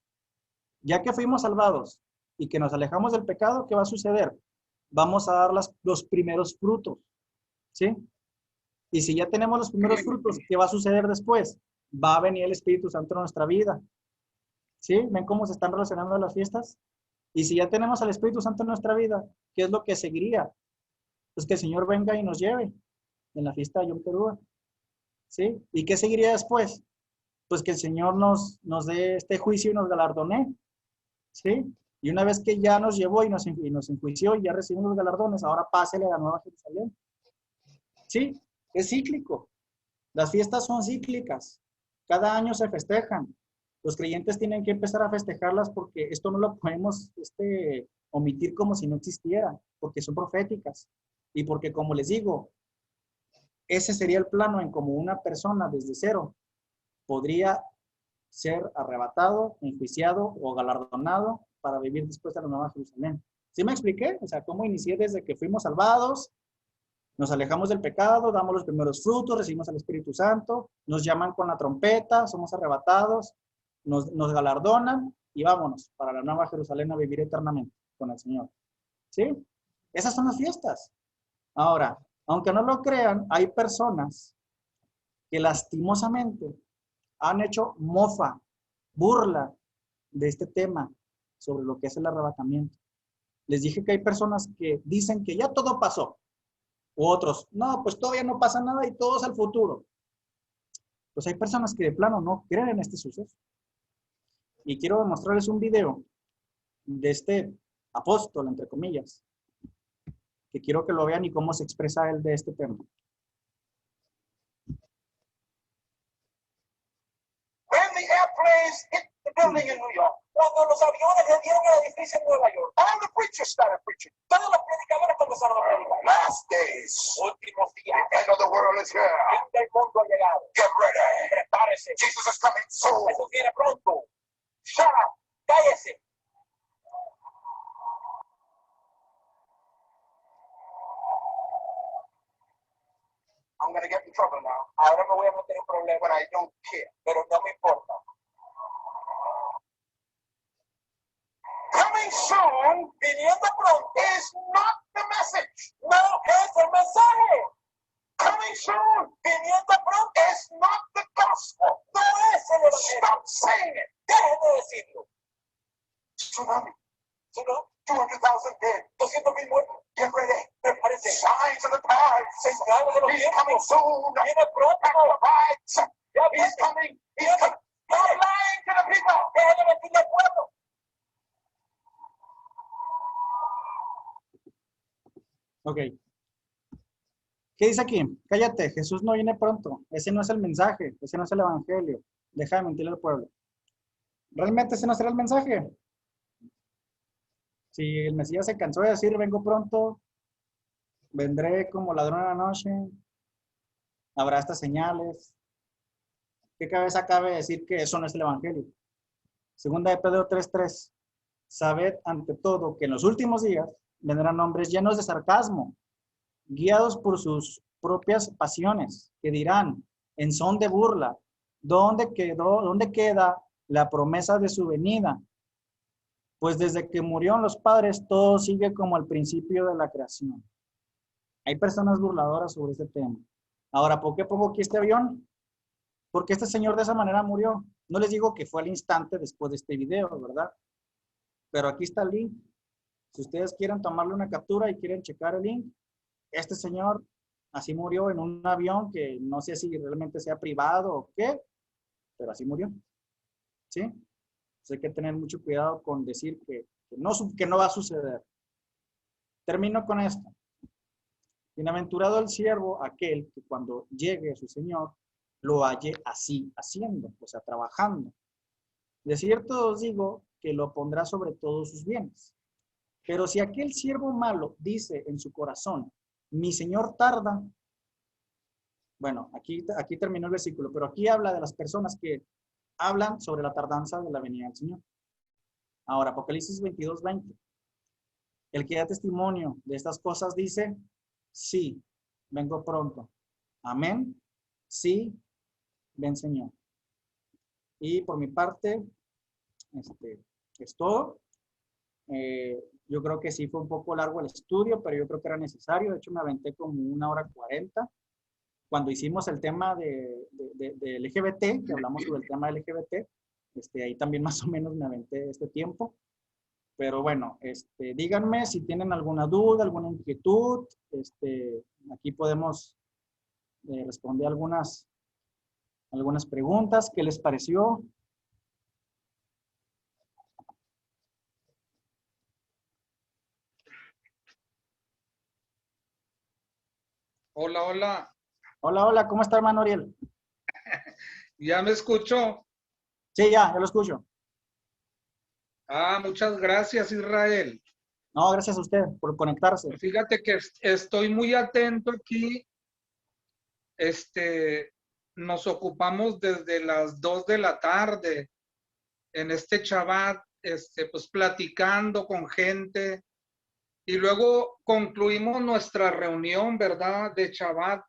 Ya que fuimos salvados y que nos alejamos del pecado, ¿qué va a suceder? Vamos a dar los primeros frutos, ¿sí? Y si ya tenemos los primeros frutos, ¿qué va a suceder después? Va a venir el Espíritu Santo en nuestra vida, ¿sí? ¿Ven cómo se están relacionando las fiestas? Y si ya tenemos al Espíritu Santo en nuestra vida, ¿qué es lo que seguiría? Pues que el Señor venga y nos lleve en la fiesta de Yom Teruah, ¿sí? ¿Y qué seguiría después? Pues que el Señor nos dé este juicio y nos galardone, ¿sí? Y una vez que ya nos llevó y nos enjuició y ya recibimos los galardones, ahora pásele a la Nueva Jerusalén. ¿Sí? Es cíclico. Las fiestas son cíclicas. Cada año se festejan. Los creyentes tienen que empezar a festejarlas porque esto no lo podemos omitir como si no existiera, porque son proféticas. Y porque, como les digo, ese sería el plano en como una persona desde cero podría ser arrebatado, enjuiciado o galardonado para vivir después de la Nueva Jerusalén. ¿Sí me expliqué? O sea, cómo inicié desde que fuimos salvados, nos alejamos del pecado, damos los primeros frutos, recibimos al Espíritu Santo, nos llaman con la trompeta, somos arrebatados, nos galardonan y vámonos para la Nueva Jerusalén a vivir eternamente con el Señor. ¿Sí? Esas son las fiestas. Ahora, aunque no lo crean, hay personas que lastimosamente han hecho mofa, burla de este tema sobre lo que es el arrebatamiento. Les dije que hay personas que dicen que ya todo pasó. U otros, no, pues todavía no pasa nada y todo es al futuro. Pues hay personas que de plano no creen en este suceso. Y quiero mostrarles un video de este apóstol, entre comillas, que quiero que lo vean y cómo se expresa él de este tema. When the airplanes hit the building in New York. Cuando los aviones le dieron al edificio en Nueva York. All the preachers started preaching. Todos los predicadores comenzaron a predicar. Last days. Últimos días. The end of the world is here. El fin del mundo ha llegado. Get ready. Prepárese. Jesus is coming soon. Jesús viene pronto. Shut up. Cállese. I'm going to get in trouble now. Ahora me voy a meter en problemas. But I don't care. Pero no me importa. Coming soon, viniendo pronto, is not the message. No es el mensaje. Coming soon, viniendo pronto, is not the gospel. No es el evangelio. Stop saying it. Dejen de decirlo. Tsunami. Tsunami. 200,000 dead. 200,000 muertos. Get ready. Prepárese. Signs of the times. Señales de los tiempos. He's coming soon. Viene pronto. He's coming. He's coming. Stop lying to the people. Dejen de mentirle al pueblo. Ok. ¿Qué dice aquí? Cállate, Jesús no viene pronto. Ese no es el mensaje, ese no es el evangelio. Deja de mentirle al pueblo. ¿Realmente ese no será el mensaje? Si el Mesías se cansó de decir, vengo pronto, vendré como ladrón en la noche, habrá estas señales. ¿Qué cabeza cabe decir que eso no es el evangelio? Segunda de Pedro 3:3. Sabed ante todo que en los últimos días vendrán hombres llenos de sarcasmo, guiados por sus propias pasiones, que dirán, en son de burla, ¿dónde queda la promesa de su venida? Pues desde que murieron los padres, todo sigue como al principio de la creación. Hay personas burladoras sobre este tema. Ahora, ¿por qué pongo aquí este avión? Porque este señor de esa manera murió. No les digo que fue al instante después de este video, ¿verdad? Pero aquí está el link. Si ustedes quieren tomarle una captura y quieren checar el link, este señor así murió en un avión que no sé si realmente sea privado o qué, pero así murió. ¿Sí? Entonces hay que tener mucho cuidado con decir que no va a suceder. Termino con esto. Bienaventurado el siervo aquel que cuando llegue a su señor lo halle así haciendo, o sea, trabajando. De cierto os digo que lo pondrá sobre todos sus bienes. Pero si aquel siervo malo dice en su corazón, mi señor tarda, bueno, aquí terminó el versículo, pero aquí habla de las personas que hablan sobre la tardanza de la venida del Señor. Ahora, Apocalipsis 22:20. El que da testimonio de estas cosas dice, sí, vengo pronto. Amén. Sí, ven Señor. Y por mi parte, es todo. Yo creo que sí fue un poco largo el estudio, pero yo creo que era necesario. De hecho, me aventé como 1 hora 40. Cuando hicimos el tema de LGBT, que hablamos sobre el tema de LGBT, ahí también más o menos me aventé este tiempo. Pero bueno, díganme si tienen alguna duda, alguna inquietud. Aquí podemos responder algunas preguntas. ¿Qué les pareció? Hola, hola. Hola, hola, ¿cómo está, hermano Ariel? ¿Ya me escuchó? Sí, ya lo escucho. Muchas gracias, Israel. No, gracias a usted por conectarse. Fíjate que estoy muy atento aquí. Nos ocupamos desde las 2 de la tarde en este Shabbat, pues platicando con gente. Y luego concluimos nuestra reunión, ¿verdad? De Shabbat.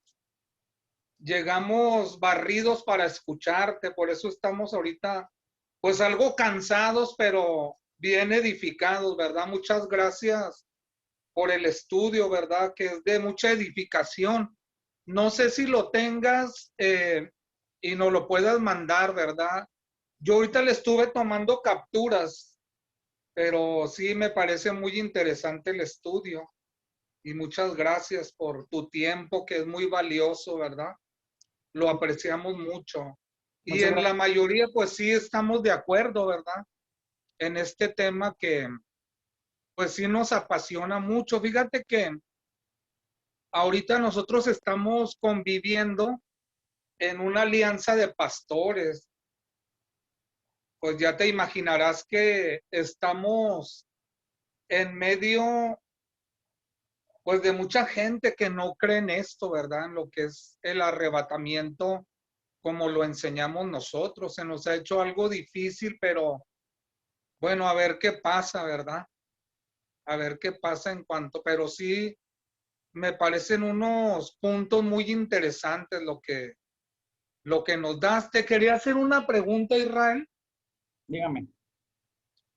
Llegamos barridos para escucharte, por eso estamos ahorita, pues algo cansados, pero bien edificados, ¿verdad? Muchas gracias por el estudio, ¿verdad? Que es de mucha edificación. No sé si lo tengas y nos lo puedas mandar, ¿verdad? Yo ahorita le estuve tomando capturas, pero sí me parece muy interesante el estudio. Y muchas gracias por tu tiempo, que es muy valioso, ¿verdad? Lo apreciamos mucho. Y en la mayoría, pues sí estamos de acuerdo, ¿verdad? En este tema que, pues sí nos apasiona mucho. Fíjate que ahorita nosotros estamos conviviendo en una alianza de pastores. pues ya te imaginarás que estamos en medio, pues, de mucha gente que no cree en esto, ¿verdad? En lo que es el arrebatamiento, como lo enseñamos nosotros. Se nos ha hecho algo difícil, pero bueno, a ver qué pasa, ¿verdad? A ver qué pasa pero sí me parecen unos puntos muy interesantes lo que nos das. Te quería hacer una pregunta, Israel. Dígame.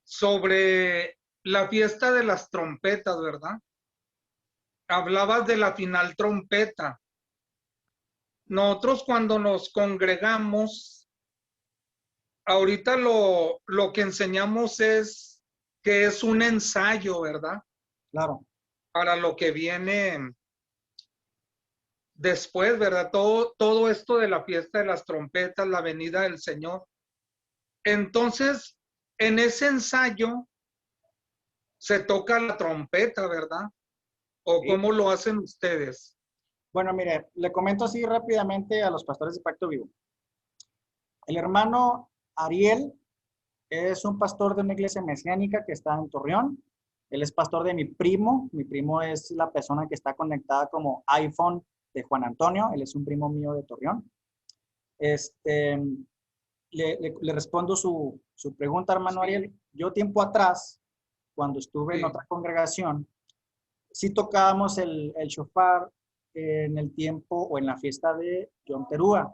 Sobre la fiesta de las trompetas, ¿verdad? Hablabas de la final trompeta. Nosotros cuando nos congregamos, ahorita lo que enseñamos es que es un ensayo, ¿verdad? Claro. Para lo que viene después, ¿verdad? Todo esto de la fiesta de las trompetas, la venida del Señor. Entonces, en ese ensayo se toca la trompeta, ¿verdad? ¿O Sí. cómo lo hacen ustedes? Bueno, mire, le comento así rápidamente a los pastores de Pacto Vivo. El hermano Ariel es un pastor de una iglesia mesiánica que está en Torreón. Él es pastor de mi primo. Mi primo es la persona que está conectada como iPhone de Juan Antonio. Él es un primo mío de Torreón. Le respondo su pregunta, hermano Ariel. Yo tiempo atrás, cuando estuve en otra congregación, sí tocábamos el shofar en el tiempo o en la fiesta de Yom Teruah.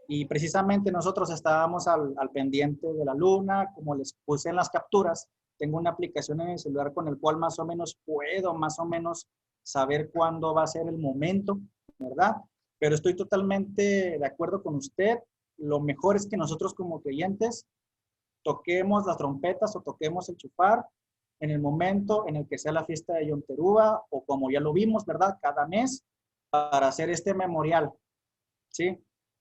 Y precisamente nosotros estábamos al pendiente de la luna, como les puse en las capturas. Tengo una aplicación en el celular con el cual más o menos puedo saber cuándo va a ser el momento, ¿verdad? Pero estoy totalmente de acuerdo con usted. Lo mejor es que nosotros como creyentes toquemos las trompetas o toquemos el shofar en el momento en el que sea la fiesta de Yom Teruah o como ya lo vimos, ¿verdad? Cada mes para hacer este memorial, ¿sí?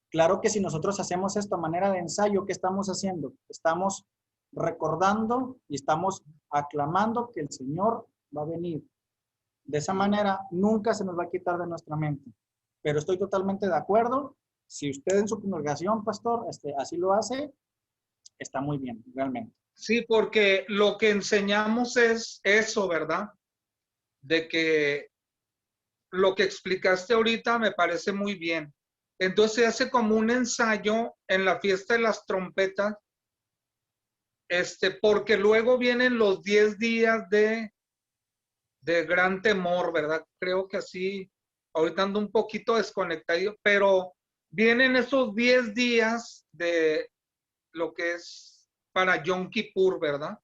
Claro que si nosotros hacemos esto a manera de ensayo, ¿qué estamos haciendo? Estamos recordando y estamos aclamando que el Señor va a venir. De esa manera, nunca se nos va a quitar de nuestra mente. Pero estoy totalmente de acuerdo. Si usted en su congregación, pastor, así lo hace, está muy bien, realmente. Sí, porque lo que enseñamos es eso, ¿verdad? De que lo que explicaste ahorita me parece muy bien. Entonces se hace como un ensayo en la fiesta de las trompetas, porque luego vienen los 10 días de gran temor, ¿verdad? Creo que así, ahorita ando un poquito desconectado, pero vienen esos 10 días de lo que es para Yom Kippur, ¿verdad?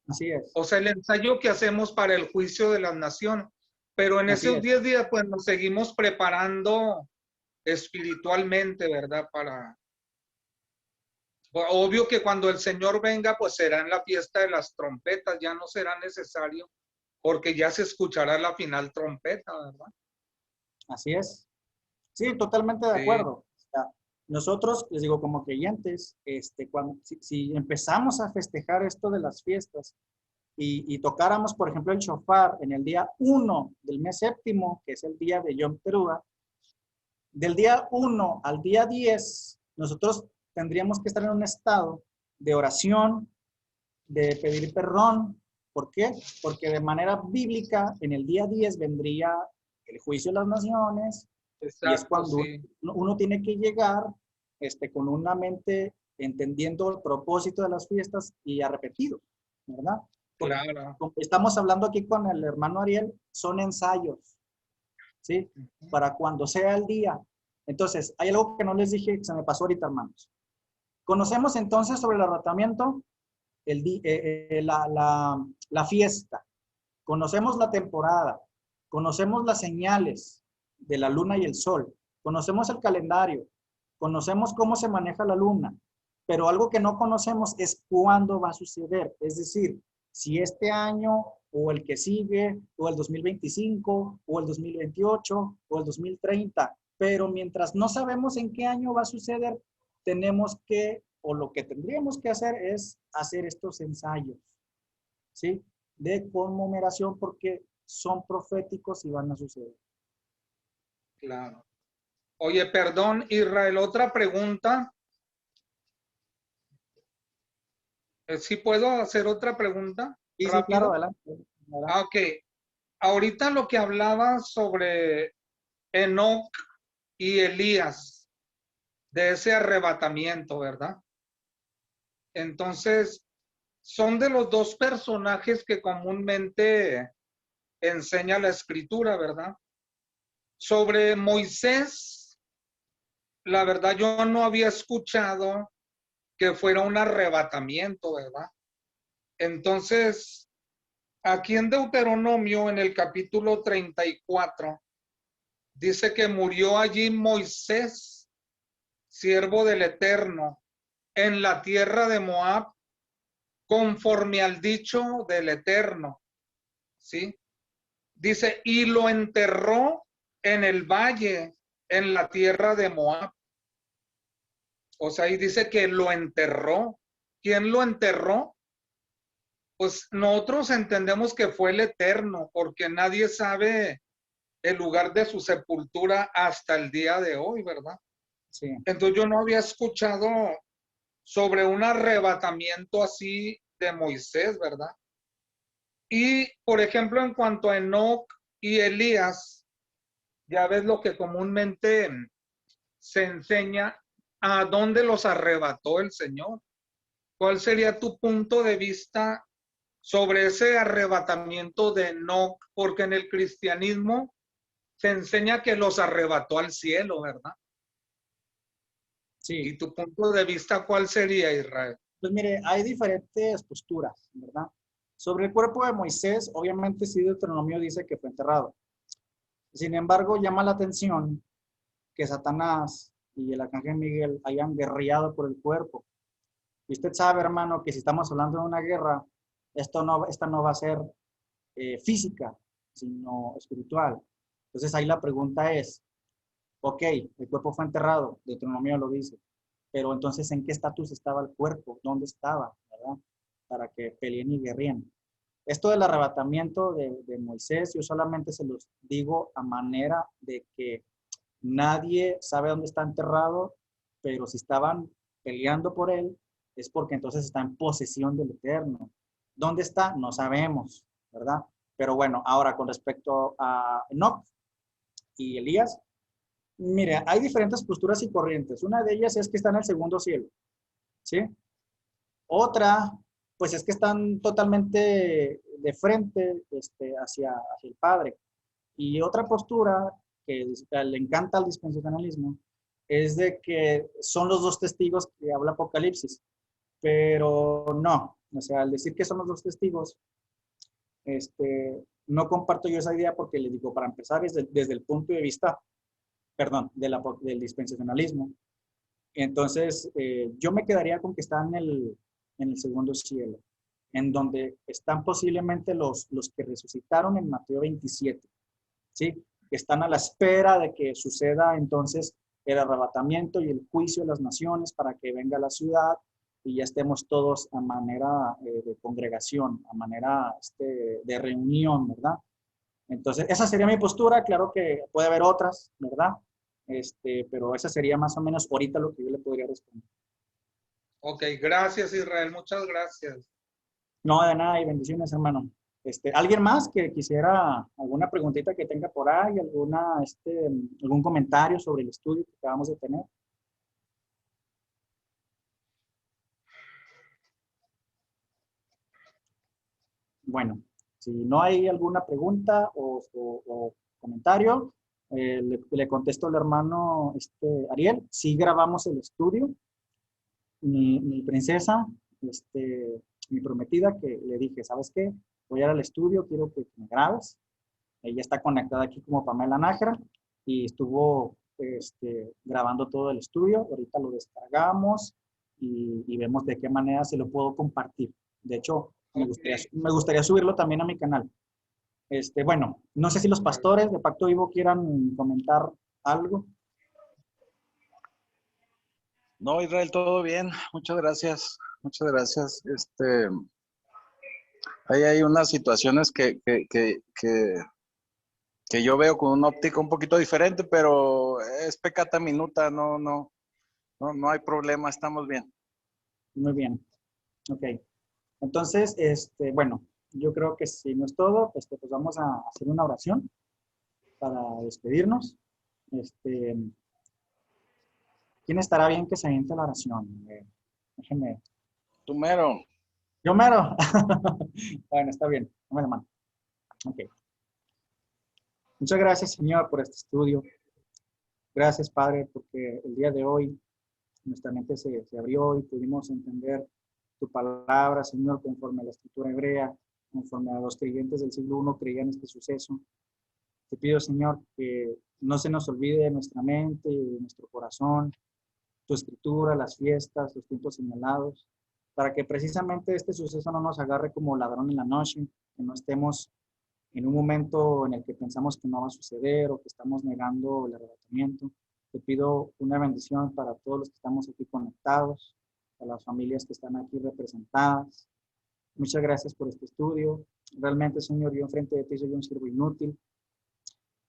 Así es. O sea, el ensayo que hacemos para el juicio de las naciones. Pero en esos 10 días, pues nos seguimos preparando espiritualmente, ¿verdad? Obvio que cuando el Señor venga, pues será en la fiesta de las trompetas, ya no será necesario, porque ya se escuchará la final trompeta, ¿verdad? Así es. Sí, totalmente de acuerdo. O sea, nosotros, les digo, como creyentes, si empezamos a festejar esto de las fiestas y tocáramos, por ejemplo, el shofar en el día 1 del mes séptimo, que es el día de Yom Teruah, del día 1 al día 10, nosotros tendríamos que estar en un estado de oración, de pedir perdón. ¿Por qué? Porque de manera bíblica, en el día 10 vendría el juicio de las naciones. Exacto, y es cuando uno tiene que llegar con una mente entendiendo el propósito de las fiestas y arrepentido, ¿verdad? Porque, claro. Como estamos hablando aquí con el hermano Ariel, son ensayos, ¿sí? Para cuando sea el día. Entonces, hay algo que no les dije que se me pasó ahorita, hermanos. Conocemos entonces sobre el arrebatamiento la fiesta. Conocemos la temporada. Conocemos las señales de la luna y el sol. Conocemos el calendario. Conocemos cómo se maneja la luna. Pero algo que no conocemos es cuándo va a suceder. Es decir, si este año o el que sigue, o el 2025, o el 2028, o el 2030. Pero mientras no sabemos en qué año va a suceder, tenemos que, o lo que tendríamos que hacer es hacer estos ensayos, ¿sí? De conmemoración, porque son proféticos y van a suceder. Claro. Oye, perdón, Israel, otra pregunta. ¿Sí puedo hacer otra pregunta? Sí, sí, Rápido. claro, adelante. Ah, ok. Ahorita lo que hablaba sobre Enoc y Elías, de ese arrebatamiento, ¿verdad? Entonces, son de los dos personajes que comúnmente enseña la escritura, ¿verdad? Sobre Moisés, la verdad yo no había escuchado que fuera un arrebatamiento, ¿verdad? Entonces, aquí en Deuteronomio, en el capítulo 34, dice que murió allí Moisés, siervo del Eterno, en la tierra de Moab, conforme al dicho del Eterno, ¿sí? Dice, y lo enterró en el valle, en la tierra de Moab. O sea, ahí dice que lo enterró. ¿Quién lo enterró? Pues nosotros entendemos que fue el Eterno, porque nadie sabe el lugar de su sepultura hasta el día de hoy, ¿verdad? Sí. Entonces yo no había escuchado sobre un arrebatamiento así de Moisés, ¿verdad? Y, por ejemplo, en cuanto a Enoc y Elías, ya ves lo que comúnmente se enseña, a dónde los arrebató el Señor. ¿Cuál sería tu punto de vista sobre ese arrebatamiento de Enoc? Porque en el cristianismo se enseña que los arrebató al cielo, ¿verdad? Sí. ¿Y tu punto de vista cuál sería, Israel? Pues mire, hay diferentes posturas, ¿verdad? Sobre el cuerpo de Moisés, obviamente sí, Deuteronomio dice que fue enterrado. Sin embargo, llama la atención que Satanás y el arcángel Miguel hayan guerreado por el cuerpo. Y usted sabe, hermano, que si estamos hablando de una guerra, esta no va a ser física, sino espiritual. Entonces ahí la pregunta es, ok, el cuerpo fue enterrado, Deuteronomio lo dice, pero entonces ¿en qué estatus estaba el cuerpo? ¿Dónde estaba? ¿Verdad? Para que peleen y guerríen. Esto del arrebatamiento de Moisés, yo solamente se los digo a manera de que nadie sabe dónde está enterrado, pero si estaban peleando por él, es porque entonces está en posesión del Eterno. ¿Dónde está? No sabemos, ¿verdad? Pero bueno, ahora con respecto a Enoc y Elías, mire, hay diferentes posturas y corrientes. Una de ellas es que está en el segundo cielo, ¿sí? Otra, pues es que están totalmente de frente hacia el Padre. Y otra postura que le encanta al dispensacionalismo es de que son los dos testigos que habla Apocalipsis, pero no, o sea, al decir que son los dos testigos, no comparto yo esa idea porque les digo, para empezar, desde el punto de vista, perdón, del dispensacionalismo. Entonces, yo me quedaría con que está en el segundo cielo, en donde están posiblemente los que resucitaron en Mateo 27, ¿sí? Que están a la espera de que suceda entonces el arrebatamiento y el juicio de las naciones para que venga la ciudad y ya estemos todos a manera de congregación, a manera de reunión, ¿verdad? Entonces, esa sería mi postura. Claro que puede haber otras, ¿verdad? Pero esa sería más o menos ahorita lo que yo le podría responder. Ok, gracias, Israel. Muchas gracias. No, de nada y bendiciones, hermano. ¿Alguien más que quisiera alguna preguntita que tenga por ahí, algún comentario sobre el estudio que acabamos de tener? Bueno, si no hay alguna pregunta o comentario, le contesto al hermano Ariel. Sí grabamos el estudio. Mi princesa, mi prometida, que le dije, ¿sabes qué? Voy a ir al estudio, quiero que me grabes. Ella está conectada aquí como Pamela Nájera y estuvo grabando todo el estudio. Ahorita lo descargamos y vemos de qué manera se lo puedo compartir. De hecho, me gustaría subirlo también a mi canal. Bueno, no sé si los pastores de Pacto Vivo quieran comentar algo. No, Israel, todo bien. Muchas gracias. Muchas gracias. Ahí hay unas situaciones que yo veo con una óptica un poquito diferente, pero es peccata minuta, no hay problema, estamos bien. Muy bien. Ok. Entonces, bueno, yo creo que si no es todo, pues vamos a hacer una oración para despedirnos. ¿Quién estará bien que se aviente la oración? Déjenme. Tú mero. Yo mero. Bueno, está bien. Dame la mano. Ok. Muchas gracias, Señor, por este estudio. Gracias, Padre, porque el día de hoy nuestra mente se abrió y pudimos entender tu palabra, Señor, conforme a la escritura hebrea, conforme a los creyentes del siglo I creían este suceso. Te pido, Señor, que no se nos olvide de nuestra mente y de nuestro corazón, tu escritura, las fiestas, los tiempos señalados, para que precisamente este suceso no nos agarre como ladrón en la noche, que no estemos en un momento en el que pensamos que no va a suceder o que estamos negando el arrebatamiento. Te pido una bendición para todos los que estamos aquí conectados, a las familias que están aquí representadas. Muchas gracias por este estudio. Realmente, Señor, yo enfrente de ti soy un siervo inútil.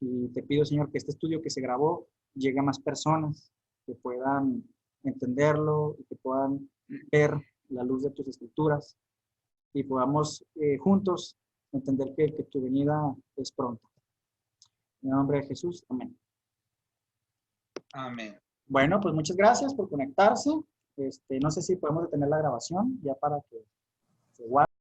Y te pido, Señor, que este estudio que se grabó llegue a más personas, que puedan entenderlo y que puedan ver la luz de tus escrituras y podamos juntos entender que tu venida es pronta. En el nombre de Jesús, amén. Amén. Bueno, pues muchas gracias por conectarse. No sé si podemos detener la grabación ya para que se guarde.